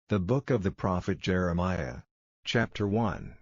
The book of the prophet Jeremiah. Chapter 1.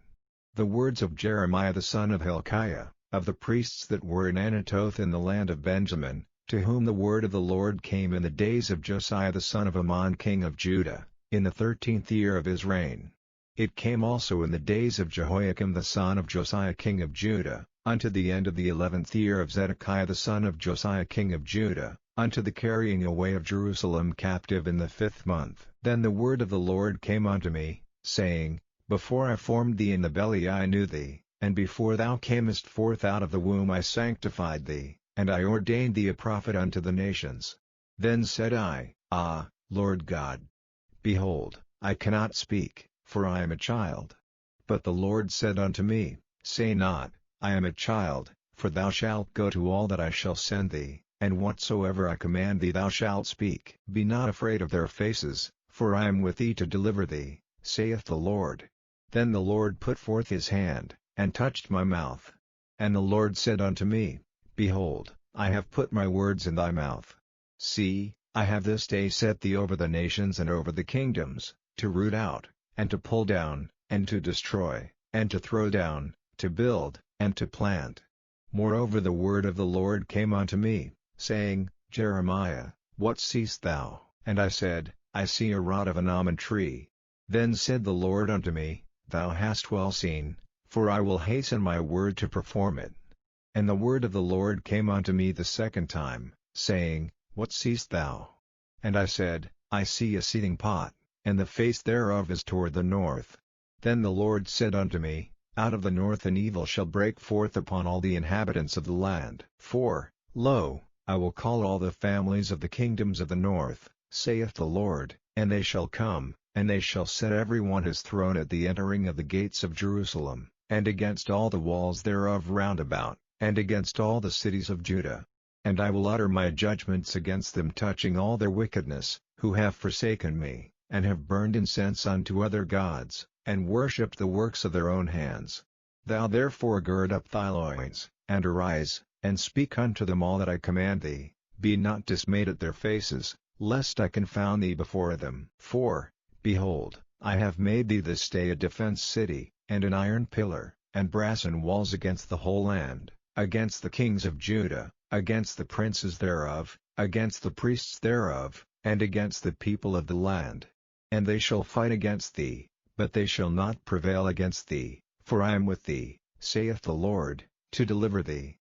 The words of Jeremiah the son of Hilkiah, of the priests that were in Anathoth in the land of Benjamin, to whom the word of the Lord came in the days of Josiah the son of Ammon king of Judah, in the 13th year of his reign. It came also in the days of Jehoiakim the son of Josiah king of Judah, unto the end of the 11th year of Zedekiah the son of Josiah king of Judah, unto the carrying away of Jerusalem captive in the 5th month. Then the word of the Lord came unto me, saying, Before I formed thee in the belly I knew thee, and before thou camest forth out of the womb I sanctified thee, and I ordained thee a prophet unto the nations. Then said I, Ah, Lord God! Behold, I cannot speak, for I am a child. But the Lord said unto me, Say not, I am a child, for thou shalt go to all that I shall send thee, and whatsoever I command thee thou shalt speak. Be not afraid of their faces, for I am with thee to deliver thee, saith the Lord. Then the Lord put forth his hand, and touched my mouth. And the Lord said unto me, Behold, I have put my words in thy mouth. See, I have this day set thee over the nations and over the kingdoms, to root out, and to pull down, and to destroy, and to throw down, to build, and to plant. Moreover the word of the Lord came unto me, saying, Jeremiah, what seest thou? And I said, I see a rod of an almond tree. Then said the Lord unto me, Thou hast well seen, for I will hasten my word to perform it. And the word of the Lord came unto me the second time, saying, What seest thou? And I said, I see a seething pot, and the face thereof is toward the north. Then the Lord said unto me, Out of the north an evil shall break forth upon all the inhabitants of the land. For, lo, I will call all the families of the kingdoms of the north, saith the Lord, and they shall come, and they shall set every one his throne at the entering of the gates of Jerusalem, and against all the walls thereof round about, and against all the cities of Judah. And I will utter my judgments against them touching all their wickedness, who have forsaken me, and have burned incense unto other gods, and worshipped the works of their own hands. Thou therefore gird up thy loins, and arise, and speak unto them all that I command thee. Be not dismayed at their faces, lest I confound thee before them. For, behold, I have made thee this day a defense city, and an iron pillar, and brassen walls against the whole land, against the kings of Judah, against the princes thereof, against the priests thereof, and against the people of the land. And they shall fight against thee, but they shall not prevail against thee, for I am with thee, saith the Lord, to deliver thee.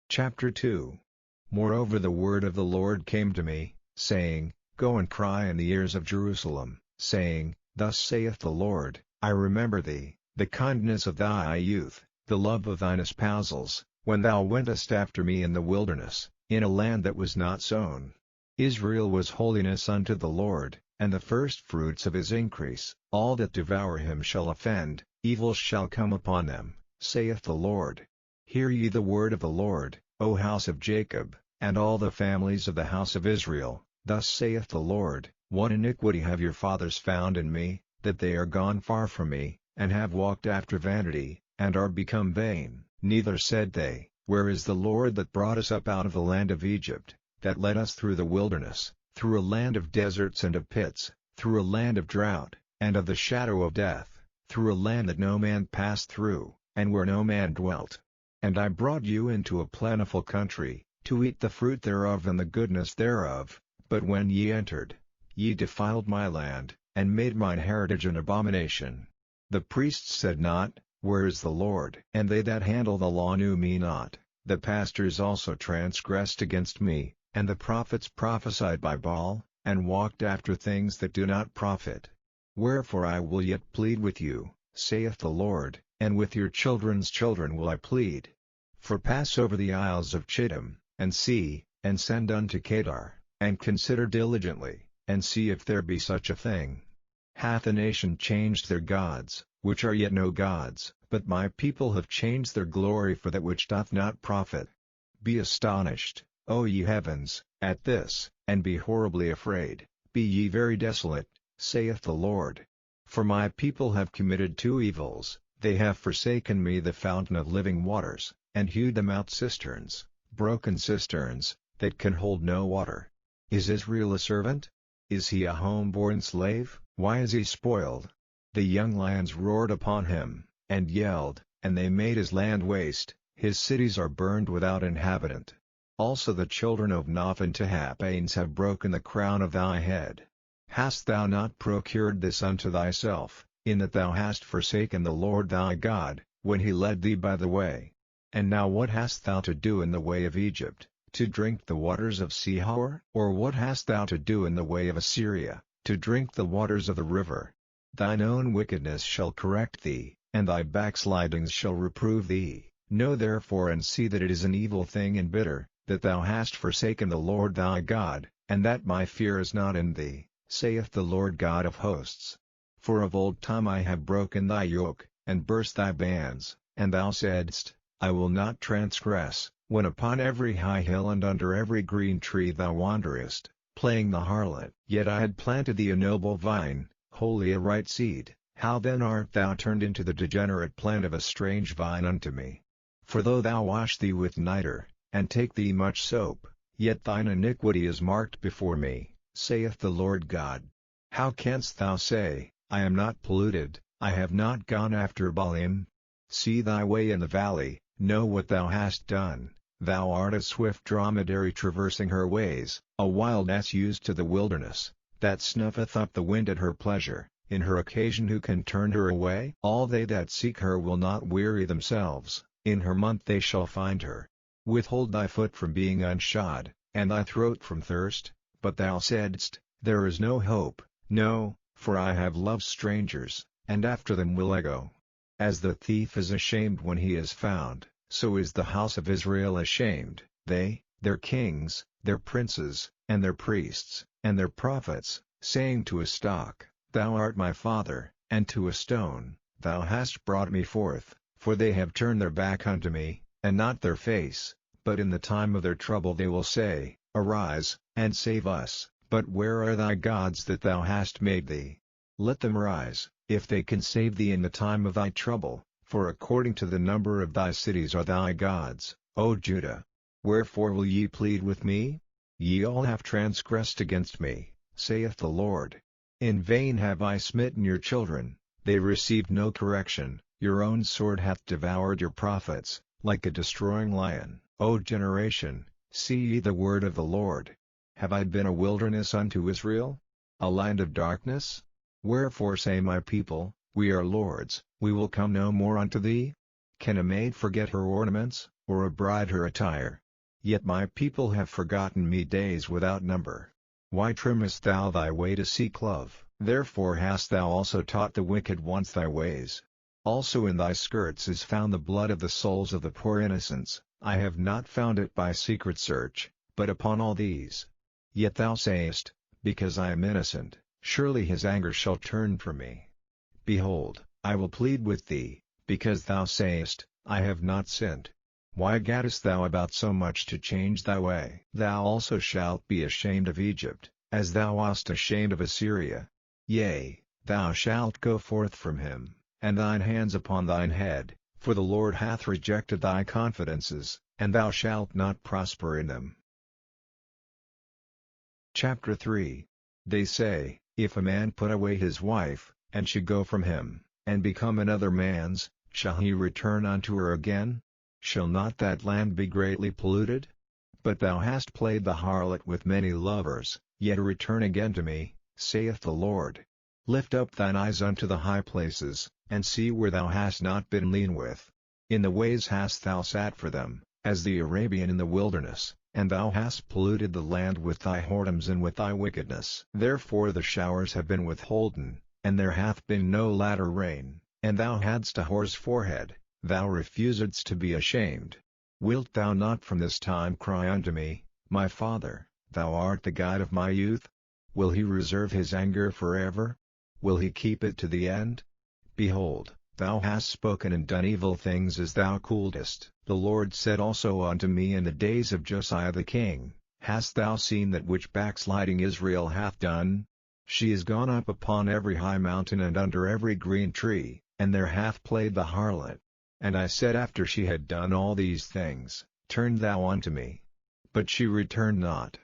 Chapter 2. Moreover the word of the Lord came to me, saying, Go and cry in the ears of Jerusalem, saying, Thus saith the Lord, I remember thee, the kindness of thy youth, the love of thine espousals, when thou wentest after me in the wilderness, in a land that was not sown. Israel was holiness unto the Lord, and the firstfruits of his increase. All that devour him shall offend, evil shall come upon them, saith the Lord. Hear ye the word of the Lord, O house of Jacob, and all the families of the house of Israel. Thus saith the Lord, What iniquity have your fathers found in me, that they are gone far from me, and have walked after vanity, and are become vain? Neither said they, Where is the Lord that brought us up out of the land of Egypt, that led us through the wilderness, through a land of deserts and of pits, through a land of drought, and of the shadow of death, through a land that no man passed through, and where no man dwelt? And I brought you into a plentiful country, to eat the fruit thereof and the goodness thereof. But when ye entered, ye defiled my land, and made mine heritage an abomination. The priests said not, Where is the Lord? And they that handle the law knew me not. The pastors also transgressed against me, and the prophets prophesied by Baal, and walked after things that do not profit. Wherefore I will yet plead with you, saith the Lord, and with your children's children will I plead. For pass over the isles of Chittim, and see, and send unto Kedar, and consider diligently, and see if there be such a thing. Hath a nation changed their gods, which are yet no gods, but my people have changed their glory for that which doth not profit? Be astonished, O ye heavens, at this, and be horribly afraid, be ye very desolate, saith the Lord. For my people have committed two evils, they have forsaken me the fountain of living waters, and hewed them out cisterns, broken cisterns, that can hold no water. Is Israel a servant? Is he a home-born slave? Why is he spoiled? The young lions roared upon him, and yelled, and they made his land waste, his cities are burned without inhabitant. Also the children of Noph and Tahaphanes have broken the crown of thy head. Hast thou not procured this unto thyself, in that thou hast forsaken the Lord thy God, when he led thee by the way? And now what hast thou to do in the way of Egypt, to drink the waters of Sihor? Or what hast thou to do in the way of Assyria, to drink the waters of the river? Thine own wickedness shall correct thee, and thy backslidings shall reprove thee. Know therefore and see that it is an evil thing and bitter, that thou hast forsaken the Lord thy God, and that my fear is not in thee, saith the Lord God of hosts. For of old time I have broken thy yoke, and burst thy bands, and thou saidst, I will not transgress, when upon every high hill and under every green tree thou wanderest, playing the harlot. Yet I had planted thee a noble vine, wholly a right seed. How then art thou turned into the degenerate plant of a strange vine unto me? For though thou wash thee with nitre, and take thee much soap, yet thine iniquity is marked before me, saith the Lord God. How canst thou say, I am not polluted, I have not gone after Baalim? See thy way in the valley, know what thou hast done. Thou art a swift dromedary traversing her ways, a wild ass used to the wilderness, that snuffeth up the wind at her pleasure. In her occasion who can turn her away? All they that seek her will not weary themselves, in her month they shall find her. Withhold thy foot from being unshod, and thy throat from thirst, but thou saidst, there is no hope. No, for I have loved strangers, and after them will I go. As the thief is ashamed when he is found, so is the house of Israel ashamed, they, their kings, their princes, and their priests, and their prophets, saying to a stock, Thou art my father, and to a stone, Thou hast brought me forth. For they have turned their back unto me, and not their face, but in the time of their trouble they will say, Arise, and save us. But where are thy gods that thou hast made thee? Let them rise, if they can save thee in the time of thy trouble, for according to the number of thy cities are thy gods, O Judah. Wherefore will ye plead with me? Ye all have transgressed against me, saith the Lord. In vain have I smitten your children, they received no correction. Your own sword hath devoured your prophets, like a destroying lion. O generation, see ye the word of the Lord. Have I been a wilderness unto Israel? A land of darkness? Wherefore say my people, We are lords, we will come no more unto thee? Can a maid forget her ornaments, or a bride her attire? Yet my people have forgotten me days without number. Why trimmest thou thy way to seek love? Therefore hast thou also taught the wicked ones thy ways. Also in thy skirts is found the blood of the souls of the poor innocents. I have not found it by secret search, but upon all these. Yet thou sayest, Because I am innocent, surely his anger shall turn from me. Behold, I will plead with thee, because thou sayest, I have not sinned. Why gaddest thou about so much to change thy way? Thou also shalt be ashamed of Egypt, as thou wast ashamed of Assyria. Yea, thou shalt go forth from him, and thine hands upon thine head, for the Lord hath rejected thy confidences, and thou shalt not prosper in them. Chapter 3. They say, If a man put away his wife, and she go from him, and become another man's, shall he return unto her again? Shall not that land be greatly polluted? But thou hast played the harlot with many lovers, yet return again to me, saith the Lord. Lift up thine eyes unto the high places, and see where thou hast not been lean with. In the ways hast thou sat for them, as the Arabian in the wilderness, and thou hast polluted the land with thy whoredoms and with thy wickedness. Therefore the showers have been withholden, and there hath been no latter rain, and thou hadst a whore's forehead, thou refusedst to be ashamed. Wilt thou not from this time cry unto me, My Father, thou art the guide of my youth? Will he reserve his anger forever? Will he keep it to the end? Behold, thou hast spoken and done evil things as thou couldest. The Lord said also unto me in the days of Josiah the king, Hast thou seen that which backsliding Israel hath done? She is gone up upon every high mountain and under every green tree, and there hath played the harlot. And I said after she had done all these things, Turn thou unto me. But she returned not.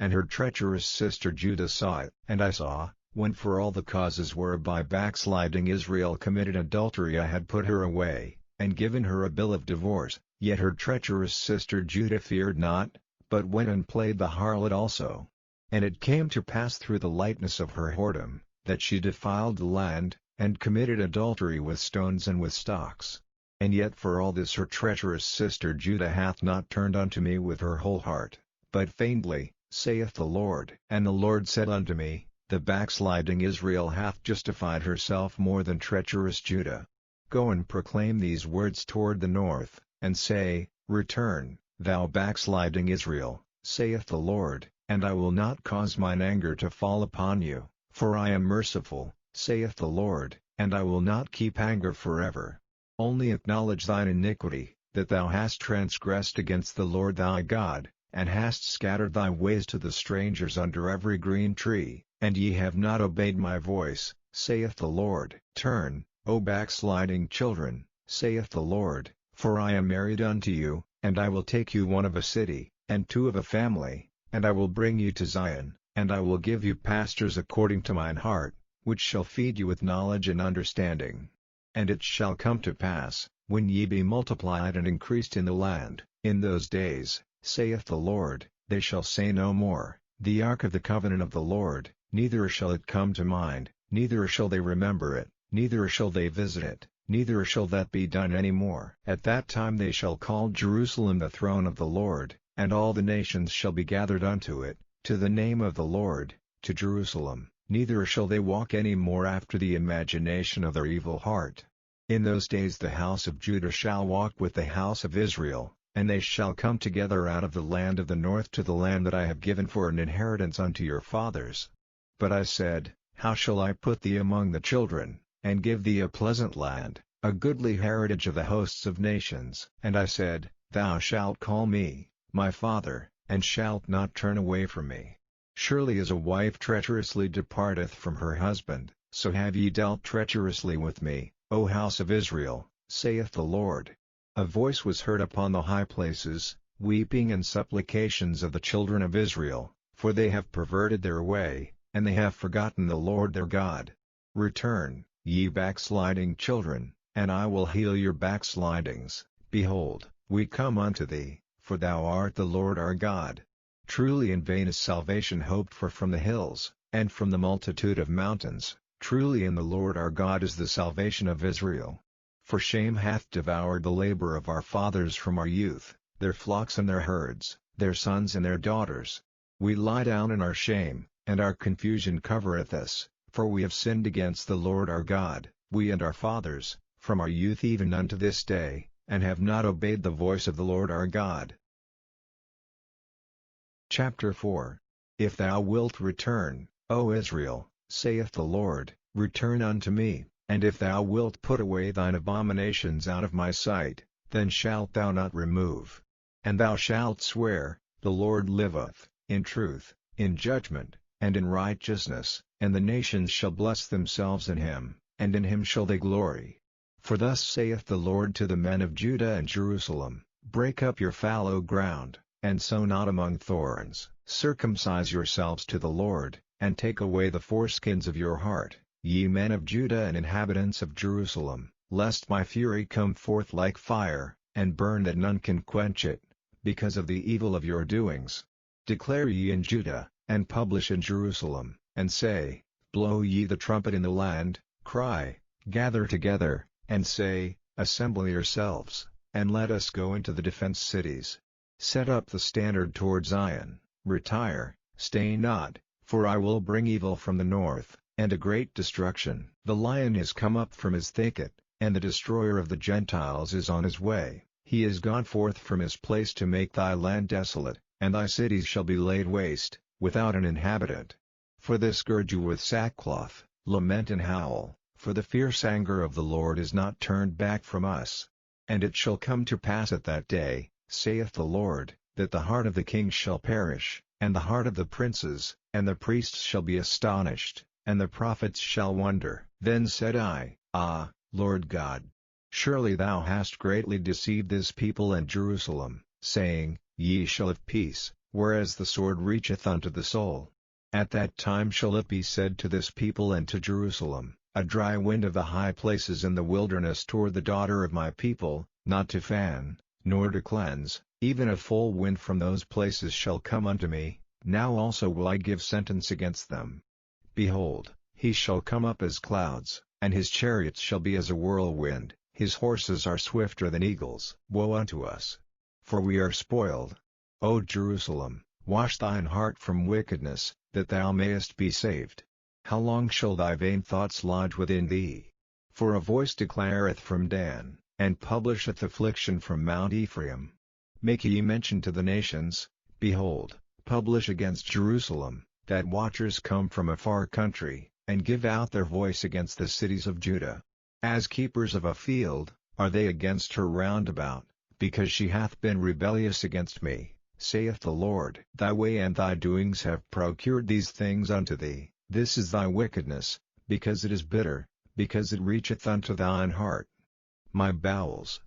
and her treacherous sister Judah saw it. And I saw, when for all the causes whereby backsliding Israel committed adultery I had put her away, and given her a bill of divorce, yet her treacherous sister Judah feared not, but went and played the harlot also. And it came to pass through the lightness of her whoredom, that she defiled the land, and committed adultery with stones and with stocks. And yet for all this her treacherous sister Judah hath not turned unto me with her whole heart, but feignedly, saith the Lord. And the Lord said unto me, The backsliding Israel hath justified herself more than treacherous Judah. Go and proclaim these words toward the north, and say, Return, thou backsliding Israel, saith the Lord, and I will not cause mine anger to fall upon you, for I am merciful, saith the Lord, and I will not keep anger forever. Only acknowledge thine iniquity, that thou hast transgressed against the Lord thy God, and hast scattered thy ways to the strangers under every green tree, and ye have not obeyed my voice, saith the Lord. Turn, O backsliding children, saith the Lord, for I am married unto you, and I will take you one of a city, and two of a family, and I will bring you to Zion, and I will give you pastors according to mine heart, which shall feed you with knowledge and understanding. And it shall come to pass, when ye be multiplied and increased in the land, in those days, saith the Lord, they shall say no more, The ark of the covenant of the Lord, neither shall it come to mind, neither shall they remember it, neither shall they visit it, neither shall that be done any more. At that time they shall call Jerusalem the throne of the Lord, and all the nations shall be gathered unto it, to the name of the Lord, to Jerusalem. Neither shall they walk any more after the imagination of their evil heart. In those days the house of Judah shall walk with the house of Israel, and they shall come together out of the land of the north to the land that I have given for an inheritance unto your fathers. But I said, How shall I put thee among the children, and give thee a pleasant land, a goodly heritage of the hosts of nations? And I said, Thou shalt call me, my father, and shalt not turn away from me. Surely as a wife treacherously departeth from her husband, so have ye dealt treacherously with me, O house of Israel, saith the Lord. A voice was heard upon the high places, weeping and supplications of the children of Israel, for they have perverted their way, and they have forgotten the Lord their God. Return, ye backsliding children, and I will heal your backslidings. Behold, we come unto thee, for thou art the Lord our God. Truly in vain is salvation hoped for from the hills, and from the multitude of mountains. Truly in the Lord our God is the salvation of Israel. For shame hath devoured the labor of our fathers from our youth, their flocks and their herds, their sons and their daughters. We lie down in our shame, and our confusion covereth us, for we have sinned against the Lord our God, we and our fathers, from our youth even unto this day, and have not obeyed the voice of the Lord our God. Chapter 4. If thou wilt return, O Israel, saith the Lord, return unto me, and if thou wilt put away thine abominations out of my sight, then shalt thou not remove. And thou shalt swear, The Lord liveth, in truth, in judgment, and in righteousness, and the nations shall bless themselves in him, and in him shall they glory. For thus saith the Lord to the men of Judah and Jerusalem, Break up your fallow ground, and sow not among thorns. Circumcise yourselves to the Lord, and take away the foreskins of your heart, ye men of Judah and inhabitants of Jerusalem, lest my fury come forth like fire, and burn that none can quench it, because of the evil of your doings. Declare ye in Judah, and publish in Jerusalem, and say, Blow ye the trumpet in the land, cry, Gather together, and say, Assemble yourselves, and let us go into the defense cities. Set up the standard toward Zion, retire, stay not, for I will bring evil from the north, and a great destruction. The lion is come up from his thicket, and the destroyer of the Gentiles is on his way. He is gone forth from his place to make thy land desolate, and thy cities shall be laid waste, without an inhabitant. For this gird you with sackcloth, lament and howl, for the fierce anger of the Lord is not turned back from us. And it shall come to pass at that day, saith the Lord, that the heart of the king shall perish, and the heart of the princes, and the priests shall be astonished, and the prophets shall wonder. Then said I, Ah, Lord God! Surely thou hast greatly deceived this people and Jerusalem, saying, Ye shall have peace, whereas the sword reacheth unto the soul. At that time shall it be said to this people and to Jerusalem, a dry wind of the high places in the wilderness toward the daughter of my people, not to fan, nor to cleanse, even a full wind from those places shall come unto me, now also will I give sentence against them. Behold, he shall come up as clouds, and his chariots shall be as a whirlwind, his horses are swifter than eagles. Woe unto us! For we are spoiled. O Jerusalem, wash thine heart from wickedness, that thou mayest be saved. How long shall thy vain thoughts lodge within thee? For a voice declareth from Dan, and publisheth affliction from Mount Ephraim. Make ye mention to the nations, behold, publish against Jerusalem, that watchers come from a far country, and give out their voice against the cities of Judah. As keepers of a field, are they against her round about, because she hath been rebellious against me, saith the Lord. Thy way and thy doings have procured these things unto thee, this is thy wickedness, because it is bitter, because it reacheth unto thine heart. My bowels,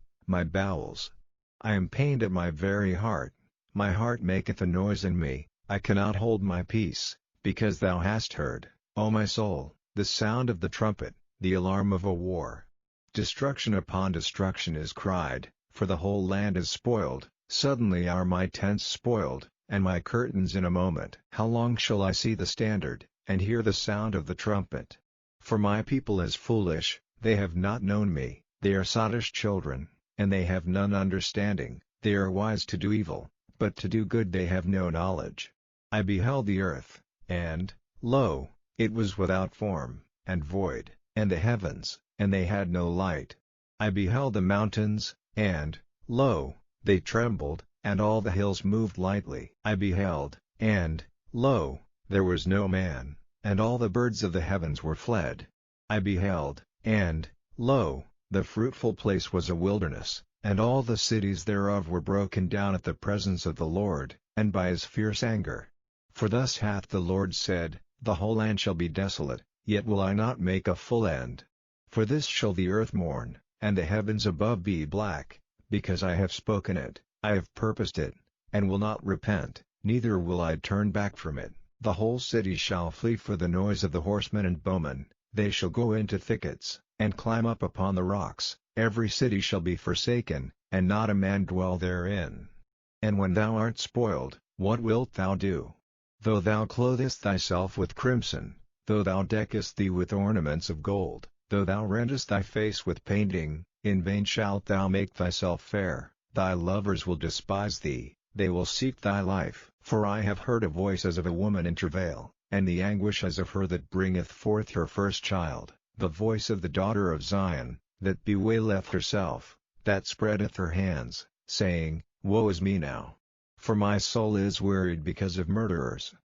I am pained at my very heart, my heart maketh a noise in me, I cannot hold my peace, because thou hast heard, O my soul, the sound of the trumpet, the alarm of a war. Destruction upon destruction is cried, for the whole land is spoiled, suddenly are my tents spoiled, and my curtains in a moment. How long shall I see the standard, and hear the sound of the trumpet? For my people is foolish, they have not known me, they are sottish children, and they have none understanding, they are wise to do evil, but to do good they have no knowledge. I beheld the earth, and, lo, it was without form, and void, and the heavens, and they had no light. I beheld the mountains, and, lo, they trembled, and all the hills moved lightly. I beheld, and, lo, there was no man, and all the birds of the heavens were fled. I beheld, and, lo, the fruitful place was a wilderness, and all the cities thereof were broken down at the presence of the Lord, and by his fierce anger. For thus hath the Lord said, the whole land shall be desolate, yet will I not make a full end. For this shall the earth mourn, and the heavens above be black, because I have spoken it, I have purposed it, and will not repent, neither will I turn back from it. The whole city shall flee for the noise of the horsemen and bowmen, they shall go into thickets, and climb up upon the rocks, every city shall be forsaken, and not a man dwell therein. And when thou art spoiled, what wilt thou do? Though thou clothest thyself with crimson, though thou deckest thee with ornaments of gold, though thou rendest thy face with painting, in vain shalt thou make thyself fair, thy lovers will despise thee, they will seek thy life. For I have heard a voice as of a woman in travail, and the anguish as of her that bringeth forth her first child, the voice of the daughter of Zion, that bewaileth herself, that spreadeth her hands, saying, Woe is me now! For my soul is wearied because of murderers.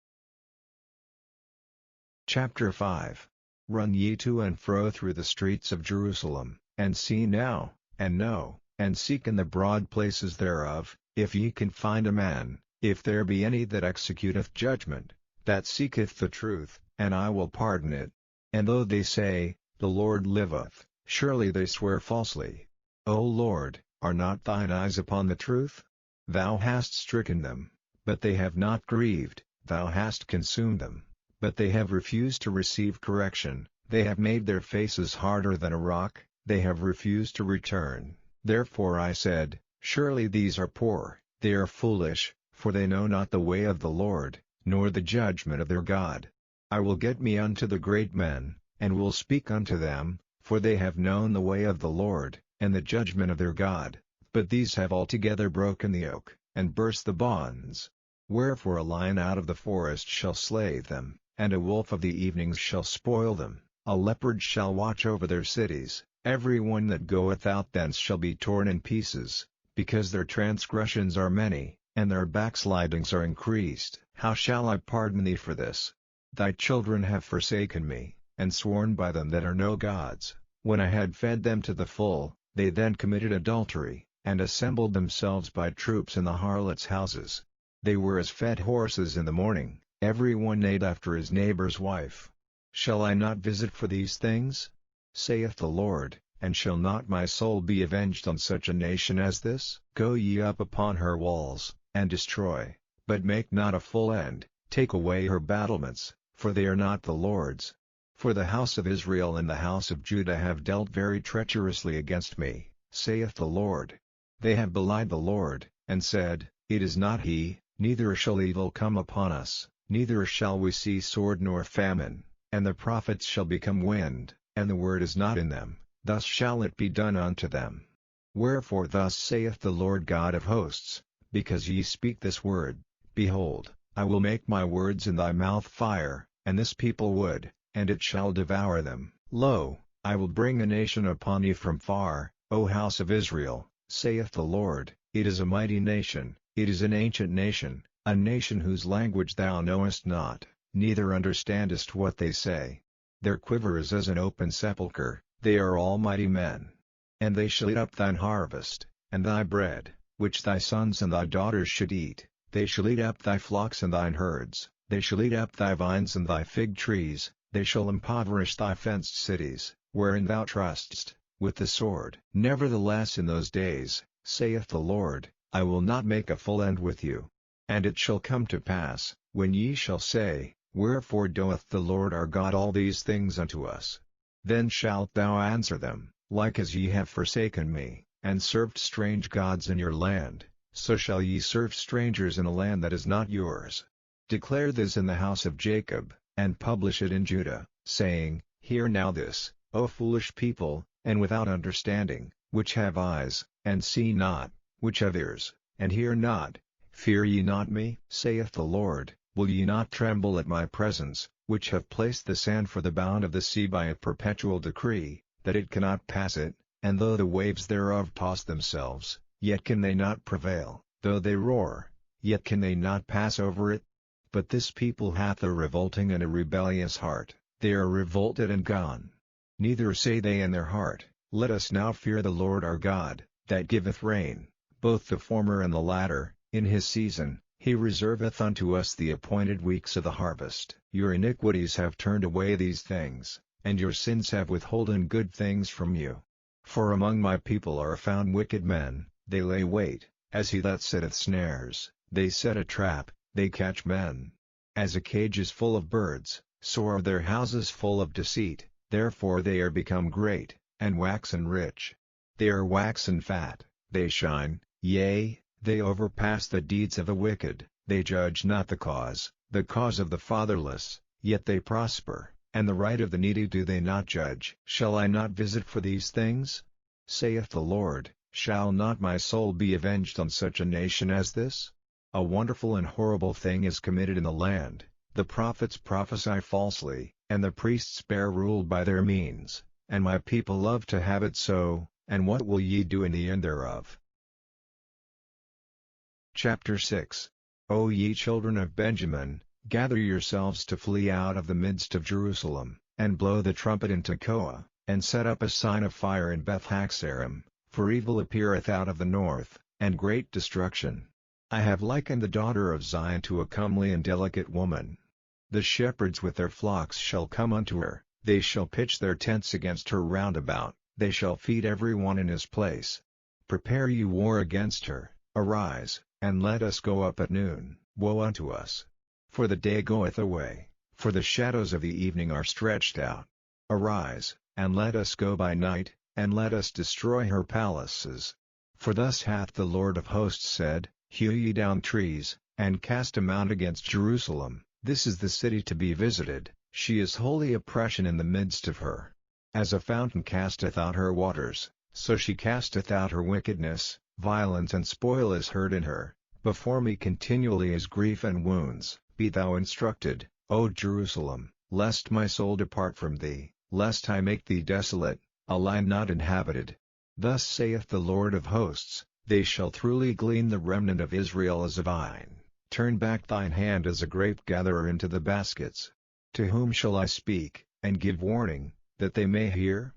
Chapter 5. Run ye to and fro through the streets of Jerusalem, and see now, and know, and seek in the broad places thereof, if ye can find a man, if there be any that executeth judgment, that seeketh the truth, and I will pardon it. And though they say, The Lord liveth, surely they swear falsely. O Lord, are not thine eyes upon the truth? Thou hast stricken them, but they have not grieved, thou hast consumed them, but they have refused to receive correction, they have made their faces harder than a rock, they have refused to return. Therefore I said, Surely these are poor, they are foolish, for they know not the way of the Lord, nor the judgment of their God. I will get me unto the great men, and will speak unto them, for they have known the way of the Lord, and the judgment of their God. But these have altogether broken the yoke, and burst the bonds. Wherefore a lion out of the forest shall slay them, and a wolf of the evenings shall spoil them, a leopard shall watch over their cities, every one that goeth out thence shall be torn in pieces, because their transgressions are many, and their backslidings are increased. How shall I pardon thee for this? Thy children have forsaken me, and sworn by them that are no gods. When I had fed them to the full, they then committed adultery, and assembled themselves by troops in the harlots' houses. They were as fed horses in the morning, every one neighed after his neighbor's wife. Shall I not visit for these things? Saith the Lord, and shall not my soul be avenged on such a nation as this? Go ye up upon her walls, and destroy, but make not a full end, take away her battlements, for they are not the Lord's. For the house of Israel and the house of Judah have dealt very treacherously against me, saith the Lord. They have belied the Lord, and said, It is not he, neither shall evil come upon us, neither shall we see sword nor famine, and the prophets shall become wind, and the word is not in them, thus shall it be done unto them. Wherefore thus saith the Lord God of hosts, because ye speak this word, behold, I will make my words in thy mouth fire, and this people wood, and it shall devour them. Lo, I will bring a nation upon you from far, O house of Israel, saith the Lord. It is a mighty nation, it is an ancient nation, a nation whose language thou knowest not, neither understandest what they say. Their quiver is as an open sepulchre, they are all mighty men. And they shall eat up thine harvest, and thy bread, which thy sons and thy daughters should eat, they shall eat up thy flocks and thine herds, they shall eat up thy vines and thy fig trees, they shall impoverish thy fenced cities, wherein thou trustest, with the sword. Nevertheless in those days, saith the Lord, I will not make a full end with you. And it shall come to pass, when ye shall say, Wherefore doeth the Lord our God all these things unto us? Then shalt thou answer them, Like as ye have forsaken me, and served strange gods in your land, so shall ye serve strangers in a land that is not yours. Declare this in the house of Jacob, and publish it in Judah, saying, Hear now this, O foolish people, and without understanding, which have eyes, and see not, which have ears, and hear not. Fear ye not me, saith the Lord, will ye not tremble at my presence, which have placed the sand for the bound of the sea by a perpetual decree, that it cannot pass it, and though the waves thereof toss themselves, yet can they not prevail, though they roar, yet can they not pass over it? But this people hath a revolting and a rebellious heart, they are revolted and gone. Neither say they in their heart, Let us now fear the Lord our God, that giveth rain, both the former and the latter, in his season, he reserveth unto us the appointed weeks of the harvest. Your iniquities have turned away these things, and your sins have withholden good things from you. For among my people are found wicked men, they lay wait, as he that setteth snares, they set a trap, they catch men. As a cage is full of birds, so are their houses full of deceit, therefore they are become great, and waxen rich. They are waxen fat, they shine, yea, they overpass the deeds of the wicked, they judge not the cause of the fatherless, yet they prosper, and the right of the needy do they not judge. Shall I not visit for these things? Saith the Lord, shall not my soul be avenged on such a nation as this? A wonderful and horrible thing is committed in the land, the prophets prophesy falsely, and the priests bear rule by their means, and my people love to have it so, and what will ye do in the end thereof? Chapter 6. O ye children of Benjamin, gather yourselves to flee out of the midst of Jerusalem, and blow the trumpet in Tekoa, and set up a sign of fire in Beth-Haxarim, for evil appeareth out of the north, and great destruction. I have likened the daughter of Zion to a comely and delicate woman. The shepherds with their flocks shall come unto her, they shall pitch their tents against her round about, they shall feed every one in his place. Prepare you war against her, arise, and let us go up at noon. Woe unto us! For the day goeth away, for the shadows of the evening are stretched out. Arise, and let us go by night, and let us destroy her palaces. For thus hath the Lord of hosts said, Hew ye down trees, and cast a mount against Jerusalem. This is the city to be visited, she is holy oppression in the midst of her. As a fountain casteth out her waters, so she casteth out her wickedness, violence and spoil is heard in her. Before me continually is grief and wounds. Be thou instructed, O Jerusalem, lest my soul depart from thee, lest I make thee desolate, a land not inhabited. Thus saith the Lord of hosts, they shall truly glean the remnant of Israel as a vine. Turn back thine hand as a grape-gatherer into the baskets. To whom shall I speak, and give warning, that they may hear?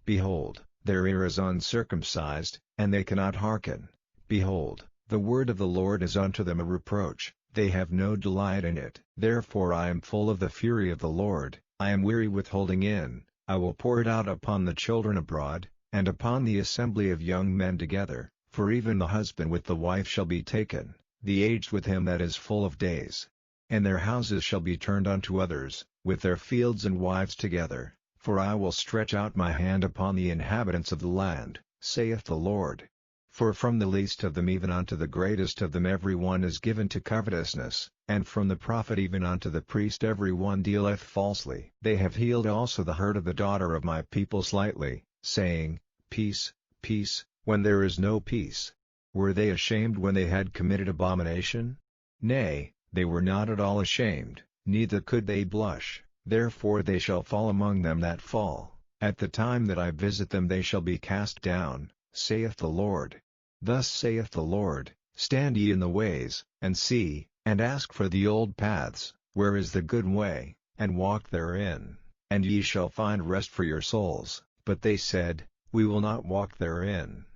Behold, their ear is uncircumcised, and they cannot hearken. Behold, the word of the Lord is unto them a reproach, they have no delight in it. Therefore I am full of the fury of the Lord, I am weary with holding in, I will pour it out upon the children abroad, and upon the assembly of young men together, for even the husband with the wife shall be taken, the aged with him that is full of days. And their houses shall be turned unto others, with their fields and wives together, for I will stretch out my hand upon the inhabitants of the land, saith the Lord. For from the least of them even unto the greatest of them every one is given to covetousness, and from the prophet even unto the priest every one dealeth falsely. They have healed also the hurt of the daughter of my people slightly, saying, Peace, peace, when there is no peace. Were they ashamed when they had committed abomination? Nay, they were not at all ashamed, neither could they blush, therefore they shall fall among them that fall. At the time that I visit them they shall be cast down, saith the Lord. Thus saith the Lord, Stand ye in the ways, and see, and ask for the old paths, where is the good way, and walk therein, and ye shall find rest for your souls. But they said, We will not walk therein.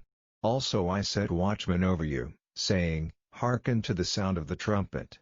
Also I set watchmen over you, saying, Hearken to the sound of the trumpet.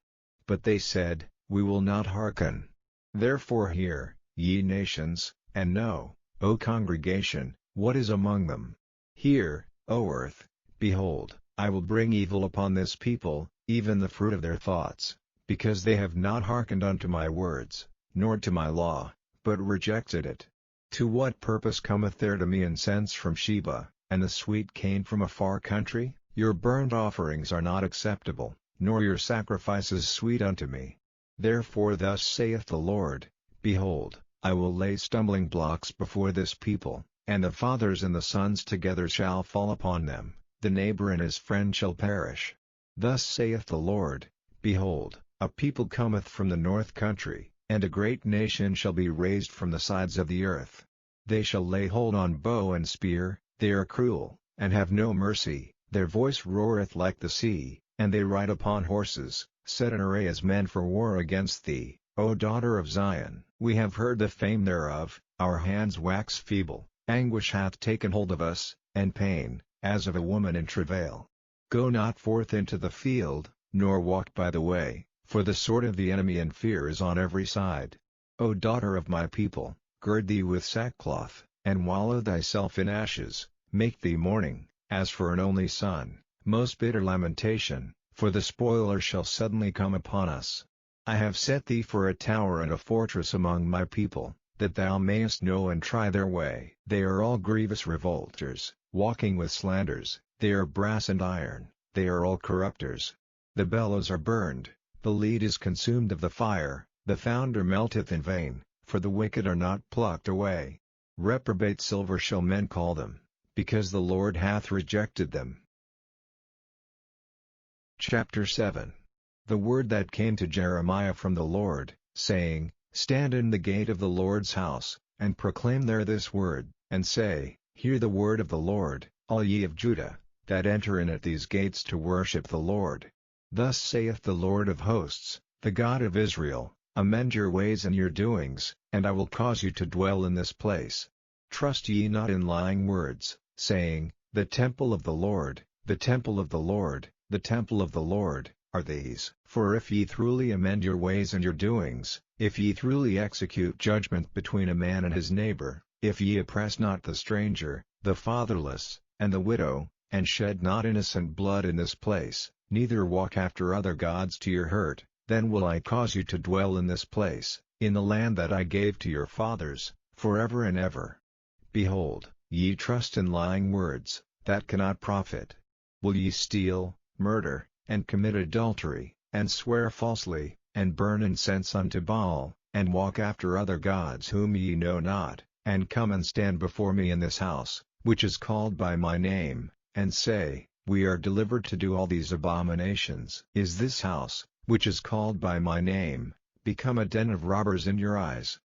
But they said, We will not hearken. Therefore hear, ye nations, and know, O congregation, what is among them. Hear, O earth, behold, I will bring evil upon this people, even the fruit of their thoughts, because they have not hearkened unto my words, nor to my law, but rejected it. To what purpose cometh there to me incense from Sheba, and the sweet cane from a far country? Your burnt offerings are not acceptable, nor your sacrifices sweet unto me. Therefore thus saith the Lord, Behold, I will lay stumbling blocks before this people, and the fathers and the sons together shall fall upon them, the neighbor and his friend shall perish. Thus saith the Lord, Behold, a people cometh from the north country, and a great nation shall be raised from the sides of the earth. They shall lay hold on bow and spear, they are cruel, and have no mercy, their voice roareth like the sea, and they ride upon horses, set in array as men for war against thee, O daughter of Zion. We have heard the fame thereof, our hands wax feeble, anguish hath taken hold of us, and pain, as of a woman in travail. Go not forth into the field, nor walk by the way, for the sword of the enemy and fear is on every side. O daughter of my people, gird thee with sackcloth, and wallow thyself in ashes, make thee mourning, as for an only son, most bitter lamentation, for the spoiler shall suddenly come upon us. I have set thee for a tower and a fortress among my people, that thou mayest know and try their way. They are all grievous revolters, walking with slanders, they are brass and iron, they are all corrupters. The bellows are burned, the lead is consumed of the fire, the founder melteth in vain, for the wicked are not plucked away. Reprobate silver shall men call them, because the Lord hath rejected them. Chapter 7. The word that came to Jeremiah from the Lord, saying, Stand in the gate of the Lord's house, and proclaim there this word, and say, Hear the word of the Lord, all ye of Judah, that enter in at these gates to worship the Lord. Thus saith the Lord of hosts, the God of Israel, Amend your ways and your doings, and I will cause you to dwell in this place. Trust ye not in lying words, saying, The temple of the Lord, the temple of the Lord, the temple of the Lord, are these. For if ye truly amend your ways and your doings, if ye truly execute judgment between a man and his neighbor, if ye oppress not the stranger, the fatherless, and the widow, and shed not innocent blood in this place, neither walk after other gods to your hurt, then will I cause you to dwell in this place, in the land that I gave to your fathers, forever and ever. Behold, ye trust in lying words, that cannot profit. Will ye steal, murder, and commit adultery, and swear falsely, and burn incense unto Baal, and walk after other gods whom ye know not, and come and stand before me in this house, which is called by my name, and say, We are delivered to do all these abominations? Is this house, which is called by my name, become a den of robbers in your eyes?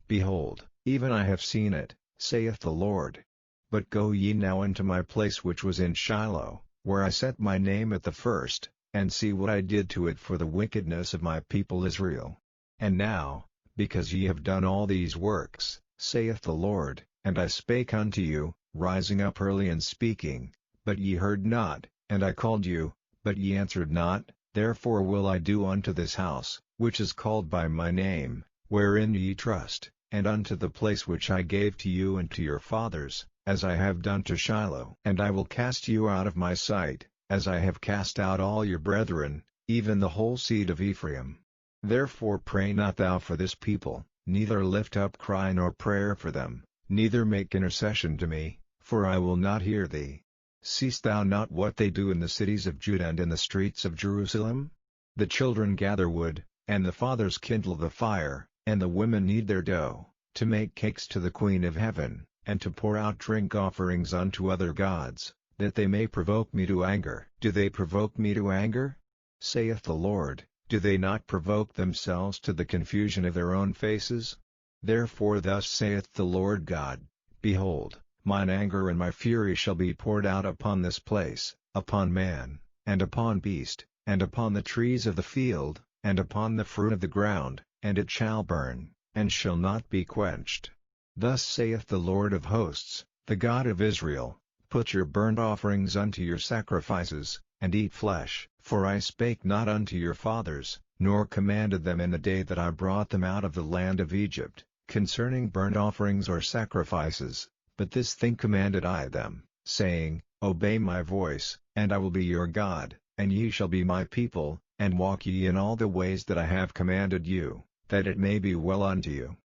Behold, even I have seen it, saith the Lord. But go ye now into my place which was in Shiloh, where I set my name at the first, and see what I did to it for the wickedness of my people Israel. And now, because ye have done all these works, saith the Lord, and I spake unto you, rising up early and speaking, but ye heard not, and I called you, but ye answered not, therefore will I do unto this house, which is called by my name, wherein ye trust, and unto the place which I gave to you and to your fathers, as I have done to Shiloh. And I will cast you out of my sight, as I have cast out all your brethren, even the whole seed of Ephraim. Therefore pray not thou for this people, neither lift up cry nor prayer for them, neither make intercession to me, for I will not hear thee. Seest thou not what they do in the cities of Judah and in the streets of Jerusalem? The children gather wood, and the fathers kindle the fire, and the women knead their dough, to make cakes to the Queen of Heaven, and to pour out drink offerings unto other gods, that they may provoke me to anger. Do they provoke me to anger? Saith the Lord. Do they not provoke themselves to the confusion of their own faces? Therefore thus saith the Lord God, Behold, mine anger and my fury shall be poured out upon this place, upon man, and upon beast, and upon the trees of the field, and upon the fruit of the ground, and it shall burn, and shall not be quenched. Thus saith the Lord of hosts, the God of Israel, Put your burnt offerings unto your sacrifices, and eat flesh. For I spake not unto your fathers, nor commanded them in the day that I brought them out of the land of Egypt, concerning burnt offerings or sacrifices, but this thing commanded I them, saying, Obey my voice, and I will be your God, and ye shall be my people, and walk ye in all the ways that I have commanded you, that it may be well unto you.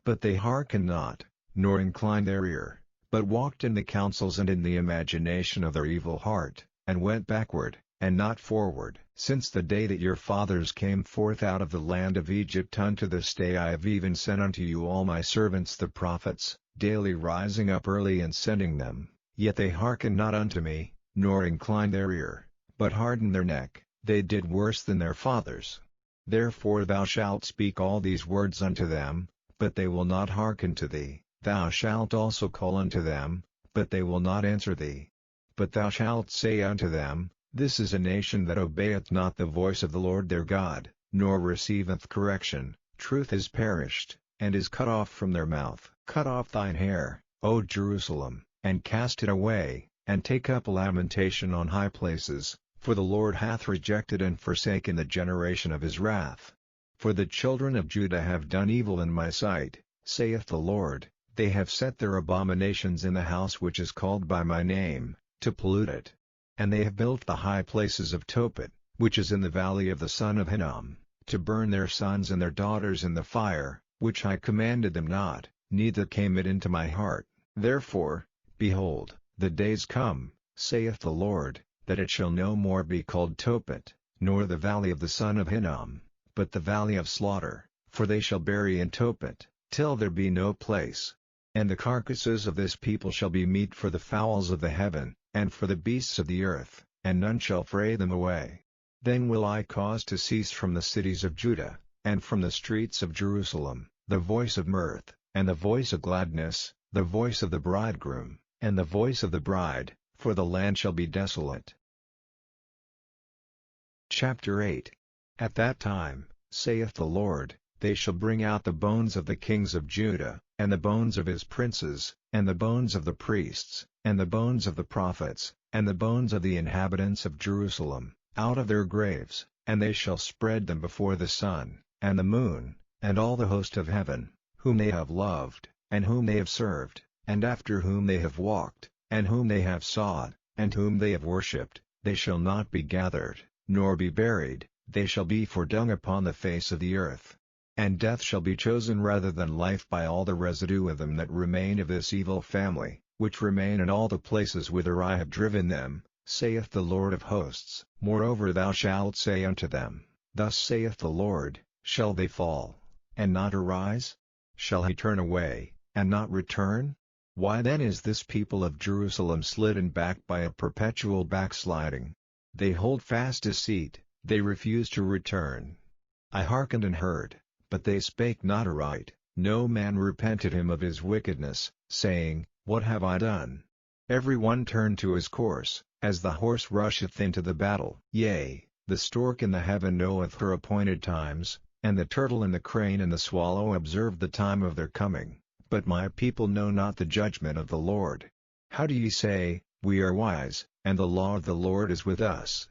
But they hearkened not, nor inclined their ear, but walked in the counsels and in the imagination of their evil heart, and went backward, and not forward. Since the day that your fathers came forth out of the land of Egypt unto this day I have even sent unto you all my servants the prophets, daily rising up early and sending them, yet they hearkened not unto me, nor inclined their ear, but hardened their neck. They did worse than their fathers. Therefore thou shalt speak all these words unto them, but they will not hearken to thee. Thou shalt also call unto them, but they will not answer thee. But thou shalt say unto them, This is a nation that obeyeth not the voice of the Lord their God, nor receiveth correction. Truth is perished, and is cut off from their mouth. Cut off thine hair, O Jerusalem, and cast it away, and take up a lamentation on high places, for the Lord hath rejected and forsaken the generation of his wrath. For the children of Judah have done evil in my sight, saith the Lord, they have set their abominations in the house which is called by my name, to pollute it. And they have built the high places of Tophet, which is in the valley of the son of Hinnom, to burn their sons and their daughters in the fire, which I commanded them not, neither came it into my heart. Therefore, behold, the days come, saith the Lord, that it shall no more be called Tophet, nor the valley of the son of Hinnom, but the valley of slaughter, for they shall bury in Tophet, till there be no place. And the carcasses of this people shall be meat for the fowls of the heaven, and for the beasts of the earth, and none shall fray them away. Then will I cause to cease from the cities of Judah, and from the streets of Jerusalem, the voice of mirth, and the voice of gladness, the voice of the bridegroom, and the voice of the bride, for the land shall be desolate. Chapter 8. At that time, saith the Lord, they shall bring out the bones of the kings of Judah, and the bones of his princes, and the bones of the priests, and the bones of the prophets, and the bones of the inhabitants of Jerusalem, out of their graves, and they shall spread them before the sun, and the moon, and all the host of heaven, whom they have loved, and whom they have served, and after whom they have walked, and whom they have sought, and whom they have worshipped. They shall not be gathered, nor be buried, they shall be for dung upon the face of the earth. And death shall be chosen rather than life by all the residue of them that remain of this evil family, which remain in all the places whither I have driven them, saith the Lord of hosts. Moreover thou shalt say unto them, Thus saith the Lord, Shall they fall, and not arise? Shall he turn away, and not return? Why then is this people of Jerusalem slidden back by a perpetual backsliding? They hold fast deceit, they refuse to return. I hearkened and heard, but they spake not aright. No man repented him of his wickedness, saying, What have I done? Every one turned to his course, as the horse rusheth into the battle. Yea, the stork in the heaven knoweth her appointed times, and the turtle and the crane and the swallow observe the time of their coming, but my people know not the judgment of the Lord. How do ye say, We are wise, and the law of the Lord is with us?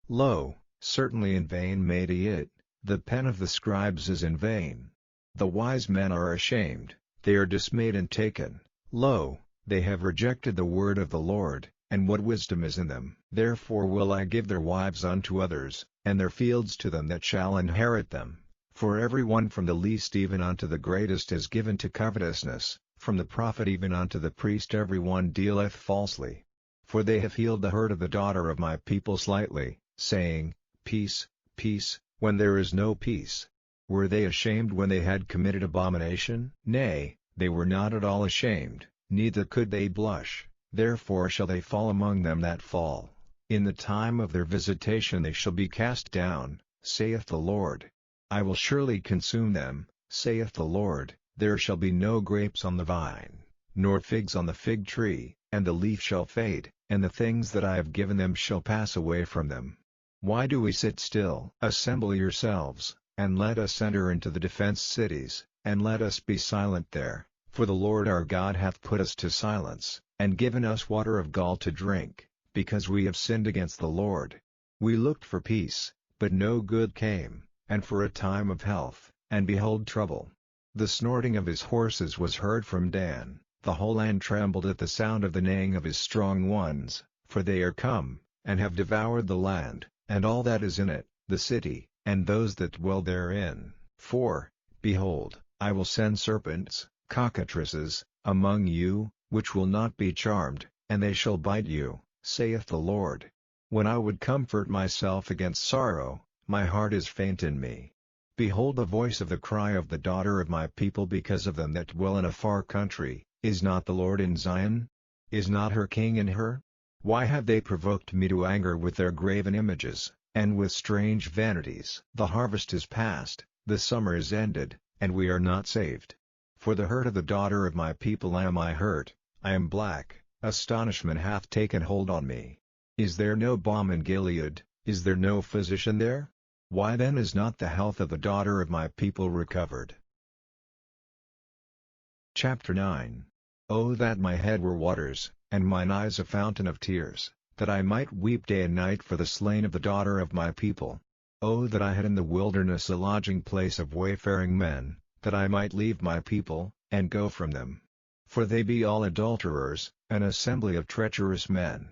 Lo, certainly in vain made he it, the pen of the scribes is in vain. The wise men are ashamed, they are dismayed and taken. Lo, they have rejected the word of the Lord, and what wisdom is in them? Therefore will I give their wives unto others, and their fields to them that shall inherit them. For every one from the least even unto the greatest is given to covetousness, from the prophet even unto the priest every one dealeth falsely. For they have healed the hurt of the daughter of my people slightly, saying, Peace, peace, when there is no peace. Were they ashamed when they had committed abomination? Nay, they were not at all ashamed, neither could they blush, therefore shall they fall among them that fall. In the time of their visitation they shall be cast down, saith the Lord. I will surely consume them, saith the Lord. There shall be no grapes on the vine, nor figs on the fig tree, and the leaf shall fade, and the things that I have given them shall pass away from them. Why do we sit still? Assemble yourselves, and let us enter into the defenced cities, and let us be silent there, for the Lord our God hath put us to silence, and given us water of gall to drink, because we have sinned against the Lord. We looked for peace, but no good came, and for a time of health, and behold trouble. The snorting of his horses was heard from Dan, the whole land trembled at the sound of the neighing of his strong ones, for they are come, and have devoured the land, and all that is in it, the city, and those that dwell therein. For, behold, I will send serpents, cockatrices, among you, which will not be charmed, and they shall bite you, saith the Lord. When I would comfort myself against sorrow, my heart is faint in me. Behold the voice of the cry of the daughter of my people because of them that dwell in a far country. Is not the Lord in Zion? Is not her king in her? Why have they provoked me to anger with their graven images, and with strange vanities? The harvest is past, the summer is ended, and we are not saved. For the hurt of the daughter of my people am I hurt, I am black, astonishment hath taken hold on me. Is there no balm in Gilead, is there no physician there? Why then is not the health of the daughter of my people recovered? Chapter 9. Oh that my head were waters, and mine eyes a fountain of tears, that I might weep day and night for the slain of the daughter of my people. Oh that I had in the wilderness a lodging place of wayfaring men, that I might leave my people, and go from them. For they be all adulterers, an assembly of treacherous men.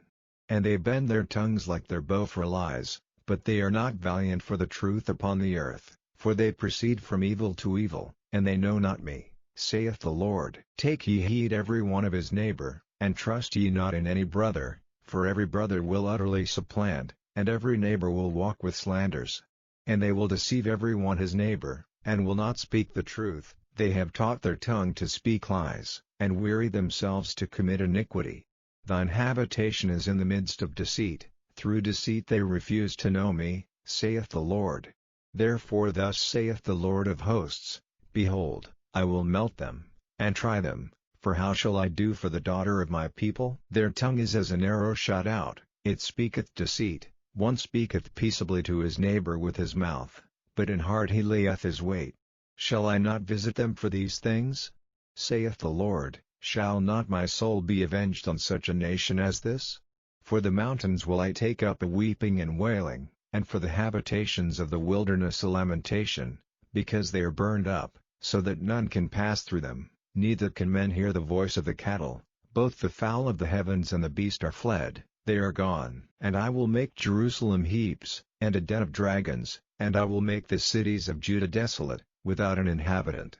And they bend their tongues like their bow for lies, but they are not valiant for the truth upon the earth, for they proceed from evil to evil, and they know not me, saith the Lord. Take ye heed every one of his neighbor, and trust ye not in any brother, for every brother will utterly supplant, and every neighbor will walk with slanders. And they will deceive every one his neighbor, and will not speak the truth. They have taught their tongue to speak lies, and weary themselves to commit iniquity. Thine habitation is in the midst of deceit, through deceit they refuse to know me, saith the Lord. Therefore thus saith the Lord of hosts, Behold, I will melt them, and try them, for how shall I do for the daughter of my people? Their tongue is as an arrow shot out, it speaketh deceit, one speaketh peaceably to his neighbor with his mouth, but in heart he layeth his wait. Shall I not visit them for these things? Saith the Lord. Shall not my soul be avenged on such a nation as this? For the mountains will I take up a weeping and wailing, and for the habitations of the wilderness a lamentation, because they are burned up, so that none can pass through them, neither can men hear the voice of the cattle. Both the fowl of the heavens and the beast are fled, they are gone. And I will make Jerusalem heaps, and a den of dragons, and I will make the cities of Judah desolate, without an inhabitant.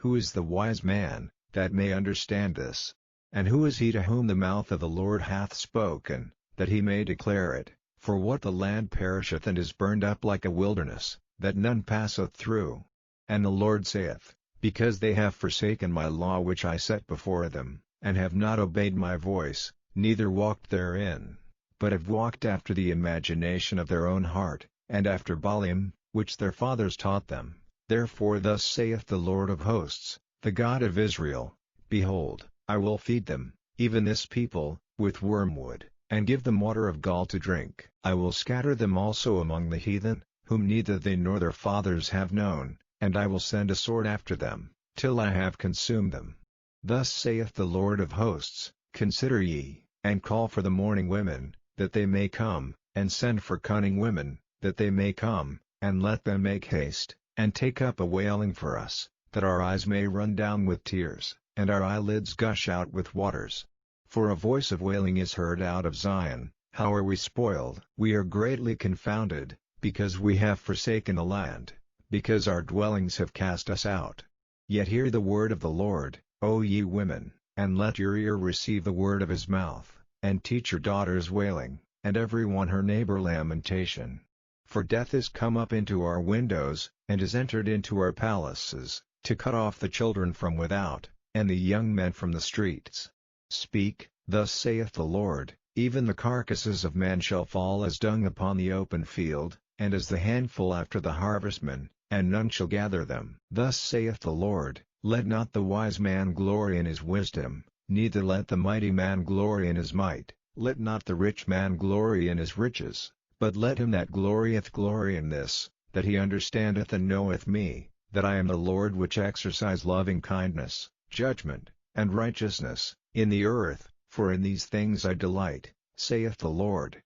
Who is the wise man, that may understand this? And who is he to whom the mouth of the Lord hath spoken, that he may declare it? For what the land perisheth and is burned up like a wilderness, that none passeth through. And the Lord saith, Because they have forsaken my law which I set before them, and have not obeyed my voice, neither walked therein, but have walked after the imagination of their own heart, and after Baalim, which their fathers taught them. Therefore thus saith the Lord of hosts, the God of Israel, Behold, I will feed them, even this people, with wormwood, and give them water of gall to drink. I will scatter them also among the heathen, whom neither they nor their fathers have known, and I will send a sword after them, till I have consumed them. Thus saith the Lord of hosts, Consider ye, and call for the mourning women, that they may come, and send for cunning women, that they may come, and let them make haste, and take up a wailing for us, that our eyes may run down with tears, and our eyelids gush out with waters. For a voice of wailing is heard out of Zion, how are we spoiled? We are greatly confounded, because we have forsaken the land, because our dwellings have cast us out. Yet hear the word of the Lord, O ye women, and let your ear receive the word of his mouth, and teach your daughters wailing, and every one her neighbor lamentation. For death is come up into our windows, and is entered into our palaces, to cut off the children from without, and the young men from the streets. Speak, thus saith the Lord, even the carcasses of men shall fall as dung upon the open field, and as the handful after the harvestman, and none shall gather them. Thus saith the Lord, let not the wise man glory in his wisdom, neither let the mighty man glory in his might, let not the rich man glory in his riches, but let him that glorieth glory in this, that he understandeth and knoweth me, that I am the Lord which exercise loving kindness, judgment, and righteousness, in the earth, for in these things I delight, saith the Lord.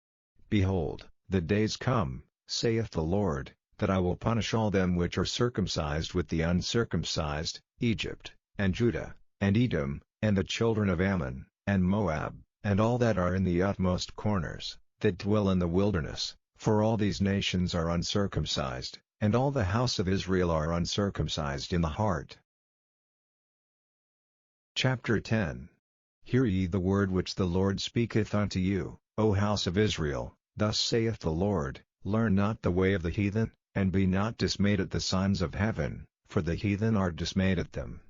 Behold, the days come, saith the Lord, that I will punish all them which are circumcised with the uncircumcised, Egypt, and Judah, and Edom, and the children of Ammon, and Moab, and all that are in the utmost corners, that dwell in the wilderness, for all these nations are uncircumcised, and all the house of Israel are uncircumcised in the heart. Chapter 10. Hear ye the word which the Lord speaketh unto you, O house of Israel, thus saith the Lord, learn not the way of the heathen, and be not dismayed at the signs of heaven, for the heathen are dismayed at them.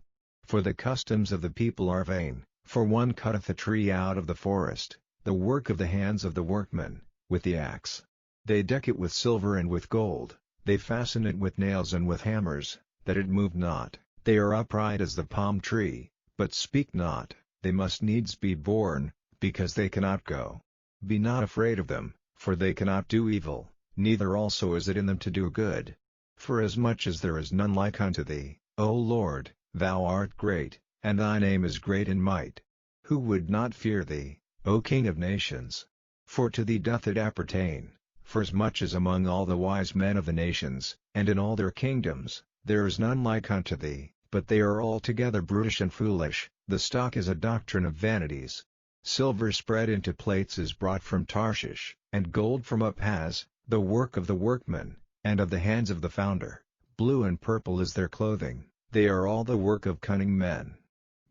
For the customs of the people are vain, for one cutteth a tree out of the forest, the work of the hands of the workmen, with the axe. They deck it with silver and with gold, they fasten it with nails and with hammers, that it move not. They are upright as the palm tree, but speak not, they must needs be borne, because they cannot go. Be not afraid of them, for they cannot do evil, neither also is it in them to do good. Forasmuch as there is none like unto thee, O Lord, thou art great, and thy name is great in might. Who would not fear thee, O King of nations? For to thee doth it appertain, forasmuch as among all the wise men of the nations, and in all their kingdoms, there is none like unto thee, but they are altogether brutish and foolish, the stock is a doctrine of vanities. Silver spread into plates is brought from Tarshish, and gold from Upaz, the work of the workman, and of the hands of the founder. Blue and purple is their clothing, they are all the work of cunning men.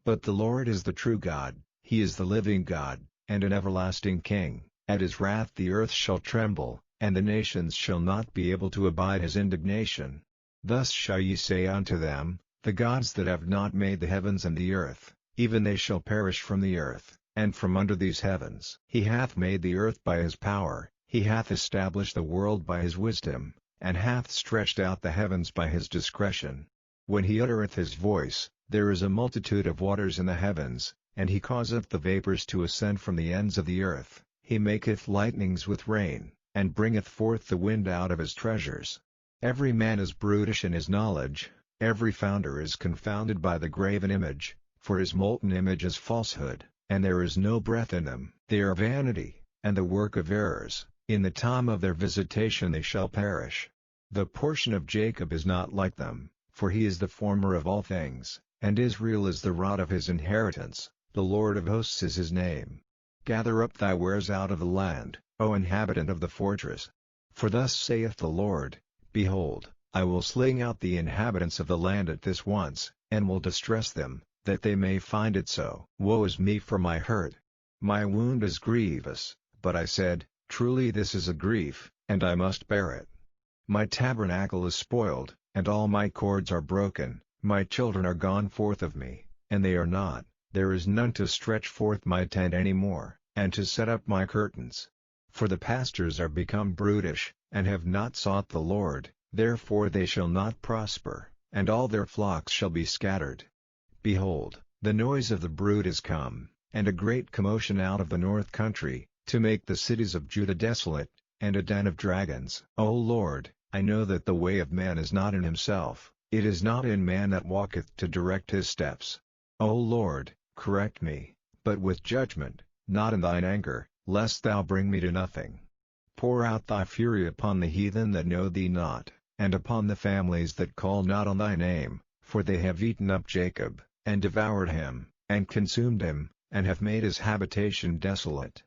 But the Lord is the true God, he is the living God, and an everlasting King. At his wrath the earth shall tremble, and the nations shall not be able to abide his indignation. Thus shall ye say unto them, the gods that have not made the heavens and the earth, even they shall perish from the earth, and from under these heavens. He hath made the earth by his power, he hath established the world by his wisdom, and hath stretched out the heavens by his discretion. When he uttereth his voice, there is a multitude of waters in the heavens, and he causeth the vapors to ascend from the ends of the earth. He maketh lightnings with rain, and bringeth forth the wind out of his treasures. Every man is brutish in his knowledge, every founder is confounded by the graven image, for his molten image is falsehood, and there is no breath in them. They are vanity, and the work of errors, in the time of their visitation they shall perish. The portion of Jacob is not like them, for he is the former of all things, and Israel is the rod of his inheritance, the Lord of hosts is his name. Gather up thy wares out of the land, O inhabitant of the fortress. For thus saith the Lord, behold, I will sling out the inhabitants of the land at this once, and will distress them, that they may find it so. Woe is me for my hurt! My wound is grievous, but I said, truly this is a grief, and I must bear it. My tabernacle is spoiled, and all my cords are broken, my children are gone forth of me, and they are not, there is none to stretch forth my tent any more, and to set up my curtains. For the pastors are become brutish, and have not sought the Lord, therefore they shall not prosper, and all their flocks shall be scattered. Behold, the noise of the brood is come, and a great commotion out of the north country, to make the cities of Judah desolate, and a den of dragons. O Lord, I know that the way of man is not in himself, it is not in man that walketh to direct his steps. O Lord, correct me, but with judgment, not in thine anger, lest thou bring me to nothing. Pour out thy fury upon the heathen that know thee not, and upon the families that call not on thy name, for they have eaten up Jacob, and devoured him, and consumed him, and have made his habitation desolate.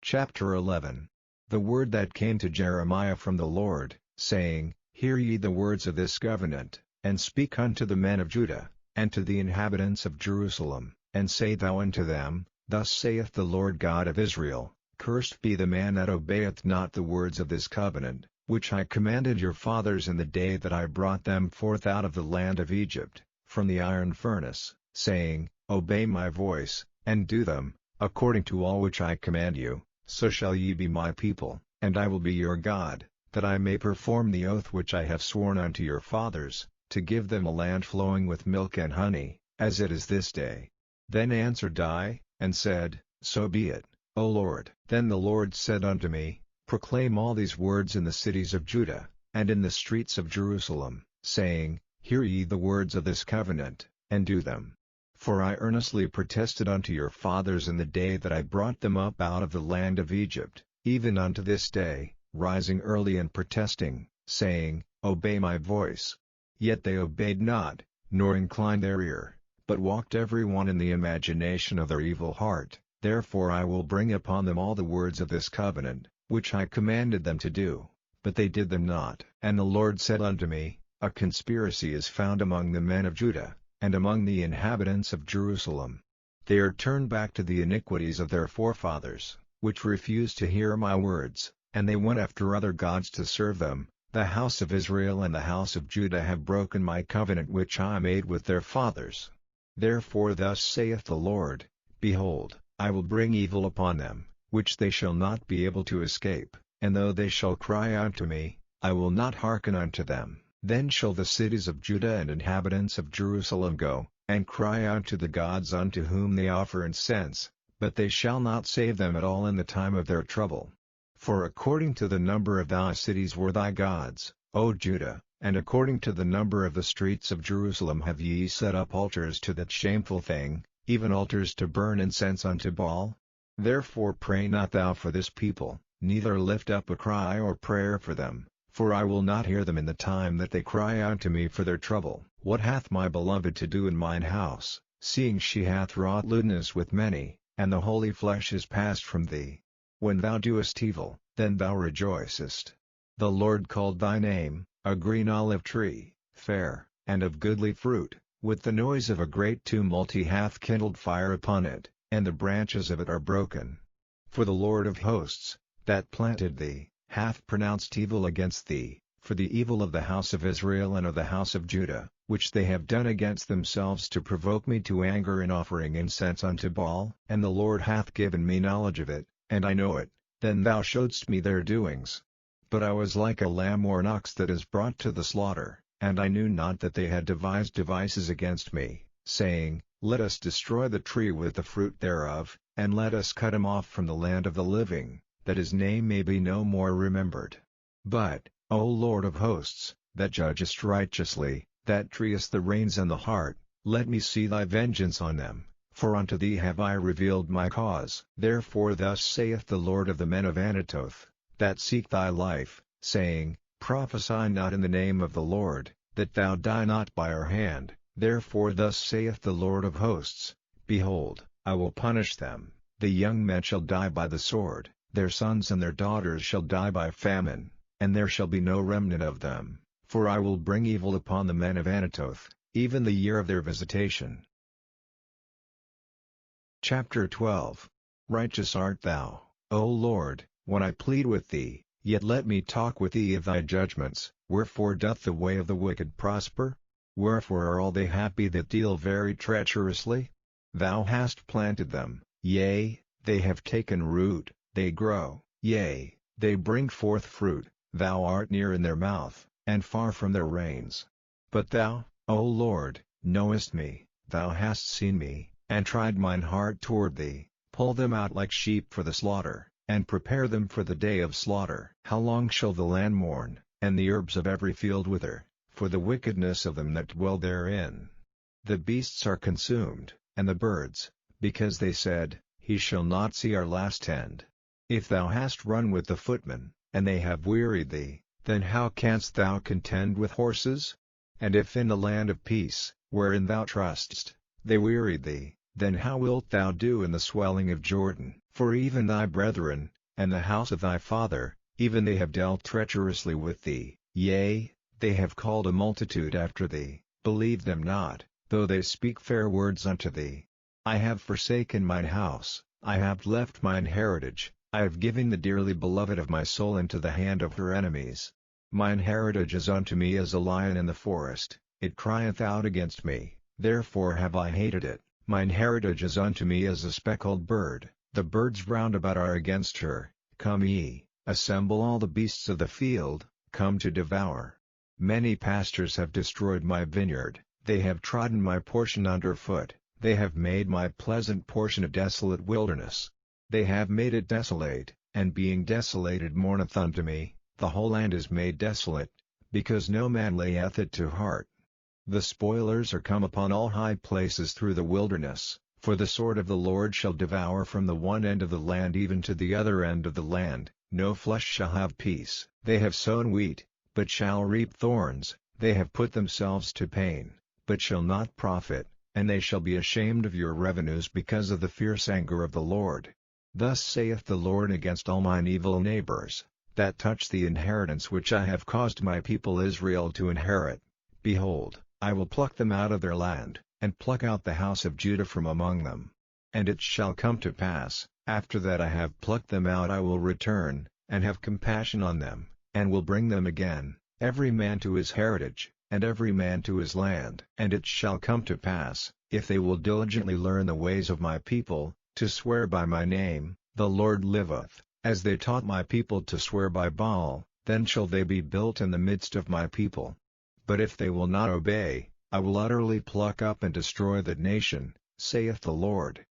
Chapter 11. the word that came to Jeremiah from the Lord, saying, Hear ye the words of this covenant, and speak unto the men of Judah, and to the inhabitants of Jerusalem, and say thou unto them, Thus saith the Lord God of Israel, Cursed be the man that obeyeth not the words of this covenant, which I commanded your fathers in the day that I brought them forth out of the land of Egypt, from the iron furnace, saying, Obey my voice, and do them, according to all which I command you, so shall ye be my people, and I will be your God, that I may perform the oath which I have sworn unto your fathers, to give them a land flowing with milk and honey, as it is this day. Then answered I, and said, So be it, O Lord. Then the Lord said unto me, Proclaim all these words in the cities of Judah, and in the streets of Jerusalem, saying, Hear ye the words of this covenant, and do them. For I earnestly protested unto your fathers in the day that I brought them up out of the land of Egypt, even unto this day, rising early and protesting, saying, Obey my voice. Yet they obeyed not, nor inclined their ear, but walked every one in the imagination of their evil heart. Therefore I will bring upon them all the words of this covenant, which I commanded them to do, but they did them not. And the Lord said unto me, A conspiracy is found among the men of Judah, and among the inhabitants of Jerusalem. They are turned back to the iniquities of their forefathers, which refused to hear my words, and they went after other gods to serve them. The house of Israel and the house of Judah have broken my covenant which I made with their fathers. Therefore thus saith the Lord, Behold, I will bring evil upon them, which they shall not be able to escape, and though they shall cry unto me, I will not hearken unto them. Then shall the cities of Judah and inhabitants of Jerusalem go, and cry unto the gods unto whom they offer incense, but they shall not save them at all in the time of their trouble. For according to the number of thy cities were thy gods, O Judah, and according to the number of the streets of Jerusalem have ye set up altars to that shameful thing, even altars to burn incense unto Baal. Therefore pray not thou for this people, neither lift up a cry or prayer for them, for I will not hear them in the time that they cry unto me for their trouble. What hath my beloved to do in mine house, seeing she hath wrought lewdness with many, and the holy flesh is passed from thee? When thou doest evil, then thou rejoicest. The Lord called thy name, a green olive tree, fair, and of goodly fruit, with the noise of a great tumult he hath kindled fire upon it, and the branches of it are broken. For the Lord of hosts, that planted thee, hath pronounced evil against thee, for the evil of the house of Israel and of the house of Judah, which they have done against themselves to provoke me to anger in offering incense unto Baal. And the Lord hath given me knowledge of it, and I know it. Then thou showedst me their doings. But I was like a lamb or an ox that is brought to the slaughter, and I knew not that they had devised devices against me, saying, Let us destroy the tree with the fruit thereof, and let us cut him off from the land of the living, that his name may be no more remembered. But, O Lord of hosts, that judgest righteously, that treest the reins and the heart, let me see thy vengeance on them, for unto thee have I revealed my cause. Therefore thus saith the Lord of the men of Anatoth, that seek thy life, saying, Prophesy not in the name of the Lord, that thou die not by our hand. Therefore thus saith the Lord of hosts, Behold, I will punish them, the young men shall die by the sword, their sons and their daughters shall die by famine, and there shall be no remnant of them, for I will bring evil upon the men of Anatoth, even the year of their visitation. Chapter 12. Righteous art thou, O Lord, when I plead with thee, yet let me talk with thee of thy judgments. Wherefore doth the way of the wicked prosper? Wherefore are all they happy that deal very treacherously? Thou hast planted them, yea, they have taken root, they grow, yea, they bring forth fruit, thou art near in their mouth, and far from their reins. But thou, O Lord, knowest me, thou hast seen me, and tried mine heart toward thee. Pull them out like sheep for the slaughter, and prepare them for the day of slaughter. How long shall the land mourn, and the herbs of every field wither, for the wickedness of them that dwell therein? The beasts are consumed, and the birds, because they said, He shall not see our last end. If thou hast run with the footmen, and they have wearied thee, then how canst thou contend with horses? And if in the land of peace, wherein thou trustest, they wearied thee, then how wilt thou do in the swelling of Jordan? For even thy brethren, and the house of thy father, even they have dealt treacherously with thee, yea, they have called a multitude after thee, believe them not, though they speak fair words unto thee. I have forsaken mine house, I have left mine heritage, I have given the dearly beloved of my soul into the hand of her enemies. Mine heritage is unto me as a lion in the forest, it crieth out against me, therefore have I hated it. Mine heritage is unto me as a speckled bird, the birds round about are against her. Come ye, assemble all the beasts of the field, come to devour. Many pastors have destroyed my vineyard, they have trodden my portion under foot, they have made my pleasant portion a desolate wilderness. They have made it desolate, and being desolated mourneth unto me, the whole land is made desolate, because no man layeth it to heart. The spoilers are come upon all high places through the wilderness, for the sword of the Lord shall devour from the one end of the land even to the other end of the land, no flesh shall have peace. They have sown wheat, but shall reap thorns, they have put themselves to pain, but shall not profit, and they shall be ashamed of your revenues because of the fierce anger of the Lord. Thus saith the Lord against all mine evil neighbors, that touch the inheritance which I have caused my people Israel to inherit. Behold, I will pluck them out of their land, and pluck out the house of Judah from among them. And it shall come to pass, after that I have plucked them out I will return, and have compassion on them, and will bring them again, every man to his heritage, and every man to his land. And it shall come to pass, if they will diligently learn the ways of my people, to swear by my name, the Lord liveth, as they taught my people to swear by Baal, then shall they be built in the midst of my people. But if they will not obey, I will utterly pluck up and destroy that nation, saith the Lord.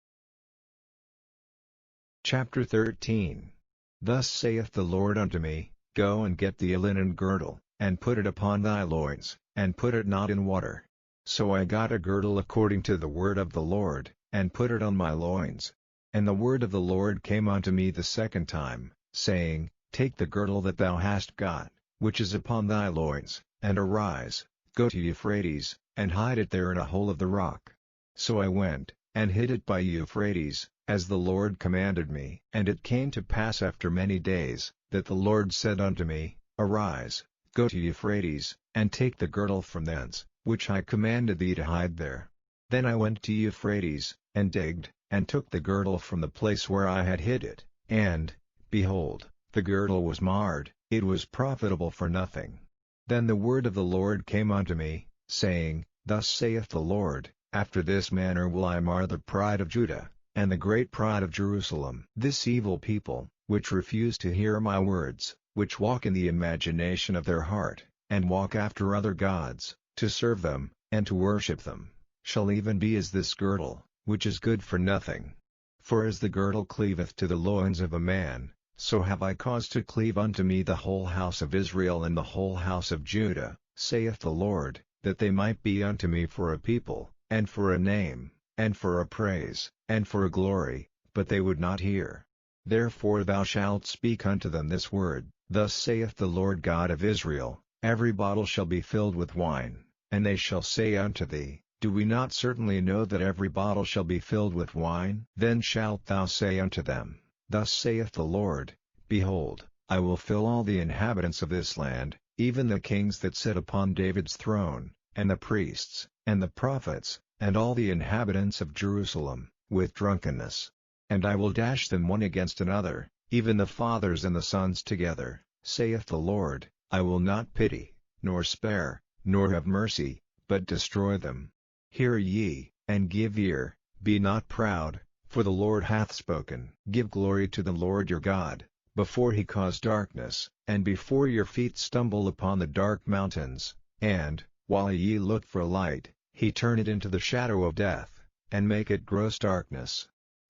Chapter 13. Thus saith the Lord unto me, Go and get thee a linen girdle, and put it upon thy loins, and put it not in water. So I got a girdle according to the word of the Lord, and put it on my loins. And the word of the Lord came unto me the second time, saying, Take the girdle that thou hast got, which is upon thy loins, and arise, go to Euphrates, and hide it there in a hole of the rock. So I went, and hid it by Euphrates, as the Lord commanded me. And it came to pass after many days, that the Lord said unto me, Arise, go to Euphrates, and take the girdle from thence, which I commanded thee to hide there. Then I went to Euphrates, and digged, and took the girdle from the place where I had hid it, and, behold, the girdle was marred, it was profitable for nothing. Then the word of the Lord came unto me, saying, Thus saith the Lord, After this manner will I mar the pride of Judah, and the great pride of Jerusalem. This evil people, which refuse to hear my words, which walk in the imagination of their heart, and walk after other gods, to serve them, and to worship them, shall even be as this girdle, which is good for nothing. For as the girdle cleaveth to the loins of a man, so have I caused to cleave unto me the whole house of Israel and the whole house of Judah, saith the Lord, that they might be unto me for a people, and for a name, and for a praise, and for a glory, but they would not hear. Therefore thou shalt speak unto them this word, Thus saith the Lord God of Israel, Every bottle shall be filled with wine, and they shall say unto thee, Do we not certainly know that every bottle shall be filled with wine? Then shalt thou say unto them, Thus saith the Lord, Behold, I will fill all the inhabitants of this land, even the kings that sit upon David's throne, and the priests, and the prophets, and all the inhabitants of Jerusalem, with drunkenness. And I will dash them one against another, even the fathers and the sons together, saith the Lord. I will not pity, nor spare, nor have mercy, but destroy them. Hear ye, and give ear, be not proud, for the Lord hath spoken. Give glory to the Lord your God, before he cause darkness, and before your feet stumble upon the dark mountains, and, while ye look for light, he turn it into the shadow of death, and make it gross darkness.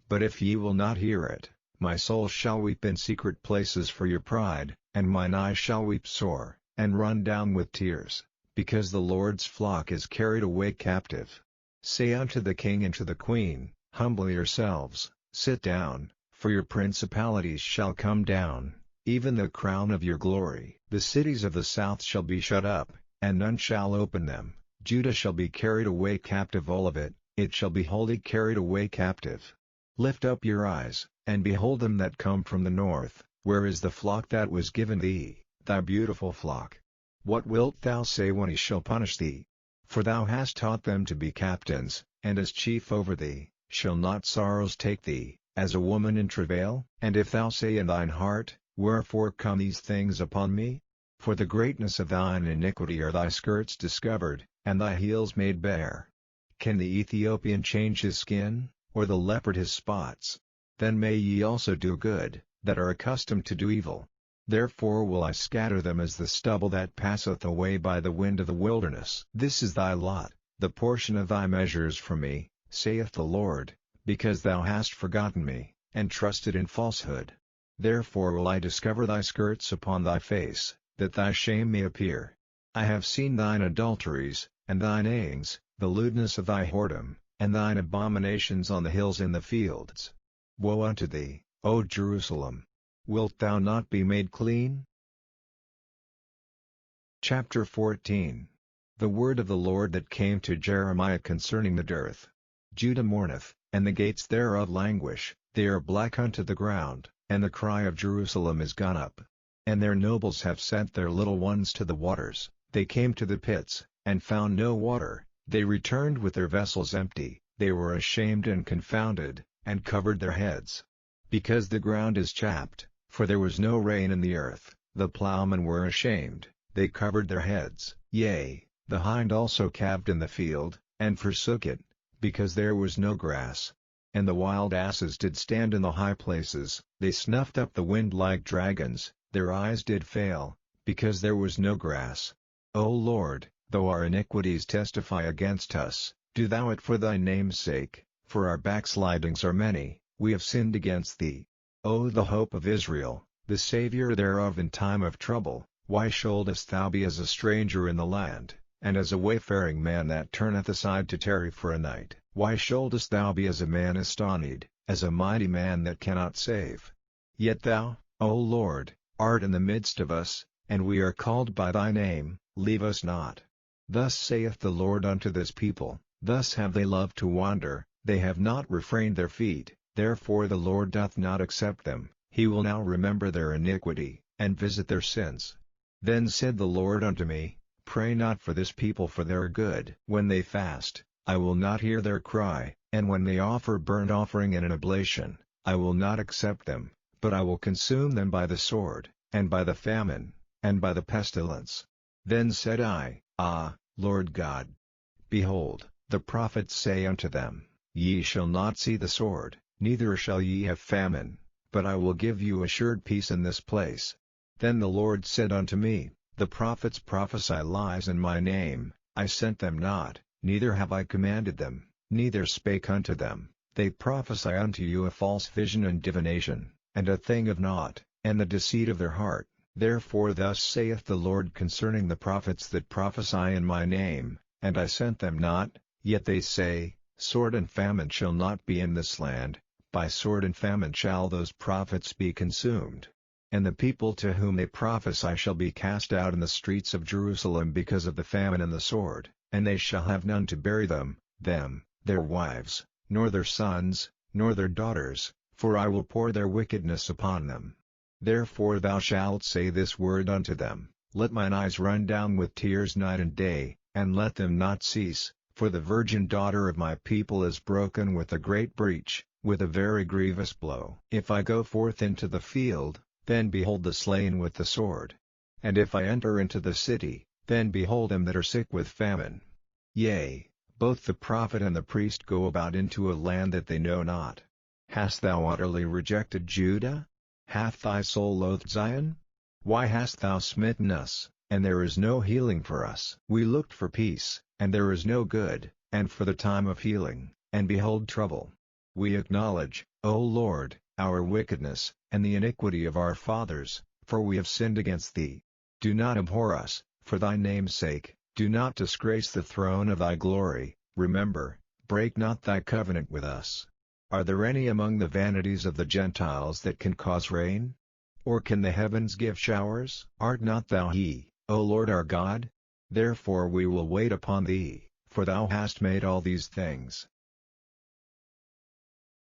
But if ye will not hear it, my soul shall weep in secret places for your pride, and mine eyes shall weep sore, and run down with tears, because the Lord's flock is carried away captive. Say unto the king and to the queen, Humble yourselves, sit down, for your principalities shall come down, even the crown of your glory. The cities of the south shall be shut up, and none shall open them. Judah shall be carried away captive, all of it, it shall be wholly carried away captive. Lift up your eyes, and behold them that come from the north. Where is the flock that was given thee, thy beautiful flock? What wilt thou say when he shall punish thee? For thou hast taught them to be captains, and as chief over thee. Shall not sorrows take thee, as a woman in travail? And if thou say in thine heart, Wherefore come these things upon me? For the greatness of thine iniquity are thy skirts discovered, and thy heels made bare. Can the Ethiopian change his skin, or the leopard his spots? Then may ye also do good, that are accustomed to do evil. Therefore will I scatter them as the stubble that passeth away by the wind of the wilderness. This is thy lot, the portion of thy measures from me, saith the Lord, because thou hast forgotten me, and trusted in falsehood. Therefore will I discover thy skirts upon thy face, that thy shame may appear. I have seen thine adulteries, and thine neighings, the lewdness of thy whoredom, and thine abominations on the hills and the fields. Woe unto thee, O Jerusalem! Wilt thou not be made clean? Chapter 14. The word of the Lord that came to Jeremiah concerning the dearth. Judah mourneth, and the gates thereof languish, they are black unto the ground, and the cry of Jerusalem is gone up. And their nobles have sent their little ones to the waters, they came to the pits, and found no water, they returned with their vessels empty, they were ashamed and confounded, and covered their heads. Because the ground is chapped, for there was no rain in the earth, the plowmen were ashamed, they covered their heads. Yea, the hind also calved in the field, and forsook it, because there was no grass. And the wild asses did stand in the high places, they snuffed up the wind like dragons, their eyes did fail, because there was no grass. O Lord, though our iniquities testify against us, do thou it for thy name's sake, for our backslidings are many, we have sinned against thee. O the hope of Israel, the Saviour thereof in time of trouble, why shouldest thou be as a stranger in the land, and as a wayfaring man that turneth aside to tarry for a night? Why shouldest thou be as a man astonied, as a mighty man that cannot save? Yet thou, O Lord, art in the midst of us, and we are called by thy name, leave us not. Thus saith the Lord unto this people, thus have they loved to wander, they have not refrained their feet, therefore the Lord doth not accept them, he will now remember their iniquity, and visit their sins. Then said the Lord unto me, Pray not for this people for their good. When they fast, I will not hear their cry, and when they offer burnt offering and an oblation, I will not accept them, but I will consume them by the sword, and by the famine, and by the pestilence. Then said I, Ah, Lord God! Behold, the prophets say unto them, Ye shall not see the sword, neither shall ye have famine, but I will give you assured peace in this place. Then the Lord said unto me, The prophets prophesy lies in my name, I sent them not, neither have I commanded them, neither spake unto them, they prophesy unto you a false vision and divination, and a thing of naught, and the deceit of their heart. Therefore thus saith the Lord concerning the prophets that prophesy in my name, and I sent them not, yet they say, Sword and famine shall not be in this land, by sword and famine shall those prophets be consumed. And the people to whom they prophesy shall be cast out in the streets of Jerusalem because of the famine and the sword, and they shall have none to bury them, their wives, nor their sons, nor their daughters, for I will pour their wickedness upon them. Therefore thou shalt say this word unto them, Let mine eyes run down with tears night and day, and let them not cease, for the virgin daughter of my people is broken with a great breach, with a very grievous blow. If I go forth into the field, then behold the slain with the sword. And if I enter into the city, then behold them that are sick with famine. Yea, both the prophet and the priest go about into a land that they know not. Hast thou utterly rejected Judah? Hath thy soul loathed Zion? Why hast thou smitten us, and there is no healing for us? We looked for peace, and there is no good, and for the time of healing, and behold trouble. We acknowledge, O Lord, our wickedness, and the iniquity of our fathers, for we have sinned against thee. Do not abhor us, for thy name's sake, do not disgrace the throne of thy glory, remember, break not thy covenant with us. Are there any among the vanities of the Gentiles that can cause rain? Or can the heavens give showers? Art not thou he, O Lord our God? Therefore we will wait upon thee, for thou hast made all these things.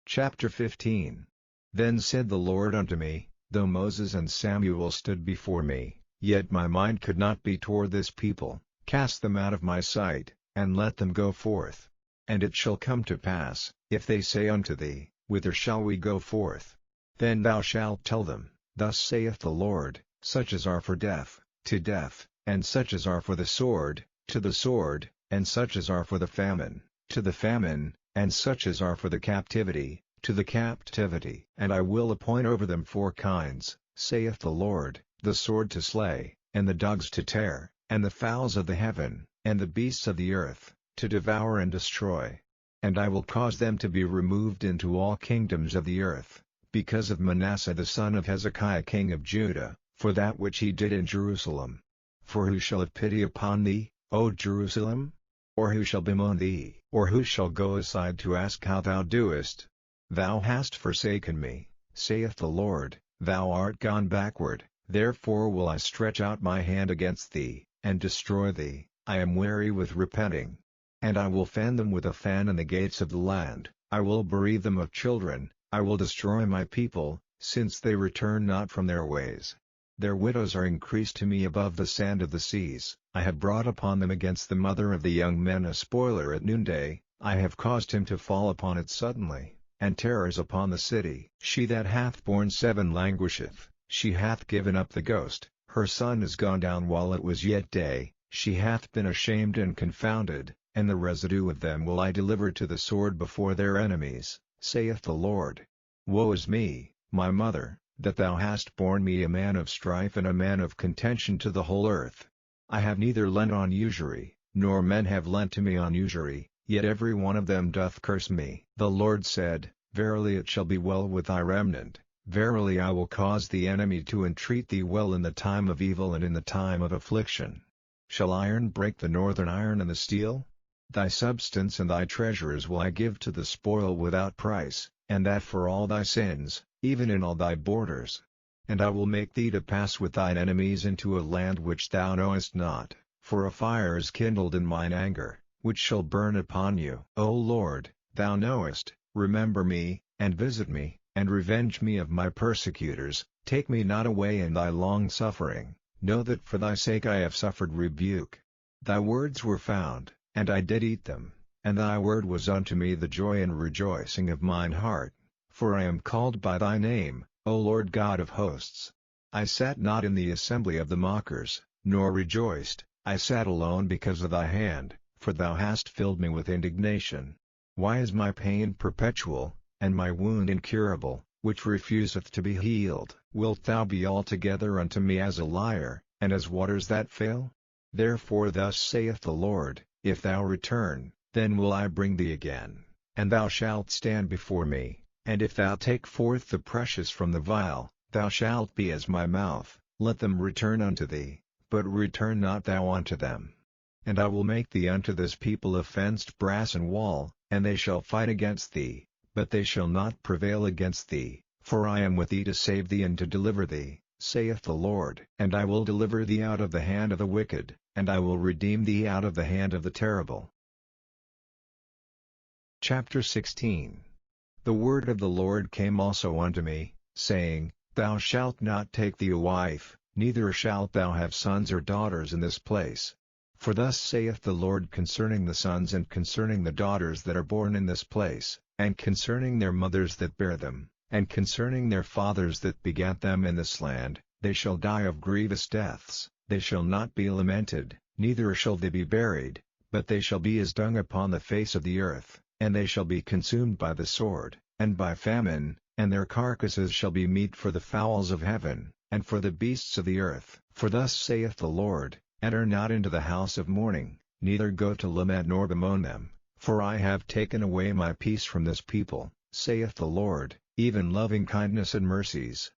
Chapter 15. Then said the Lord unto me, Though Moses and Samuel stood before me, yet my mind could not be toward this people. Cast them out of my sight, and let them go forth. And it shall come to pass, if they say unto thee, Whither shall we go forth? Then thou shalt tell them, Thus saith the Lord, Such as are for death, to death, and such as are for the sword, to the sword, and such as are for the famine, to the famine, and such as are for the captivity, to the captivity. And I will appoint over them 4 kinds, saith the Lord, the sword to slay, and the dogs to tear, and the fowls of the heaven, and the beasts of the earth, to devour and destroy. And I will cause them to be removed into all kingdoms of the earth, because of Manasseh the son of Hezekiah king of Judah, for that which he did in Jerusalem. For who shall have pity upon thee, O Jerusalem? Or who shall bemoan thee? Or who shall go aside to ask how thou doest? Thou hast forsaken me, saith the Lord, thou art gone backward, therefore will I stretch out my hand against thee, and destroy thee. I am weary with repenting. And I will fan them with a fan in the gates of the land, I will bereave them of children, I will destroy my people, since they return not from their ways. Their widows are increased to me above the sand of the seas. I have brought upon them against the mother of the young men a spoiler at noonday, I have caused him to fall upon it suddenly, and terrors upon the city. She that hath borne 7 languisheth, she hath given up the ghost, her son is gone down while it was yet day, she hath been ashamed and confounded, and the residue of them will I deliver to the sword before their enemies, saith the Lord. Woe is me, my mother, that thou hast borne me a man of strife and a man of contention to the whole earth. I have neither lent on usury, nor men have lent to me on usury, yet every one of them doth curse me. The Lord said, Verily it shall be well with thy remnant, verily I will cause the enemy to entreat thee well in the time of evil and in the time of affliction. Shall iron break the northern iron and the steel? Thy substance and thy treasures will I give to the spoil without price, and that for all thy sins, even in all thy borders. And I will make thee to pass with thine enemies into a land which thou knowest not, for a fire is kindled in mine anger, which shall burn upon you. O Lord, thou knowest, remember me, and visit me, and revenge me of my persecutors, take me not away in thy long suffering. Know that for thy sake I have suffered rebuke. Thy words were found, and I did eat them, and thy word was unto me the joy and rejoicing of mine heart. For I am called by thy name, O Lord God of hosts. I sat not in the assembly of the mockers, nor rejoiced, I sat alone because of thy hand, for thou hast filled me with indignation. Why is my pain perpetual, and my wound incurable, which refuseth to be healed? Wilt thou be altogether unto me as a liar, and as waters that fail? Therefore thus saith the Lord, If thou return, then will I bring thee again, and thou shalt stand before me, and if thou take forth the precious from the vial, thou shalt be as my mouth. Let them return unto thee, but return not thou unto them. And I will make thee unto this people a fenced brass and wall, and they shall fight against thee, but they shall not prevail against thee, for I am with thee to save thee and to deliver thee, saith the Lord. And I will deliver thee out of the hand of the wicked, and I will redeem thee out of the hand of the terrible. Chapter 16. The word of the Lord came also unto me, saying, Thou shalt not take thee a wife, neither shalt thou have sons or daughters in this place. For thus saith the Lord concerning the sons and concerning the daughters that are born in this place, and concerning their mothers that bear them, and concerning their fathers that begat them in this land, they shall die of grievous deaths, they shall not be lamented, neither shall they be buried, but they shall be as dung upon the face of the earth, and they shall be consumed by the sword, and by famine, and their carcasses shall be meat for the fowls of heaven, and for the beasts of the earth. For thus saith the Lord, Enter not into the house of mourning, neither go to lament nor bemoan them, for I have taken away my peace from this people, saith the Lord, even loving kindness and mercies.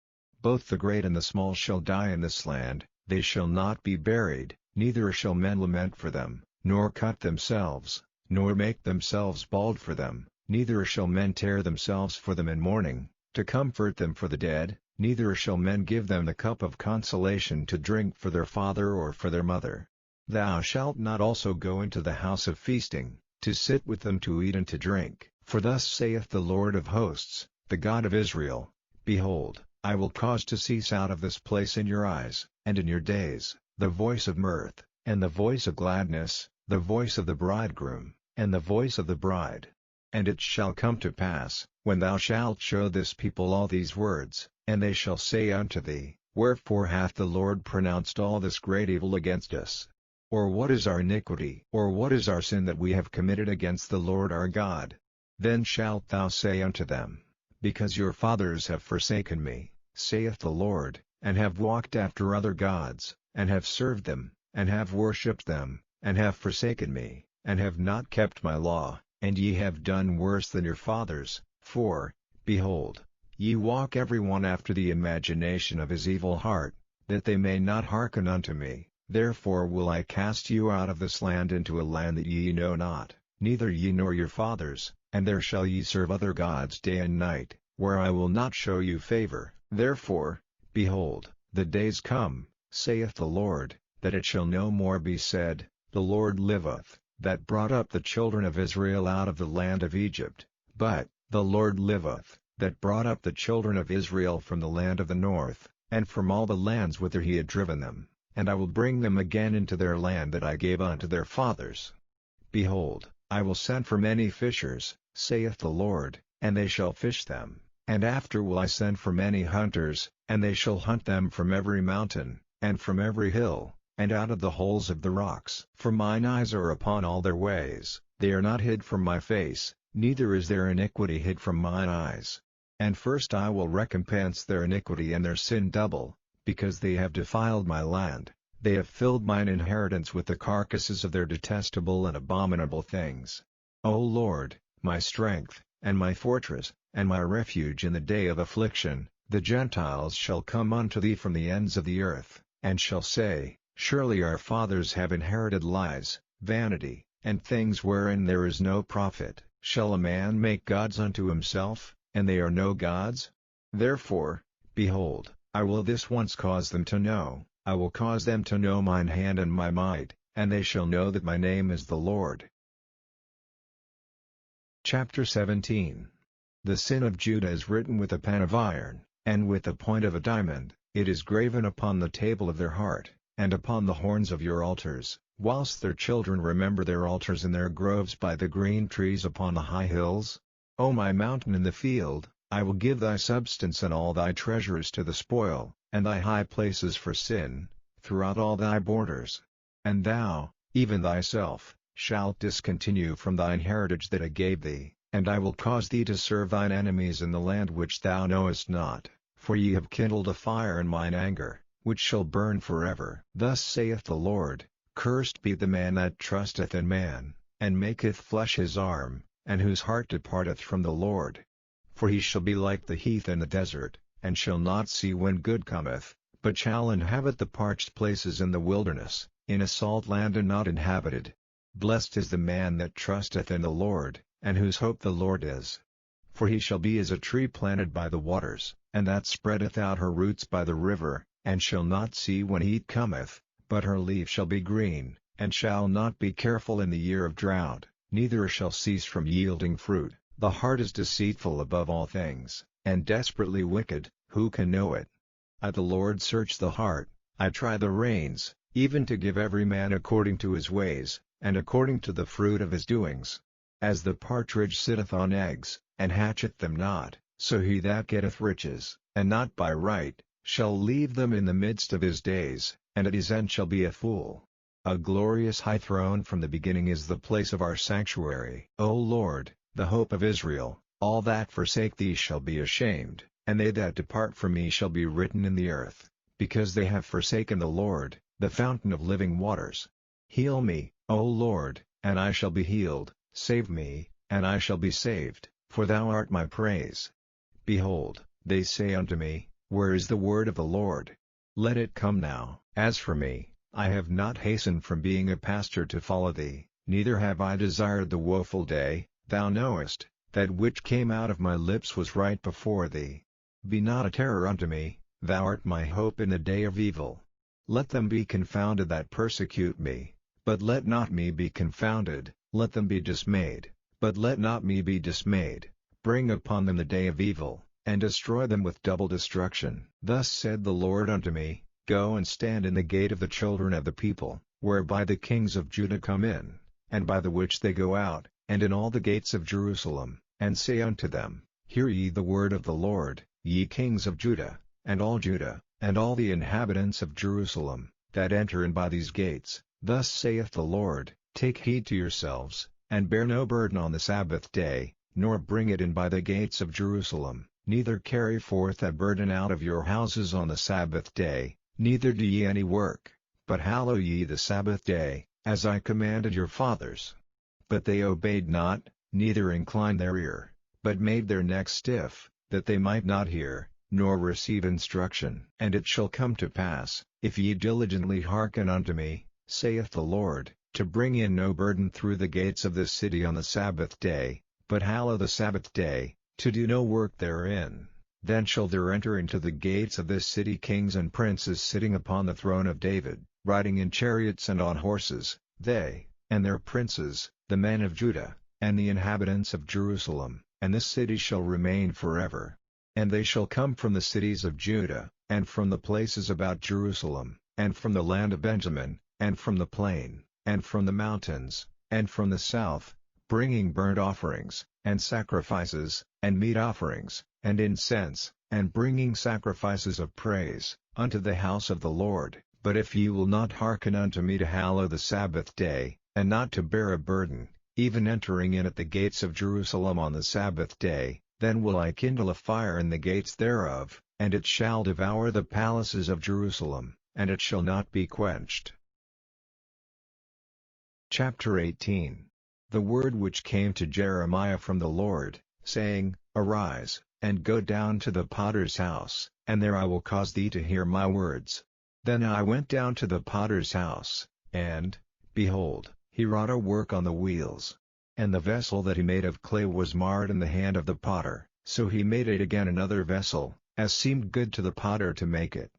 Both the great and the small shall die in this land, they shall not be buried, neither shall men lament for them, nor cut themselves, nor make themselves bald for them, neither shall men tear themselves for them in mourning, to comfort them for the dead, neither shall men give them the cup of consolation to drink for their father or for their mother. Thou shalt not also go into the house of feasting, to sit with them to eat and to drink, For thus saith the Lord of hosts, the God of Israel, Behold, I will cause to cease out of this place in your eyes, and in your days, the voice of mirth, and the voice of gladness, the voice of the bridegroom, and the voice of the bride. And it shall come to pass, when thou shalt show this people all these words, and they shall say unto thee, Wherefore hath the Lord pronounced all this great evil against us? Or what is our iniquity? Or what is our sin that we have committed against the Lord our God? Then shalt thou say unto them, Because your fathers have forsaken me, saith the Lord, and have walked after other gods, and have served them, and have worshipped them, and have forsaken me, and have not kept my law, and ye have done worse than your fathers, for, behold, ye walk every one after the imagination of his evil heart, that they may not hearken unto me. Therefore will I cast you out of this land into a land that ye know not, neither ye nor your fathers, and there shall ye serve other gods day and night, where I will not show you favor. Therefore, behold, the days come, saith the Lord, that it shall no more be said, The Lord liveth, that brought up the children of Israel out of the land of Egypt, but, The Lord liveth, that brought up the children of Israel from the land of the north, and from all the lands whither he had driven them, and I will bring them again into their land that I gave unto their fathers. Behold, I will send for many fishers, saith the Lord, and they shall fish them, and after will I send for many hunters, and they shall hunt them from every mountain, and from every hill, and out of the holes of the rocks. For mine eyes are upon all their ways, they are not hid from my face, neither is their iniquity hid from mine eyes. And first I will recompense their iniquity and their sin double, because they have defiled my land, they have filled mine inheritance with the carcasses of their detestable and abominable things. O Lord, my strength, and my fortress, and my refuge in the day of affliction, the Gentiles shall come unto thee from the ends of the earth, and shall say, Surely our fathers have inherited lies, vanity, and things wherein there is no profit. Shall a man make gods unto himself, and they are no gods? Therefore, behold, I will this once cause them to know, I will cause them to know mine hand and my might, and they shall know that my name is the Lord. Chapter 17. The sin of Judah is written with a pen of iron, and with the point of a diamond, it is graven upon the table of their heart, and upon the horns of your altars, whilst their children remember their altars in their groves by the green trees upon the high hills. O my mountain in the field, I will give thy substance and all thy treasures to the spoil, and thy high places for sin, throughout all thy borders. And thou, even thyself, shalt discontinue from thine heritage that I gave thee, and I will cause thee to serve thine enemies in the land which thou knowest not, for ye have kindled a fire in mine anger, which shall burn forever. Thus saith the Lord, Cursed be the man that trusteth in man, and maketh flesh his arm, and whose heart departeth from the Lord. For he shall be like the heath in the desert, and shall not see when good cometh, but shall inhabit the parched places in the wilderness, in a salt land and not inhabited. Blessed is the man that trusteth in the Lord, and whose hope the Lord is. For he shall be as a tree planted by the waters, and that spreadeth out her roots by the river, and shall not see when heat cometh, but her leaf shall be green, and shall not be careful in the year of drought, neither shall cease from yielding fruit. The heart is deceitful above all things, and desperately wicked, who can know it? I the Lord search the heart, I try the reins, even to give every man according to his ways, and according to the fruit of his doings. As the partridge sitteth on eggs, and hatcheth them not, so he that getteth riches, and not by right, shall leave them in the midst of his days, and at his end shall be a fool. A glorious high throne from the beginning is the place of our sanctuary. O Lord, the hope of Israel, all that forsake thee shall be ashamed, and they that depart from me shall be written in the earth, because they have forsaken the Lord, the fountain of living waters. Heal me, O Lord, and I shall be healed, save me, and I shall be saved, for thou art my praise. Behold, they say unto me, Where is the word of the Lord? Let it come now. As for me, I have not hastened from being a pastor to follow thee, neither have I desired the woeful day. Thou knowest, that which came out of my lips was right before thee. Be not a terror unto me, thou art my hope in the day of evil. Let them be confounded that persecute me, but let not me be confounded, let them be dismayed, But let not me be dismayed, bring upon them the day of evil, and destroy them with double destruction. Thus said the Lord unto me, Go and stand in the gate of the children of the people, whereby the kings of Judah come in, and by the which they go out, and in all the gates of Jerusalem, and say unto them, Hear ye the word of the Lord, ye kings of Judah, and all the inhabitants of Jerusalem, that enter in by these gates. Thus saith the Lord, Take heed to yourselves, and bear no burden on the Sabbath day, nor bring it in by the gates of Jerusalem, neither carry forth a burden out of your houses on the Sabbath day, neither do ye any work, but hallow ye the Sabbath day, as I commanded your fathers. But they obeyed not, neither inclined their ear, but made their necks stiff, that they might not hear, nor receive instruction. And it shall come to pass, if ye diligently hearken unto me, saith the Lord, to bring in no burden through the gates of this city on the Sabbath day, but hallow the Sabbath day, to do no work therein, then shall there enter into the gates of this city kings and princes sitting upon the throne of David, riding in chariots and on horses, they, and their princes, the men of Judah, and the inhabitants of Jerusalem, and this city shall remain forever. And they shall come from the cities of Judah, and from the places about Jerusalem, and from the land of Benjamin, and from the plain, and from the mountains, and from the south, bringing burnt offerings, and sacrifices, and meat offerings, and incense, and bringing sacrifices of praise, unto the house of the Lord. But if ye will not hearken unto me to hallow the Sabbath day, and not to bear a burden, even entering in at the gates of Jerusalem on the Sabbath day, then will I kindle a fire in the gates thereof, and it shall devour the palaces of Jerusalem, and it shall not be quenched. Chapter 18. The word which came to Jeremiah from the Lord, saying, Arise, and go down to the potter's house, and there I will cause thee to hear my words. Then I went down to the potter's house, and, behold, he wrought a work on the wheels. And the vessel that he made of clay was marred in the hand of the potter, so he made it again another vessel, as seemed good to the potter to make it.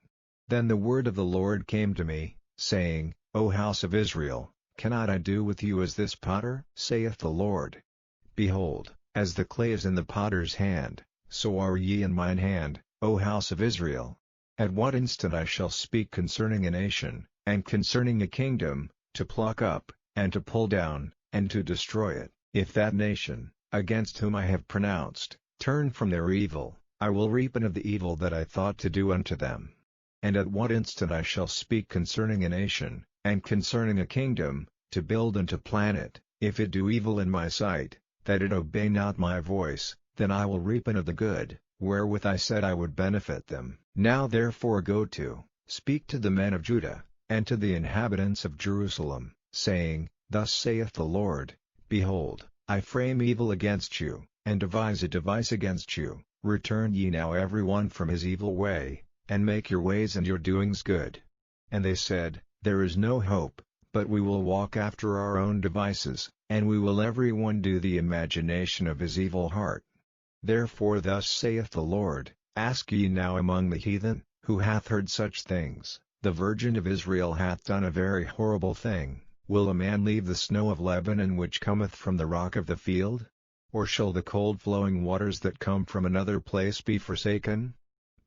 Then the word of the Lord came to me, saying, O house of Israel, cannot I do with you as this potter? Saith the Lord. Behold, as the clay is in the potter's hand, so are ye in mine hand, O house of Israel. At what instant I shall speak concerning a nation, and concerning a kingdom, to pluck up, and to pull down, and to destroy it, if that nation, against whom I have pronounced, turn from their evil, I will repent of the evil that I thought to do unto them. And at what instant I shall speak concerning a nation, and concerning a kingdom, to build and to plan it, if it do evil in my sight, that it obey not my voice, then I will repent of the good, wherewith I said I would benefit them. Now therefore go to, speak to the men of Judah, and to the inhabitants of Jerusalem, saying, Thus saith the Lord, Behold, I frame evil against you, and devise a device against you. Return ye now every one from his evil way, and make your ways and your doings good. And they said, There is no hope, but we will walk after our own devices, and we will every one do the imagination of his evil heart. Therefore thus saith the Lord, Ask ye now among the heathen, who hath heard such things? The Virgin of Israel hath done a very horrible thing. Will a man leave the snow of Lebanon which cometh from the rock of the field? Or shall the cold flowing waters that come from another place be forsaken?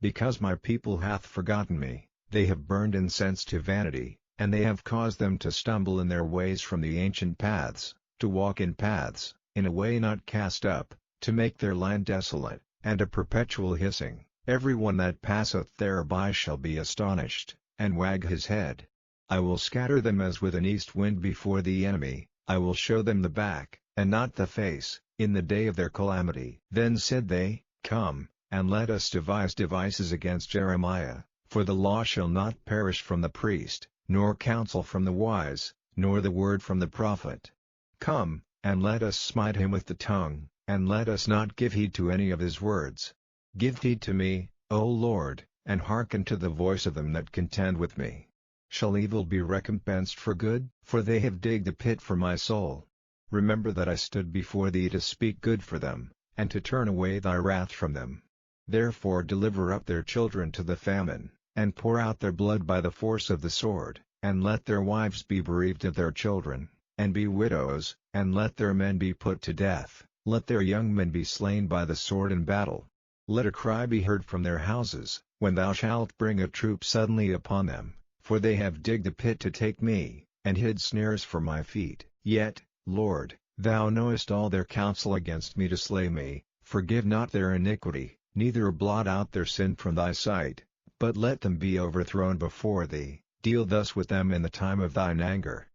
Because my people hath forgotten me, they have burned incense to vanity, and they have caused them to stumble in their ways from the ancient paths, to walk in paths, in a way not cast up, to make their land desolate, and a perpetual hissing. Every one that passeth thereby shall be astonished, and wag his head. I will scatter them as with an east wind before the enemy, I will show them the back, and not the face, in the day of their calamity. Then said they, Come, and let us devise devices against Jeremiah, for the law shall not perish from the priest, nor counsel from the wise, nor the word from the prophet. Come, and let us smite him with the tongue, and let us not give heed to any of his words. Give heed to me, O Lord, and hearken to the voice of them that contend with me. Shall evil be recompensed for good? For they have digged a pit for my soul. Remember that I stood before thee to speak good for them, and to turn away thy wrath from them. Therefore deliver up their children to the famine, and pour out their blood by the force of the sword, and let their wives be bereaved of their children, and be widows, and let their men be put to death, let their young men be slain by the sword in battle. Let a cry be heard from their houses, when thou shalt bring a troop suddenly upon them, for they have digged a pit to take me, and hid snares for my feet. Yet, Lord, thou knowest all their counsel against me to slay me. Forgive not their iniquity, neither blot out their sin from thy sight, but let them be overthrown before thee. Deal thus with them in the time of thine anger.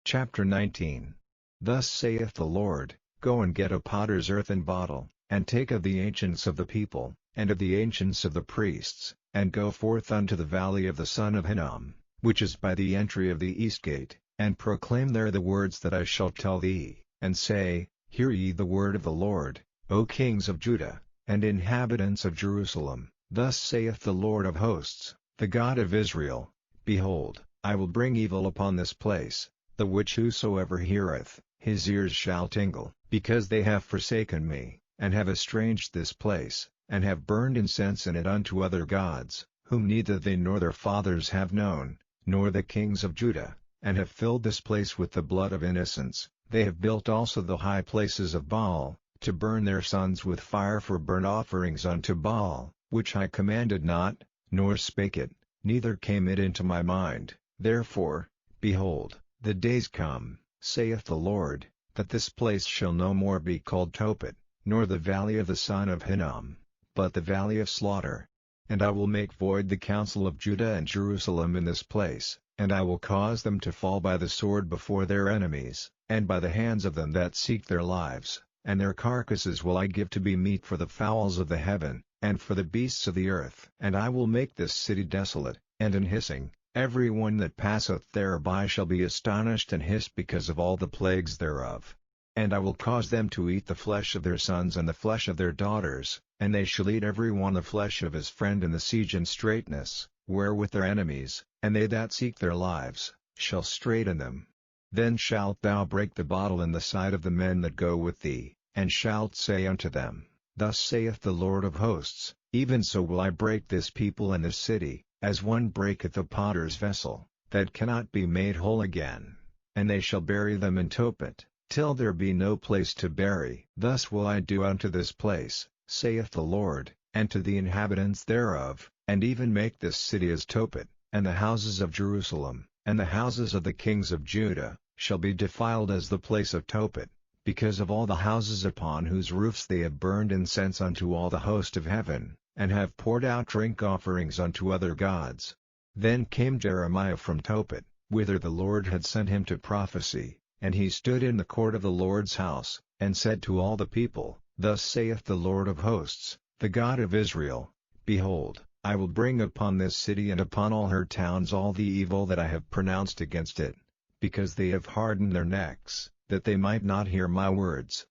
Chapter 19. Thus saith the Lord, Go and get a potter's earthen bottle, and take of the ancients of the people, and of the ancients of the priests, and go forth unto the valley of the son of Hinnom, which is by the entry of the east gate, and proclaim there the words that I shall tell thee, and say, Hear ye the word of the Lord, O kings of Judah, and inhabitants of Jerusalem. Thus saith the Lord of hosts, the God of Israel, Behold, I will bring evil upon this place, the which whosoever heareth, his ears shall tingle, because they have forsaken me, and have estranged this place, and have burned incense in it unto other gods, whom neither they nor their fathers have known, nor the kings of Judah, and have filled this place with the blood of innocents. They have built also the high places of Baal, to burn their sons with fire for burnt offerings unto Baal, which I commanded not, nor spake it, neither came it into my mind. Therefore, behold, the days come, saith the Lord, that this place shall no more be called Tophet, nor the valley of the son of Hinnom, but the valley of slaughter. And I will make void the counsel of Judah and Jerusalem in this place, and I will cause them to fall by the sword before their enemies, and by the hands of them that seek their lives, and their carcasses will I give to be meat for the fowls of the heaven, and for the beasts of the earth. And I will make this city desolate, and an hissing, every one that passeth thereby shall be astonished and hiss because of all the plagues thereof. And I will cause them to eat the flesh of their sons and the flesh of their daughters, and they shall eat every one the flesh of his friend in the siege and straitness, wherewith their enemies, and they that seek their lives, shall straiten them. Then shalt thou break the bottle in the sight of the men that go with thee, and shalt say unto them, Thus saith the Lord of hosts, Even so will I break this people and this city, as one breaketh a potter's vessel, that cannot be made whole again. And they shall bury them in Tophet, till there be no place to bury. Thus will I do unto this place, saith the Lord, and to the inhabitants thereof, and even make this city as Tophet, and the houses of Jerusalem, and the houses of the kings of Judah, shall be defiled as the place of Tophet, because of all the houses upon whose roofs they have burned incense unto all the host of heaven, and have poured out drink offerings unto other gods. Then came Jeremiah from Tophet, whither the Lord had sent him to prophesy, and he stood in the court of the Lord's house, and said to all the people, Thus saith the Lord of hosts, the God of Israel, Behold, I will bring upon this city and upon all her towns all the evil that I have pronounced against it, because they have hardened their necks, that they might not hear my words.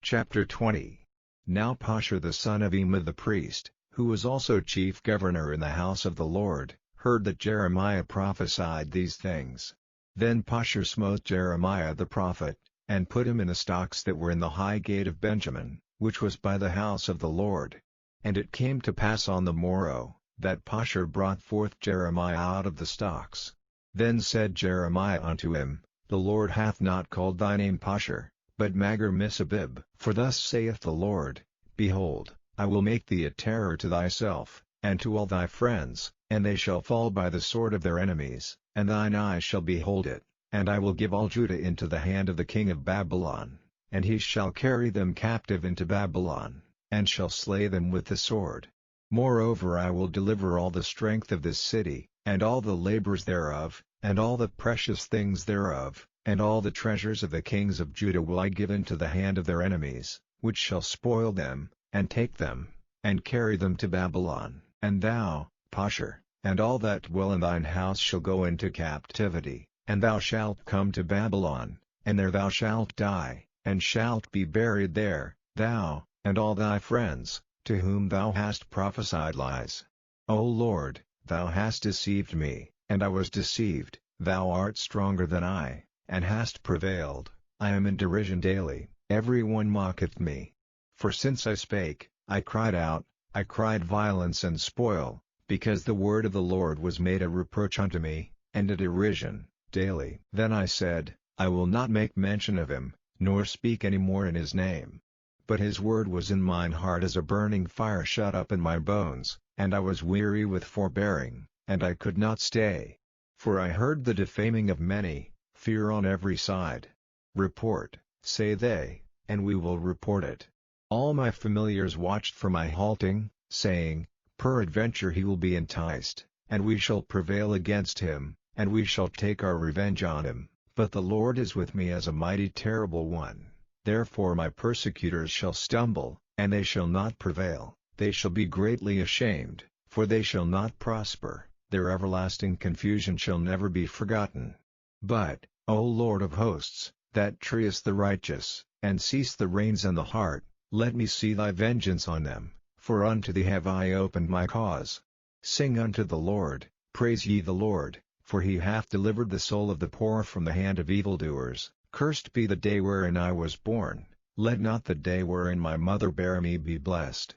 Chapter 20. Now Pashur the son of Immer the priest, who was also chief governor in the house of the Lord, heard that Jeremiah prophesied these things. Then Pashur smote Jeremiah the prophet, and put him in the stocks that were in the high gate of Benjamin, which was by the house of the Lord. And it came to pass on the morrow, that Pashur brought forth Jeremiah out of the stocks. Then said Jeremiah unto him, The Lord hath not called thy name Pashur, but Magar-Missabib. For thus saith the Lord, Behold, I will make thee a terror to thyself, and to all thy friends, and they shall fall by the sword of their enemies, and thine eye shall behold it. And I will give all Judah into the hand of the king of Babylon, and he shall carry them captive into Babylon, and shall slay them with the sword. Moreover I will deliver all the strength of this city, and all the labors thereof, and all the precious things thereof, and all the treasures of the kings of Judah will I give into the hand of their enemies, which shall spoil them, and take them, and carry them to Babylon. And thou, Pashur, and all that dwell in thine house shall go into captivity, and thou shalt come to Babylon, and there thou shalt die, and shalt be buried there, thou, and all thy friends, to whom thou hast prophesied lies. O Lord, thou hast deceived me, and I was deceived. Thou art stronger than I, and hast prevailed. I am in derision daily, every one mocketh me. For since I spake, I cried out, I cried violence and spoil, because the word of the Lord was made a reproach unto me, and a derision, daily. Then I said, I will not make mention of him, nor speak any more in his name. But his word was in mine heart as a burning fire shut up in my bones, and I was weary with forbearing, and I could not stay. For I heard the defaming of many, fear on every side. Report, say they, and we will report it. All my familiars watched for my halting, saying, Peradventure he will be enticed, and we shall prevail against him, and we shall take our revenge on him. But the Lord is with me as a mighty terrible one. Therefore my persecutors shall stumble, and they shall not prevail. They shall be greatly ashamed, for they shall not prosper. Their everlasting confusion shall never be forgotten. But, O Lord of hosts, that triest the righteous, and seest the reins and the heart, let me see thy vengeance on them, for unto thee have I opened my cause. Sing unto the Lord, praise ye the Lord, for he hath delivered the soul of the poor from the hand of evildoers. Cursed be the day wherein I was born, let not the day wherein my mother bare me be blessed.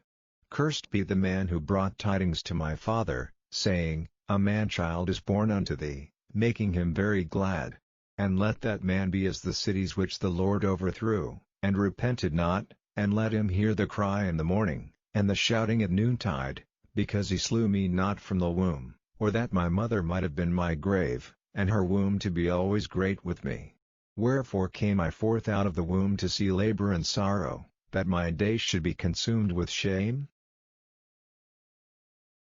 Cursed be the man who brought tidings to my father, saying, A man-child is born unto thee, making him very glad. And let that man be as the cities which the Lord overthrew, and repented not, and let him hear the cry in the morning, and the shouting at noontide, because he slew me not from the womb, or that my mother might have been my grave, and her womb to be always great with me. Wherefore came I forth out of the womb to see labor and sorrow, that my days should be consumed with shame?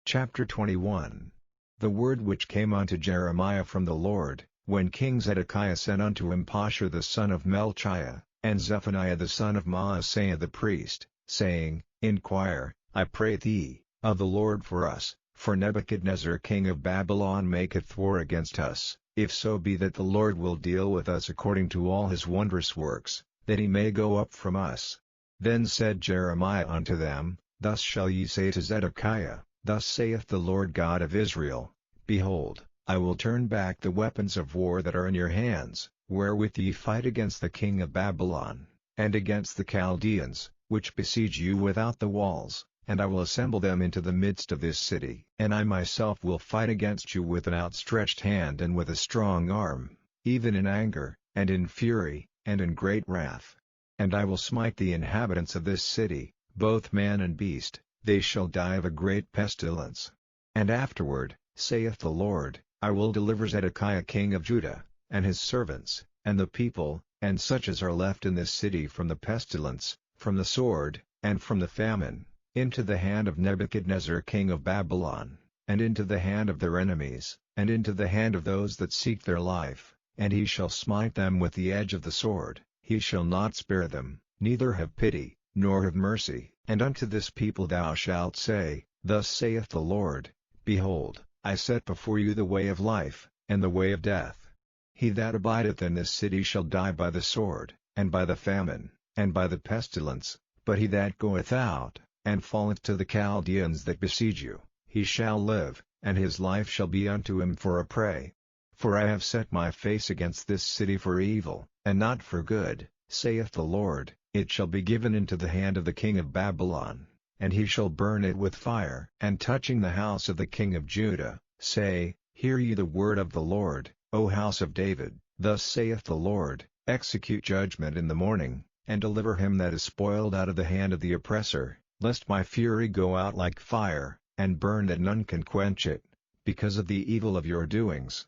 Chapter 21. The word which came unto Jeremiah from the Lord, when King Zedekiah sent unto him Pashur the son of Melchiah, and Zephaniah the son of Maaseiah the priest, saying, Inquire, I pray thee, of the Lord for us, for Nebuchadnezzar king of Babylon maketh war against us, if so be that the Lord will deal with us according to all his wondrous works, that he may go up from us. Then said Jeremiah unto them, Thus shall ye say to Zedekiah, Thus saith the Lord God of Israel, Behold, I will turn back the weapons of war that are in your hands, wherewith ye fight against the king of Babylon, and against the Chaldeans, which besiege you without the walls, and I will assemble them into the midst of this city. And I myself will fight against you with an outstretched hand and with a strong arm, even in anger, and in fury, and in great wrath. And I will smite the inhabitants of this city, both man and beast, they shall die of a great pestilence. And afterward, saith the Lord, I will deliver Zedekiah king of Judah, and his servants, and the people, and such as are left in this city from the pestilence, from the sword, and from the famine, into the hand of Nebuchadnezzar king of Babylon, and into the hand of their enemies, and into the hand of those that seek their life, and he shall smite them with the edge of the sword, he shall not spare them, neither have pity, nor have mercy. And unto this people thou shalt say, Thus saith the Lord, Behold, I set before you the way of life, and the way of death. He that abideth in this city shall die by the sword, and by the famine, and by the pestilence, but he that goeth out, and falleth to the Chaldeans that besiege you, he shall live, and his life shall be unto him for a prey. For I have set my face against this city for evil, and not for good, saith the Lord. It shall be given into the hand of the king of Babylon, and he shall burn it with fire. And touching the house of the king of Judah, say, Hear ye the word of the Lord, O house of David. Thus saith the Lord, Execute judgment in the morning, and deliver him that is spoiled out of the hand of the oppressor, lest my fury go out like fire, and burn that none can quench it, because of the evil of your doings.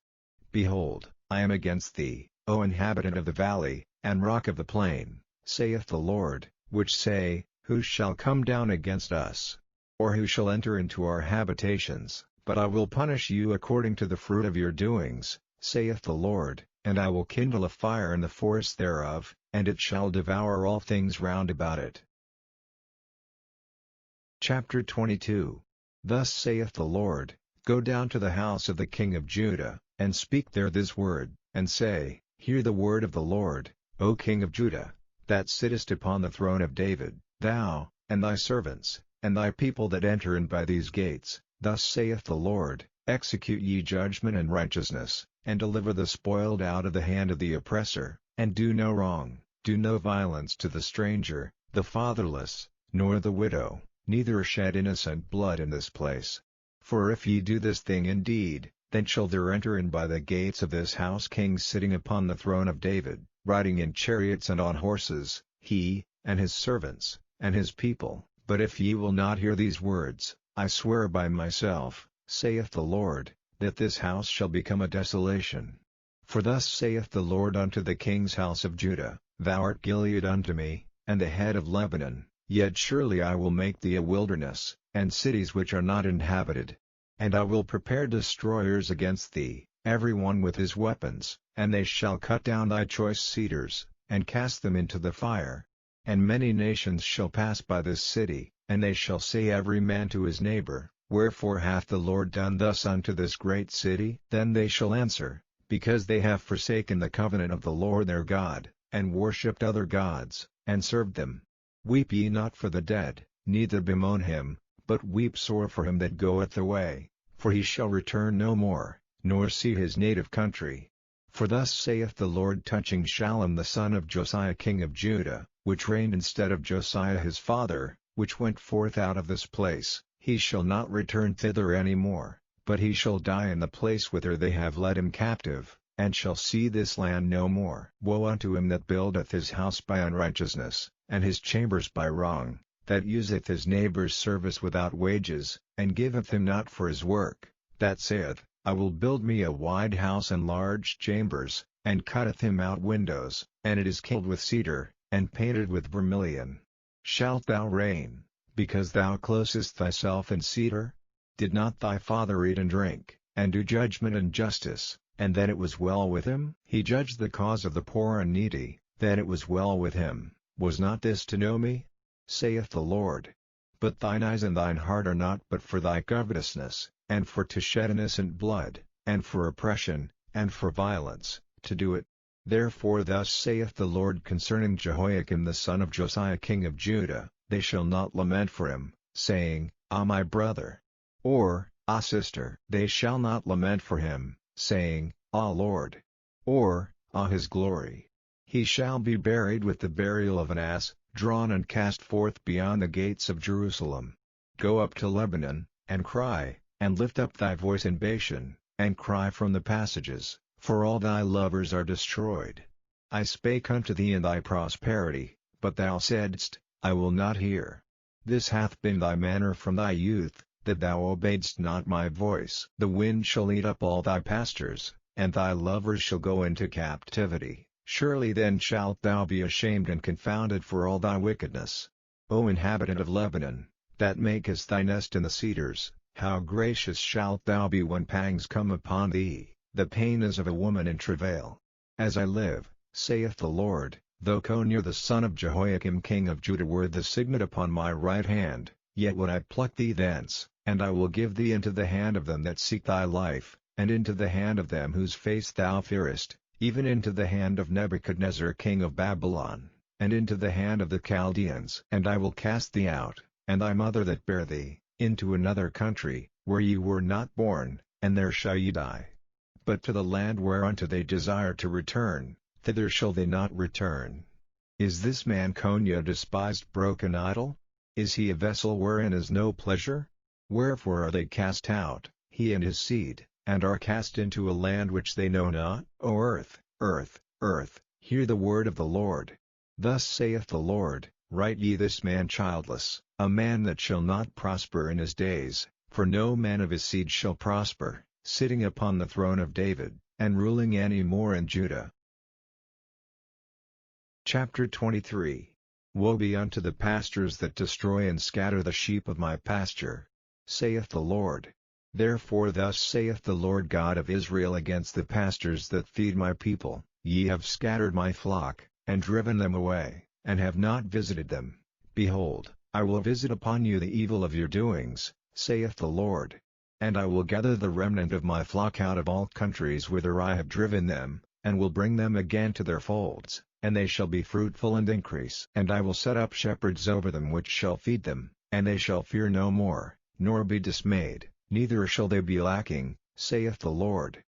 Behold, I am against thee, O inhabitant of the valley, and rock of the plain, saith the Lord, which say, Who shall come down against us? Or who shall enter into our habitations? But I will punish you according to the fruit of your doings, saith the Lord, and I will kindle a fire in the forest thereof, and it shall devour all things round about it. Chapter 22. Thus saith the Lord, Go down to the house of the king of Judah, and speak there this word, and say, Hear the word of the Lord, O king of Judah, that sittest upon the throne of David, thou, and thy servants, and thy people that enter in by these gates. Thus saith the Lord, Execute ye judgment and righteousness, and deliver the spoiled out of the hand of the oppressor, and do no wrong, do no violence to the stranger, the fatherless, nor the widow, neither shed innocent blood in this place. For if ye do this thing indeed, Then shall there enter in by the gates of this house kings sitting upon the throne of David, riding in chariots and on horses, he, and his servants, and his people. But if ye will not hear these words, I swear by myself, saith the Lord, that this house shall become a desolation. For thus saith the Lord unto the king's house of Judah, Thou art Gilead unto me, and the head of Lebanon, yet surely I will make thee a wilderness, and cities which are not inhabited. And I will prepare destroyers against thee, every one with his weapons, and they shall cut down thy choice cedars, and cast them into the fire. And many nations shall pass by this city, and they shall say every man to his neighbor, Wherefore hath the Lord done thus unto this great city? Then they shall answer, Because they have forsaken the covenant of the Lord their God, and worshipped other gods, and served them. Weep ye not for the dead, neither bemoan him, but weep sore for him that goeth away, for he shall return no more, nor see his native country. For thus saith the Lord touching Shallum the son of Josiah king of Judah, which reigned instead of Josiah his father, which went forth out of this place, he shall not return thither any more, but he shall die in the place whither they have led him captive, and shall see this land no more. Woe unto him that buildeth his house by unrighteousness, and his chambers by wrong, that useth his neighbor's service without wages, and giveth him not for his work, that saith, I will build me a wide house and large chambers, and cutteth him out windows, and it is killed with cedar, and painted with vermilion. Shalt thou reign, because thou closest thyself in cedar? Did not thy father eat and drink, and do judgment and justice, and then it was well with him? He judged the cause of the poor and needy, then it was well with him. Was not this to know me? Saith the Lord. But thine eyes and thine heart are not but for thy covetousness, and for to shed innocent blood, and for oppression, and for violence, to do it. Therefore thus saith the Lord concerning Jehoiakim the son of Josiah king of Judah, They shall not lament for him, saying, Ah my brother! Or, Ah sister! They shall not lament for him, saying, Ah Lord! Or, Ah his glory! He shall be buried with the burial of an ass, drawn and cast forth beyond the gates of Jerusalem. Go up to Lebanon, and cry, and lift up thy voice in Bashan, and cry from the passages, for all thy lovers are destroyed. I spake unto thee in thy prosperity, but thou saidst, I will not hear. This hath been thy manner from thy youth, that thou obeyedst not my voice. The wind shall eat up all thy pastures, and thy lovers shall go into captivity. Surely then shalt thou be ashamed and confounded for all thy wickedness. O inhabitant of Lebanon, that makest thy nest in the cedars, how gracious shalt thou be when pangs come upon thee, the pain as of a woman in travail. As I live, saith the Lord, though Coniah the son of Jehoiakim king of Judah were the signet upon my right hand, yet would I pluck thee thence, and I will give thee into the hand of them that seek thy life, and into the hand of them whose face thou fearest, even into the hand of Nebuchadnezzar king of Babylon, and into the hand of the Chaldeans. And I will cast thee out, and thy mother that bare thee, into another country, where ye were not born, and there shall ye die. But to the land whereunto they desire to return, thither shall they not return. Is this man Coniah a despised broken idol? Is he a vessel wherein is no pleasure? Wherefore are they cast out, he and his seed, and are cast into a land which they know not? O earth, earth, earth, hear the word of the Lord. Thus saith the Lord, Write ye this man childless, a man that shall not prosper in his days, for no man of his seed shall prosper, sitting upon the throne of David, and ruling any more in Judah. Chapter 23. Woe be unto the pastors that destroy and scatter the sheep of my pasture, saith the Lord. Therefore thus saith the Lord God of Israel against the pastors that feed my people, Ye have scattered my flock, and driven them away, and have not visited them. Behold, I will visit upon you the evil of your doings, saith the Lord. And I will gather the remnant of my flock out of all countries whither I have driven them, and will bring them again to their folds, and they shall be fruitful and increase. And I will set up shepherds over them which shall feed them, and they shall fear no more, nor be dismayed, neither shall they be lacking, saith the Lord.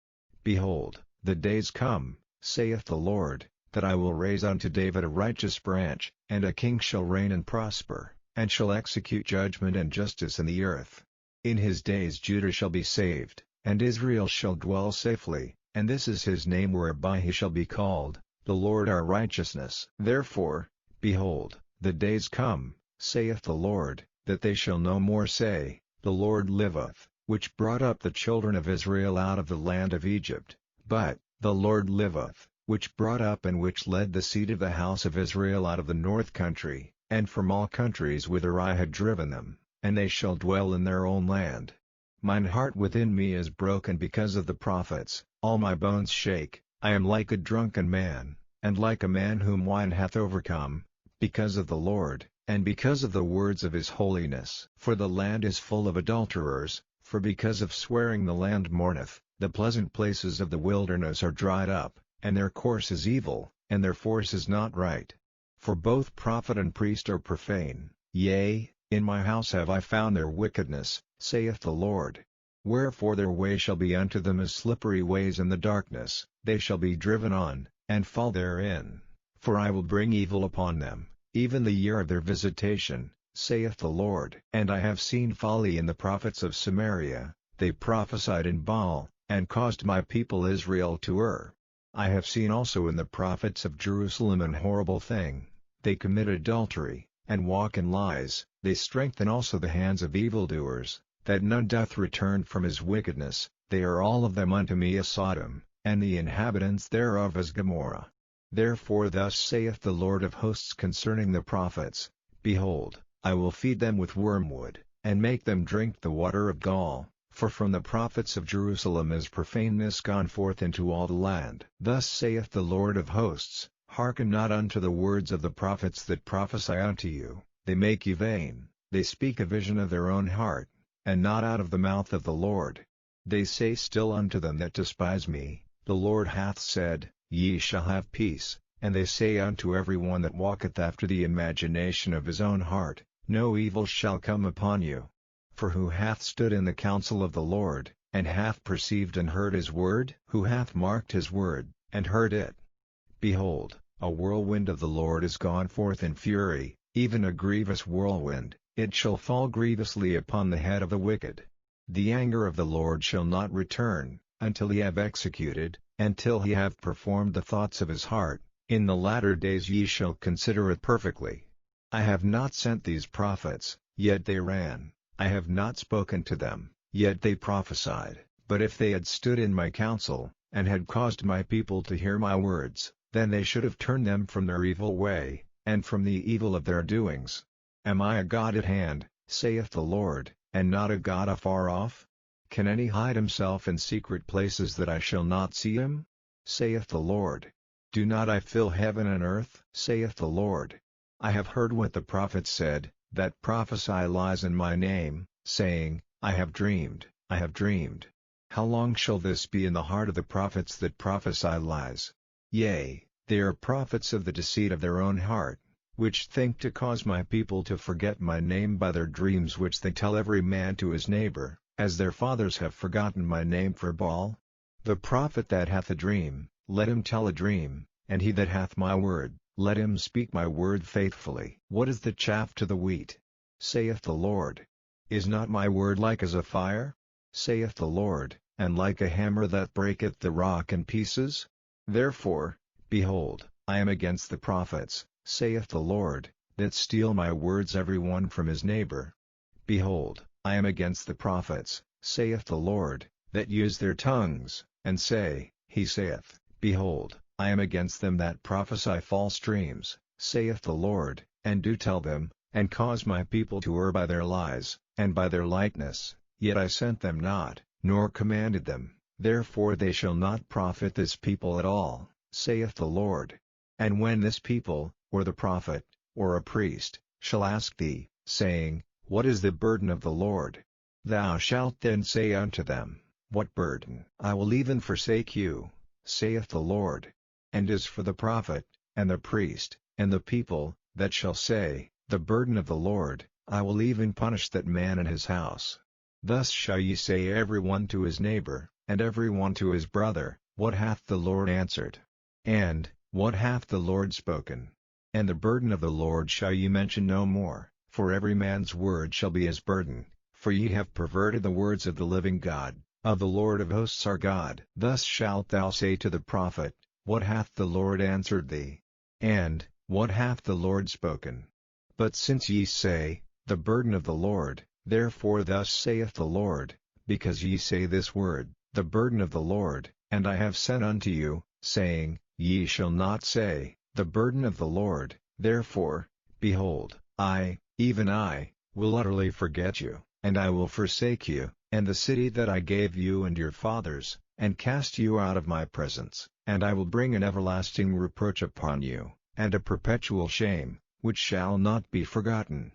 Behold, the days come, saith the Lord, that I will raise unto David a righteous branch, and a king shall reign and prosper, and shall execute judgment and justice in the earth. In his days Judah shall be saved, and Israel shall dwell safely, and this is his name whereby he shall be called, the Lord our righteousness. Therefore, behold, the days come, saith the Lord, that they shall no more say, The Lord liveth, which brought up the children of Israel out of the land of Egypt, but, The Lord liveth, which brought up and which led the seed of the house of Israel out of the north country, and from all countries whither I had driven them, and they shall dwell in their own land. Mine heart within me is broken because of the prophets, all my bones shake, I am like a drunken man, and like a man whom wine hath overcome, because of the Lord, and because of the words of his holiness. For the land is full of adulterers, for because of swearing the land mourneth, the pleasant places of the wilderness are dried up, and their course is evil, and their force is not right. For both prophet and priest are profane, yea, in my house have I found their wickedness, saith the Lord. Wherefore their way shall be unto them as slippery ways in the darkness, they shall be driven on, and fall therein. For I will bring evil upon them, even the year of their visitation, saith the Lord. And I have seen folly in the prophets of Samaria, they prophesied in Baal, and caused my people Israel to err. I have seen also in the prophets of Jerusalem an horrible thing, they commit adultery, and walk in lies, they strengthen also the hands of evildoers, that none doth return from his wickedness, they are all of them unto me as Sodom, and the inhabitants thereof as Gomorrah. Therefore thus saith the Lord of hosts concerning the prophets, Behold, I will feed them with wormwood, and make them drink the water of gall, for from the prophets of Jerusalem is profaneness gone forth into all the land. Thus saith the Lord of hosts, Hearken not unto the words of the prophets that prophesy unto you, they make you vain, they speak a vision of their own heart, and not out of the mouth of the Lord. They say still unto them that despise me, The Lord hath said, Ye shall have peace, and they say unto every one that walketh after the imagination of his own heart, No evil shall come upon you. For who hath stood in the counsel of the Lord, and hath perceived and heard his word? Who hath marked his word, and heard it? Behold, a whirlwind of the Lord is gone forth in fury, even a grievous whirlwind, it shall fall grievously upon the head of the wicked. The anger of the Lord shall not return, until he have executed, until he have performed the thoughts of his heart. In the latter days ye shall consider it perfectly. I have not sent these prophets, yet they ran, I have not spoken to them, yet they prophesied. But if they had stood in my counsel, and had caused my people to hear my words, then they should have turned them from their evil way, and from the evil of their doings. Am I a God at hand, saith the Lord, and not a God afar off? Can any hide himself in secret places that I shall not see him? Saith the Lord. Do not I fill heaven and earth? Saith the Lord. I have heard what the prophets said, that prophesy lies in my name, saying, I have dreamed, I have dreamed. How long shall this be in the heart of the prophets that prophesy lies? Yea, they are prophets of the deceit of their own heart, which think to cause my people to forget my name by their dreams which they tell every man to his neighbor, as their fathers have forgotten my name for Baal. The prophet that hath a dream, let him tell a dream, and he that hath my word, let him speak my word faithfully. What is the chaff to the wheat? Saith the Lord. Is not my word like as a fire? Saith the Lord, and like a hammer that breaketh the rock in pieces? Therefore, behold, I am against the prophets, saith the Lord, that steal my words every one from his neighbor. Behold, I am against the prophets, saith the Lord, that use their tongues, and say, He saith. Behold, I am against them that prophesy false dreams, saith the Lord, and do tell them, and cause my people to err by their lies, and by their likeness, yet I sent them not, nor commanded them, therefore they shall not profit this people at all, saith the Lord. And when this people, or the prophet, or a priest, shall ask thee, saying, What is the burden of the Lord? Thou shalt then say unto them, What burden? I will even forsake you, saith the Lord. And as for the prophet, and the priest, and the people, that shall say, The burden of the Lord, I will even punish that man and his house. Thus shall ye say every one to his neighbor, and every one to his brother, What hath the Lord answered? And, What hath the Lord spoken? And the burden of the Lord shall ye mention no more, for every man's word shall be his burden, for ye have perverted the words of the living God. of the Lord of hosts our God. Thus shalt thou say to the prophet, What hath the Lord answered thee? And, What hath the Lord spoken? But since ye say, The burden of the Lord, therefore thus saith the Lord, because ye say this word, The burden of the Lord, and I have sent unto you, saying, Ye shall not say, The burden of the Lord, therefore, behold, I, even I, will utterly forget you, and I will forsake you, and the city that I gave you and your fathers, and cast you out of my presence, and I will bring an everlasting reproach upon you, and a perpetual shame, which shall not be forgotten.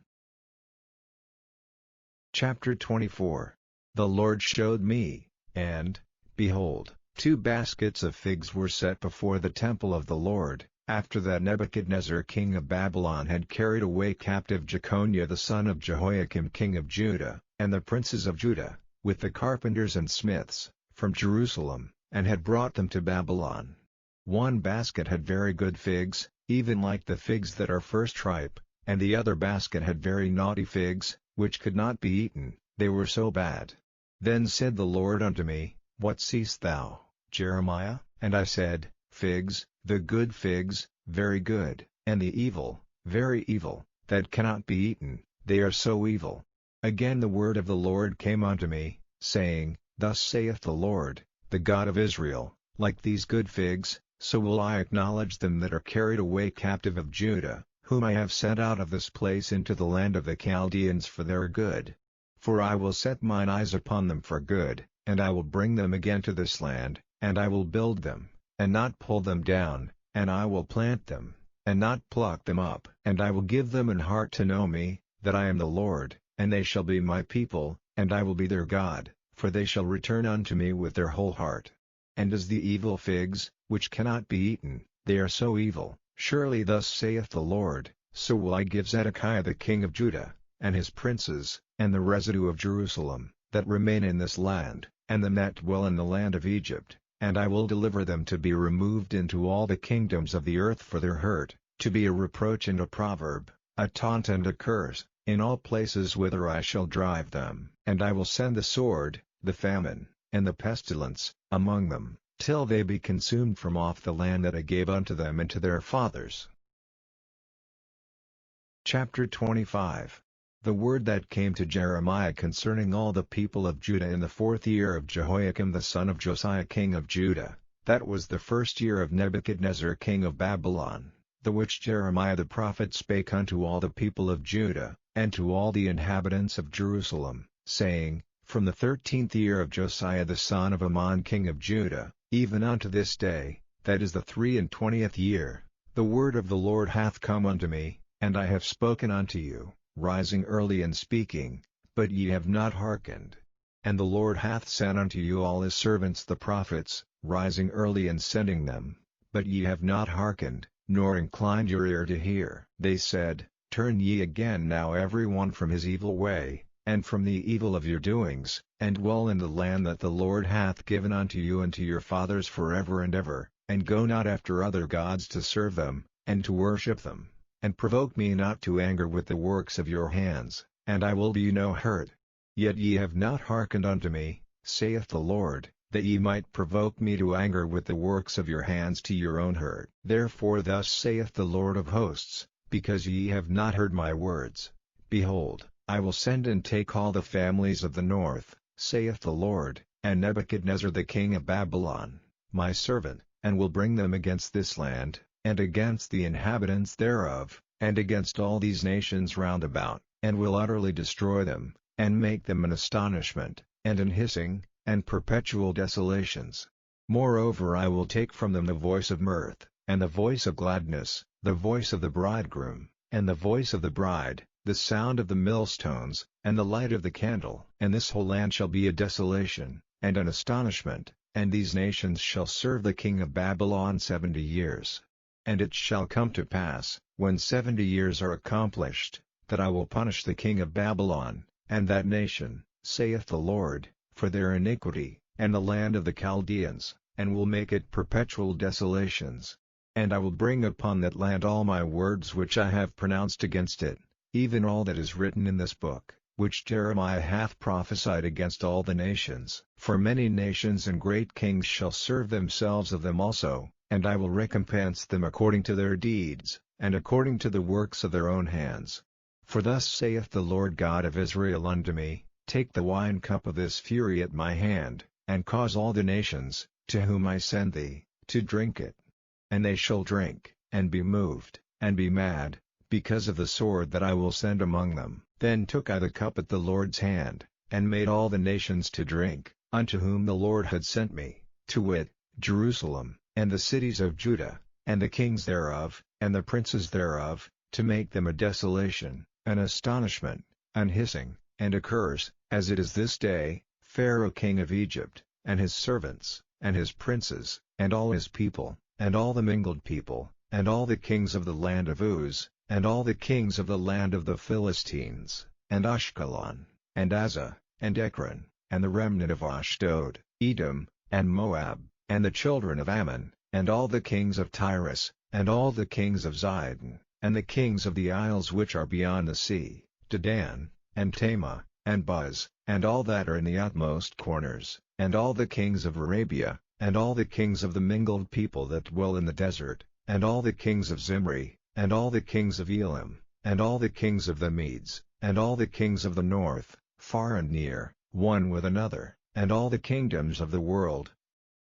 Chapter 24. The Lord showed me, and, behold, 2 baskets of figs were set before the temple of the Lord, after that Nebuchadnezzar king of Babylon had carried away captive Jeconiah the son of Jehoiakim king of Judah, and the princes of Judah, with the carpenters and smiths, from Jerusalem, and had brought them to Babylon. 1 basket had very good figs, even like the figs that are first ripe, and the other basket had very naughty figs, which could not be eaten, they were so bad. Then said the Lord unto me, What seest thou, Jeremiah? And I said, Figs, the good figs, very good, and the evil, very evil, that cannot be eaten, they are so evil. Again the word of the Lord came unto me, saying, Thus saith the Lord, the God of Israel, like these good figs, so will I acknowledge them that are carried away captive of Judah, whom I have sent out of this place into the land of the Chaldeans for their good. For I will set mine eyes upon them for good, and I will bring them again to this land, and I will build them, and not pull them down, and I will plant them, and not pluck them up. And I will give them an heart to know me, that I am the Lord, and they shall be my people, and I will be their God, for they shall return unto me with their whole heart. And as the evil figs, which cannot be eaten, they are so evil, surely thus saith the Lord, so will I give Zedekiah the king of Judah, and his princes, and the residue of Jerusalem, that remain in this land, and them that dwell in the land of Egypt, and I will deliver them to be removed into all the kingdoms of the earth for their hurt, to be a reproach and a proverb, a taunt and a curse, in all places whither I shall drive them. And I will send the sword, the famine, and the pestilence, among them, till they be consumed from off the land that I gave unto them and to their fathers. Chapter 25. The word that came to Jeremiah concerning all the people of Judah in the 4th year of Jehoiakim the son of Josiah king of Judah, that was the 1st year of Nebuchadnezzar king of Babylon, the which Jeremiah the prophet spake unto all the people of Judah, and to all the inhabitants of Jerusalem, saying, From the 13th year of Josiah the son of Ammon king of Judah, even unto this day, that is the 23rd year, the word of the Lord hath come unto me, and I have spoken unto you, rising early and speaking, but ye have not hearkened. And the Lord hath sent unto you all his servants the prophets, rising early and sending them, but ye have not hearkened, nor inclined your ear to hear. They said, Turn ye again now every one from his evil way, and from the evil of your doings, and dwell in the land that the Lord hath given unto you and to your fathers forever and ever, and go not after other gods to serve them, and to worship them, and provoke me not to anger with the works of your hands, and I will do you no hurt. Yet ye have not hearkened unto me, saith the Lord, that ye might provoke me to anger with the works of your hands to your own hurt. Therefore thus saith the Lord of hosts, because ye have not heard my words, behold, I will send and take all the families of the north, saith the Lord, and Nebuchadnezzar the king of Babylon, my servant, and will bring them against this land, and against the inhabitants thereof, and against all these nations round about, and will utterly destroy them, and make them an astonishment, and an hissing, and perpetual desolations. Moreover I will take from them the voice of mirth, and the voice of gladness, the voice of the bridegroom, and the voice of the bride, the sound of the millstones, and the light of the candle. And this whole land shall be a desolation, and an astonishment, and these nations shall serve the king of Babylon 70 years. And it shall come to pass, when 70 years are accomplished, that I will punish the king of Babylon, and that nation, saith the Lord, for their iniquity, and the land of the Chaldeans, and will make it perpetual desolations. And I will bring upon that land all my words which I have pronounced against it, even all that is written in this book. which Jeremiah hath prophesied against all the nations. For many nations and great kings shall serve themselves of them also, and I will recompense them according to their deeds, and according to the works of their own hands. For thus saith the Lord God of Israel unto me, Take the wine cup of this fury at my hand, and cause all the nations, to whom I send thee, to drink it. And they shall drink, and be moved, and be mad, because of the sword that I will send among them. Then took I the cup at the Lord's hand, and made all the nations to drink, unto whom the Lord had sent me, to wit, Jerusalem, and the cities of Judah, and the kings thereof, and the princes thereof, to make them a desolation, an astonishment, an hissing, and a curse, as it is this day, Pharaoh king of Egypt, and his servants, and his princes, and all his people, and all the mingled people, and all the kings of the land of Uz, and all the kings of the land of the Philistines, and Ashkelon, and Azza, and Ekron, and the remnant of Ashdod, Edom, and Moab, and the children of Ammon, and all the kings of Tyrus, and all the kings of Zidon, and the kings of the isles which are beyond the sea, Dedan, and Tamah, and Buz, and all that are in the utmost corners, and all the kings of Arabia, and all the kings of the mingled people that dwell in the desert, and all the kings of Zimri, and all the kings of Elam, and all the kings of the Medes, and all the kings of the north, far and near, one with another, and all the kingdoms of the world,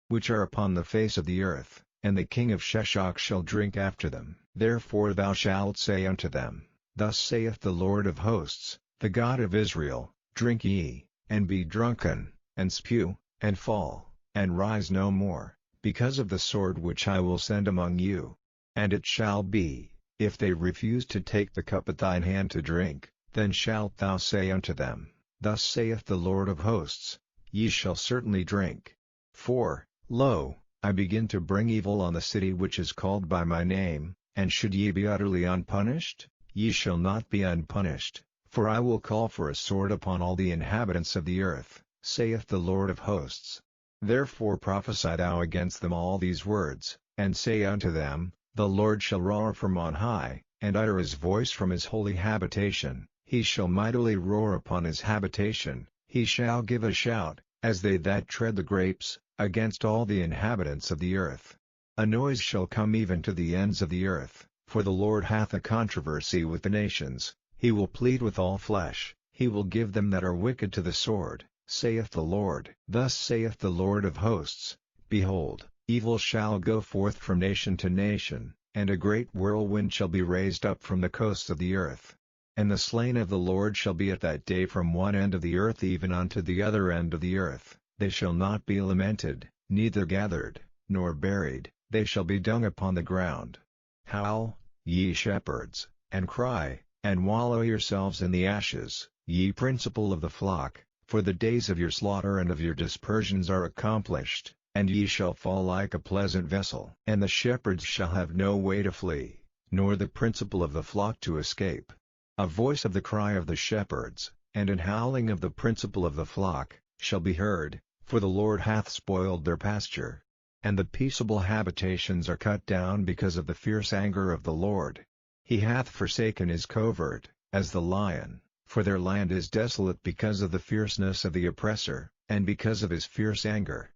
which are upon the face of the earth, and the king of Sheshach shall drink after them. Therefore thou shalt say unto them, Thus saith the Lord of hosts, the God of Israel, Drink ye, and be drunken, and spew, and fall, and rise no more, because of the sword which I will send among you. And it shall be, if they refuse to take the cup at thine hand to drink, then shalt thou say unto them, Thus saith the Lord of hosts, Ye shall certainly drink. For, lo, I begin to bring evil on the city which is called by my name, and should ye be utterly unpunished, ye shall not be unpunished, for I will call for a sword upon all the inhabitants of the earth, saith the Lord of hosts. Therefore prophesy thou against them all these words, and say unto them, The Lord shall roar from on high, and utter his voice from his holy habitation, he shall mightily roar upon his habitation, he shall give a shout, as they that tread the grapes, against all the inhabitants of the earth. A noise shall come even to the ends of the earth, for the Lord hath a controversy with the nations, he will plead with all flesh, he will give them that are wicked to the sword, saith the Lord. Thus saith the Lord of hosts, Behold, evil shall go forth from nation to nation, and a great whirlwind shall be raised up from the coasts of the earth. And the slain of the Lord shall be at that day from one end of the earth even unto the other end of the earth, they shall not be lamented, neither gathered, nor buried, they shall be dung upon the ground. Howl, ye shepherds, and cry, and wallow yourselves in the ashes, ye principal of the flock, for the days of your slaughter and of your dispersions are accomplished, and ye shall fall like a pleasant vessel. And the shepherds shall have no way to flee, nor the principal of the flock to escape. A voice of the cry of the shepherds, and an howling of the principal of the flock, shall be heard, for the Lord hath spoiled their pasture. And the peaceable habitations are cut down because of the fierce anger of the Lord. He hath forsaken his covert, as the lion, for their land is desolate because of the fierceness of the oppressor, and because of his fierce anger.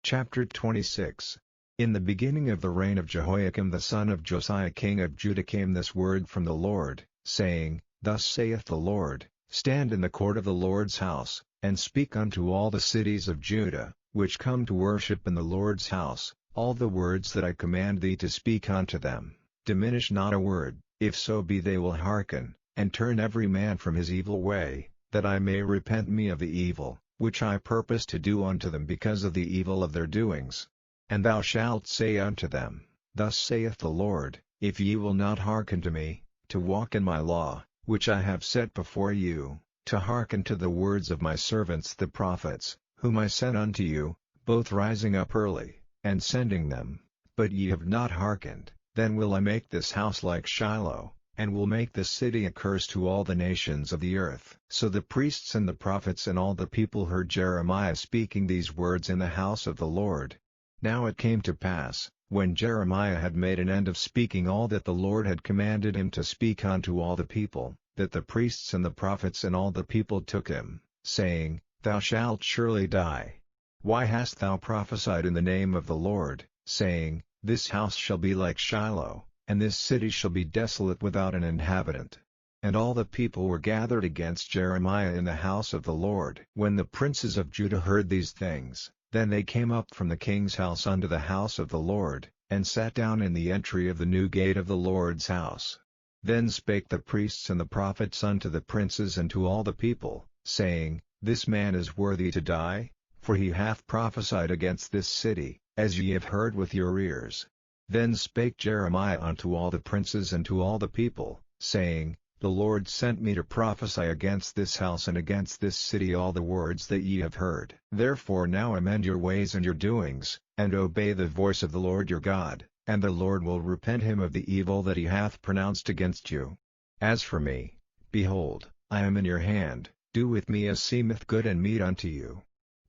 Chapter 26. In the beginning of the reign of Jehoiakim the son of Josiah king of Judah came this word from the Lord, saying, Thus saith the Lord, Stand in the court of the Lord's house, and speak unto all the cities of Judah, which come to worship in the Lord's house, all the words that I command thee to speak unto them. Diminish not a word, if so be they will hearken, and turn every man from his evil way, that I may repent me of the evil, which I purpose to do unto them because of the evil of their doings. And thou shalt say unto them, Thus saith the Lord, If ye will not hearken to me, to walk in my law, which I have set before you, to hearken to the words of my servants the prophets, whom I sent unto you, both rising up early, and sending them, but ye have not hearkened, then will I make this house like Shiloh, and will make this city a curse to all the nations of the earth. So the priests and the prophets and all the people heard Jeremiah speaking these words in the house of the Lord. Now it came to pass, when Jeremiah had made an end of speaking all that the Lord had commanded him to speak unto all the people, that the priests and the prophets and all the people took him, saying, Thou shalt surely die. Why hast thou prophesied in the name of the Lord, saying, This house shall be like Shiloh, and this city shall be desolate without an inhabitant? And all the people were gathered against Jeremiah in the house of the Lord. When the princes of Judah heard these things, then they came up from the king's house unto the house of the Lord, and sat down in the entry of the new gate of the Lord's house. Then spake the priests and the prophets unto the princes and to all the people, saying, This man is worthy to die, for he hath prophesied against this city, as ye have heard with your ears. Then spake Jeremiah unto all the princes and to all the people, saying, The Lord sent me to prophesy against this house and against this city all the words that ye have heard. Therefore now amend your ways and your doings, and obey the voice of the Lord your God, and the Lord will repent him of the evil that he hath pronounced against you. As for me, behold, I am in your hand, do with me as seemeth good and meet unto you.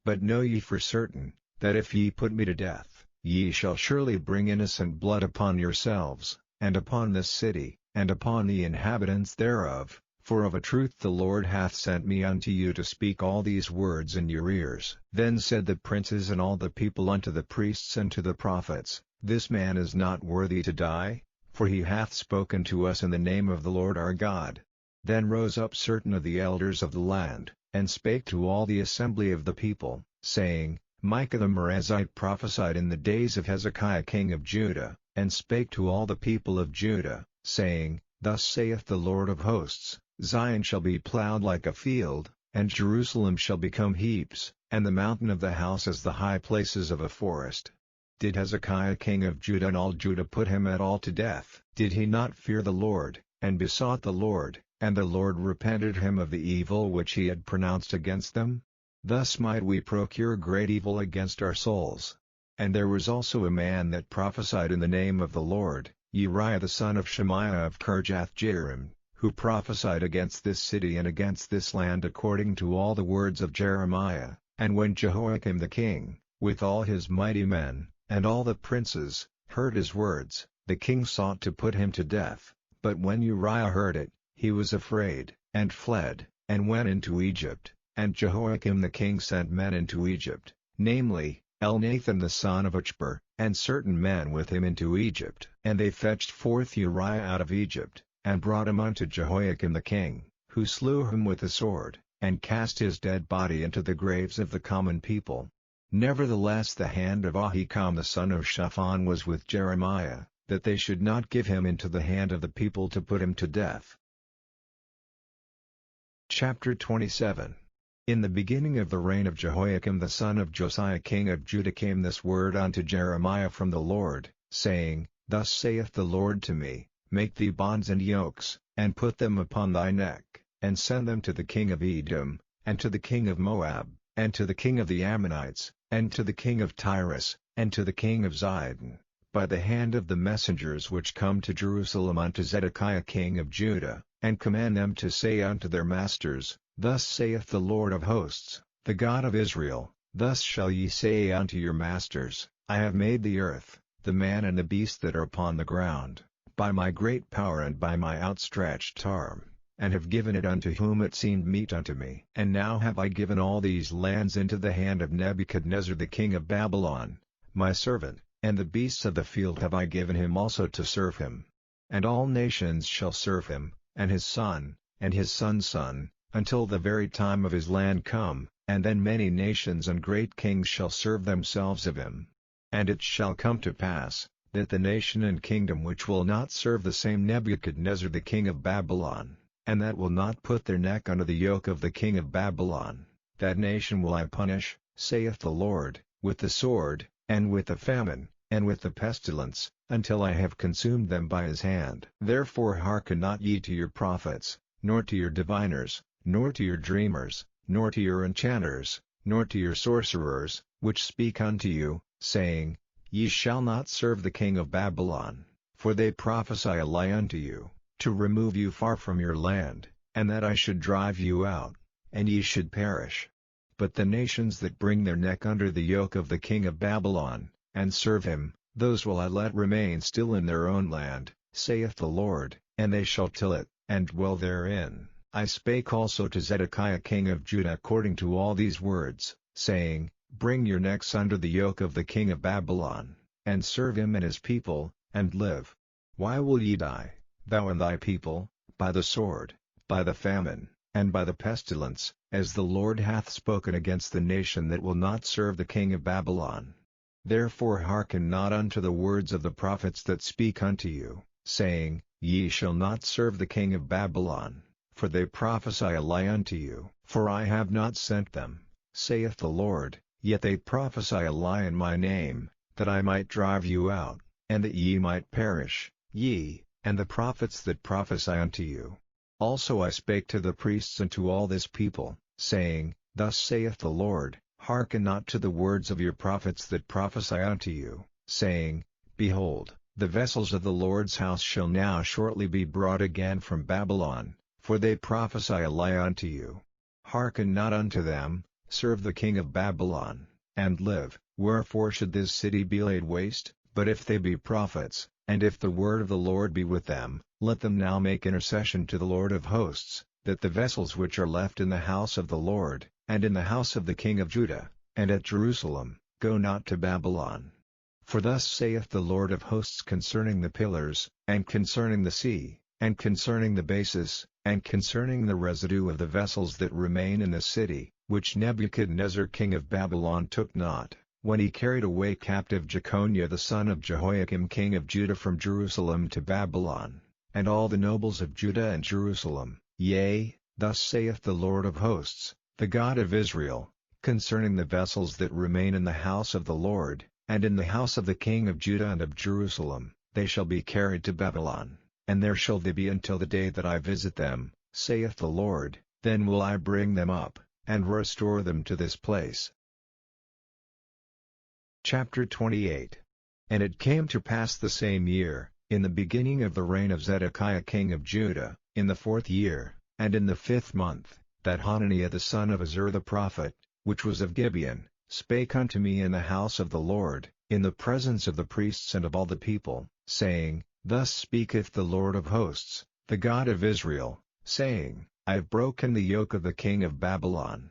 But know ye for certain, that if ye put me to death, ye shall surely bring innocent blood upon yourselves, and upon this city, and upon the inhabitants thereof, for of a truth the Lord hath sent me unto you to speak all these words in your ears. Then said the princes and all the people unto the priests and to the prophets, This man is not worthy to die, for he hath spoken to us in the name of the Lord our God. Then rose up certain of the elders of the land, and spake to all the assembly of the people, saying, Micah the Morezite prophesied in the days of Hezekiah king of Judah, and spake to all the people of Judah, saying, Thus saith the Lord of hosts, Zion shall be plowed like a field, and Jerusalem shall become heaps, and the mountain of the house as the high places of a forest. Did Hezekiah king of Judah and all Judah put him at all to death? Did he not fear the Lord, and besought the Lord, and the Lord repented him of the evil which he had pronounced against them? Thus might we procure great evil against our souls. And there was also a man that prophesied in the name of the Lord, Uriah the son of Shemaiah of Kirjath-jearim, who prophesied against this city and against this land according to all the words of Jeremiah. And when Jehoiakim the king, with all his mighty men, and all the princes, heard his words, the king sought to put him to death. But when Uriah heard it, he was afraid, and fled, and went into Egypt. And Jehoiakim the king sent men into Egypt, namely, Elnathan the son of Achbor, and certain men with him into Egypt. And they fetched forth Uriah out of Egypt, and brought him unto Jehoiakim the king, who slew him with the sword, and cast his dead body into the graves of the common people. Nevertheless the hand of Ahikam the son of Shaphan was with Jeremiah, that they should not give him into the hand of the people to put him to death. Chapter 27. In the beginning of the reign of Jehoiakim the son of Josiah king of Judah came this word unto Jeremiah from the Lord, saying, Thus saith the Lord to me, Make thee bonds and yokes, and put them upon thy neck, and send them to the king of Edom, and to the king of Moab, and to the king of the Ammonites, and to the king of Tyrus, and to the king of Zidon, by the hand of the messengers which come to Jerusalem unto Zedekiah king of Judah, and command them to say unto their masters, Thus saith the Lord of hosts, the God of Israel, Thus shall ye say unto your masters, I have made the earth, the man and the beast that are upon the ground, by my great power and by my outstretched arm, and have given it unto whom it seemed meet unto me. And now have I given all these lands into the hand of Nebuchadnezzar the king of Babylon, my servant, and the beasts of the field have I given him also to serve him. And all nations shall serve him, and his son, and his son's son, until the very time of his land come, and then many nations and great kings shall serve themselves of him. And it shall come to pass, that the nation and kingdom which will not serve the same Nebuchadnezzar the king of Babylon, and that will not put their neck under the yoke of the king of Babylon, that nation will I punish, saith the Lord, with the sword, and with the famine, and with the pestilence, until I have consumed them by his hand. Therefore hearken not ye to your prophets, nor to your diviners, nor to your dreamers, nor to your enchanters, nor to your sorcerers, which speak unto you, saying, Ye shall not serve the king of Babylon, for they prophesy a lie unto you, to remove you far from your land, and that I should drive you out, and ye should perish. But the nations that bring their neck under the yoke of the king of Babylon, and serve him, those will I let remain still in their own land, saith the Lord, and they shall till it, and dwell therein. I spake also to Zedekiah king of Judah according to all these words, saying, Bring your necks under the yoke of the king of Babylon, and serve him and his people, and live. Why will ye die, thou and thy people, by the sword, by the famine, and by the pestilence, as the Lord hath spoken against the nation that will not serve the king of Babylon? Therefore hearken not unto the words of the prophets that speak unto you, saying, Ye shall not serve the king of Babylon, for they prophesy a lie unto you. For I have not sent them, saith the Lord, yet they prophesy a lie in my name, that I might drive you out, and that ye might perish, ye, and the prophets that prophesy unto you. Also I spake to the priests and to all this people, saying, Thus saith the Lord, Hearken not to the words of your prophets that prophesy unto you, saying, Behold, the vessels of the Lord's house shall now shortly be brought again from Babylon, for they prophesy a lie unto you. Hearken not unto them, serve the king of Babylon, and live. Wherefore should this city be laid waste? But if they be prophets, and if the word of the Lord be with them, let them now make intercession to the Lord of hosts, that the vessels which are left in the house of the Lord, and in the house of the king of Judah, and at Jerusalem, go not to Babylon. For thus saith the Lord of hosts concerning the pillars, and concerning the sea, and concerning the basis, and concerning the residue of the vessels that remain in the city, which Nebuchadnezzar king of Babylon took not, when he carried away captive Jeconiah the son of Jehoiakim king of Judah from Jerusalem to Babylon, and all the nobles of Judah and Jerusalem. Yea, thus saith the Lord of hosts, the God of Israel, concerning the vessels that remain in the house of the Lord, and in the house of the king of Judah and of Jerusalem, they shall be carried to Babylon, and there shall they be until the day that I visit them, saith the Lord. Then will I bring them up, and restore them to this place. Chapter 28. And it came to pass the same year, in the beginning of the reign of Zedekiah king of Judah, in the 4th year, and in the 5th month, that Hananiah the son of Azur the prophet, which was of Gibeon, spake unto me in the house of the Lord, in the presence of the priests and of all the people, saying, Thus speaketh the Lord of hosts, the God of Israel, saying, I have broken the yoke of the king of Babylon.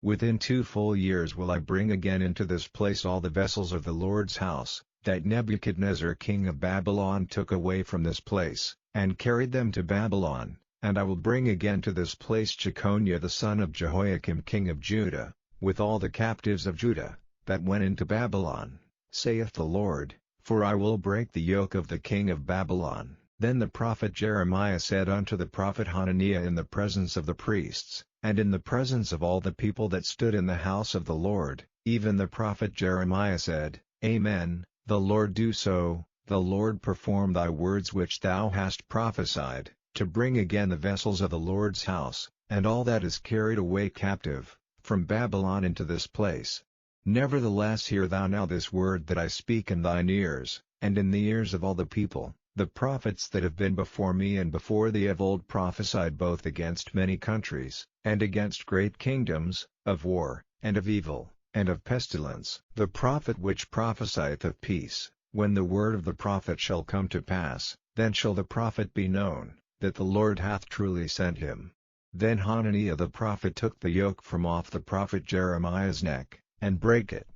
Within 2 full years will I bring again into this place all the vessels of the Lord's house, that Nebuchadnezzar king of Babylon took away from this place, and carried them to Babylon, and I will bring again to this place Jeconiah the son of Jehoiakim king of Judah, with all the captives of Judah, that went into Babylon, saith the Lord, for I will break the yoke of the king of Babylon. Then the prophet Jeremiah said unto the prophet Hananiah in the presence of the priests, and in the presence of all the people that stood in the house of the Lord, even the prophet Jeremiah said, Amen, the Lord do so, the Lord perform thy words which thou hast prophesied, to bring again the vessels of the Lord's house, and all that is carried away captive, from Babylon into this place. Nevertheless hear thou now this word that I speak in thine ears, and in the ears of all the people. The prophets that have been before me and before thee of old prophesied both against many countries, and against great kingdoms, of war, and of evil, and of pestilence. The prophet which prophesieth of peace, when the word of the prophet shall come to pass, then shall the prophet be known, that the Lord hath truly sent him. Then Hananiah the prophet took the yoke from off the prophet Jeremiah's neck, and brake it.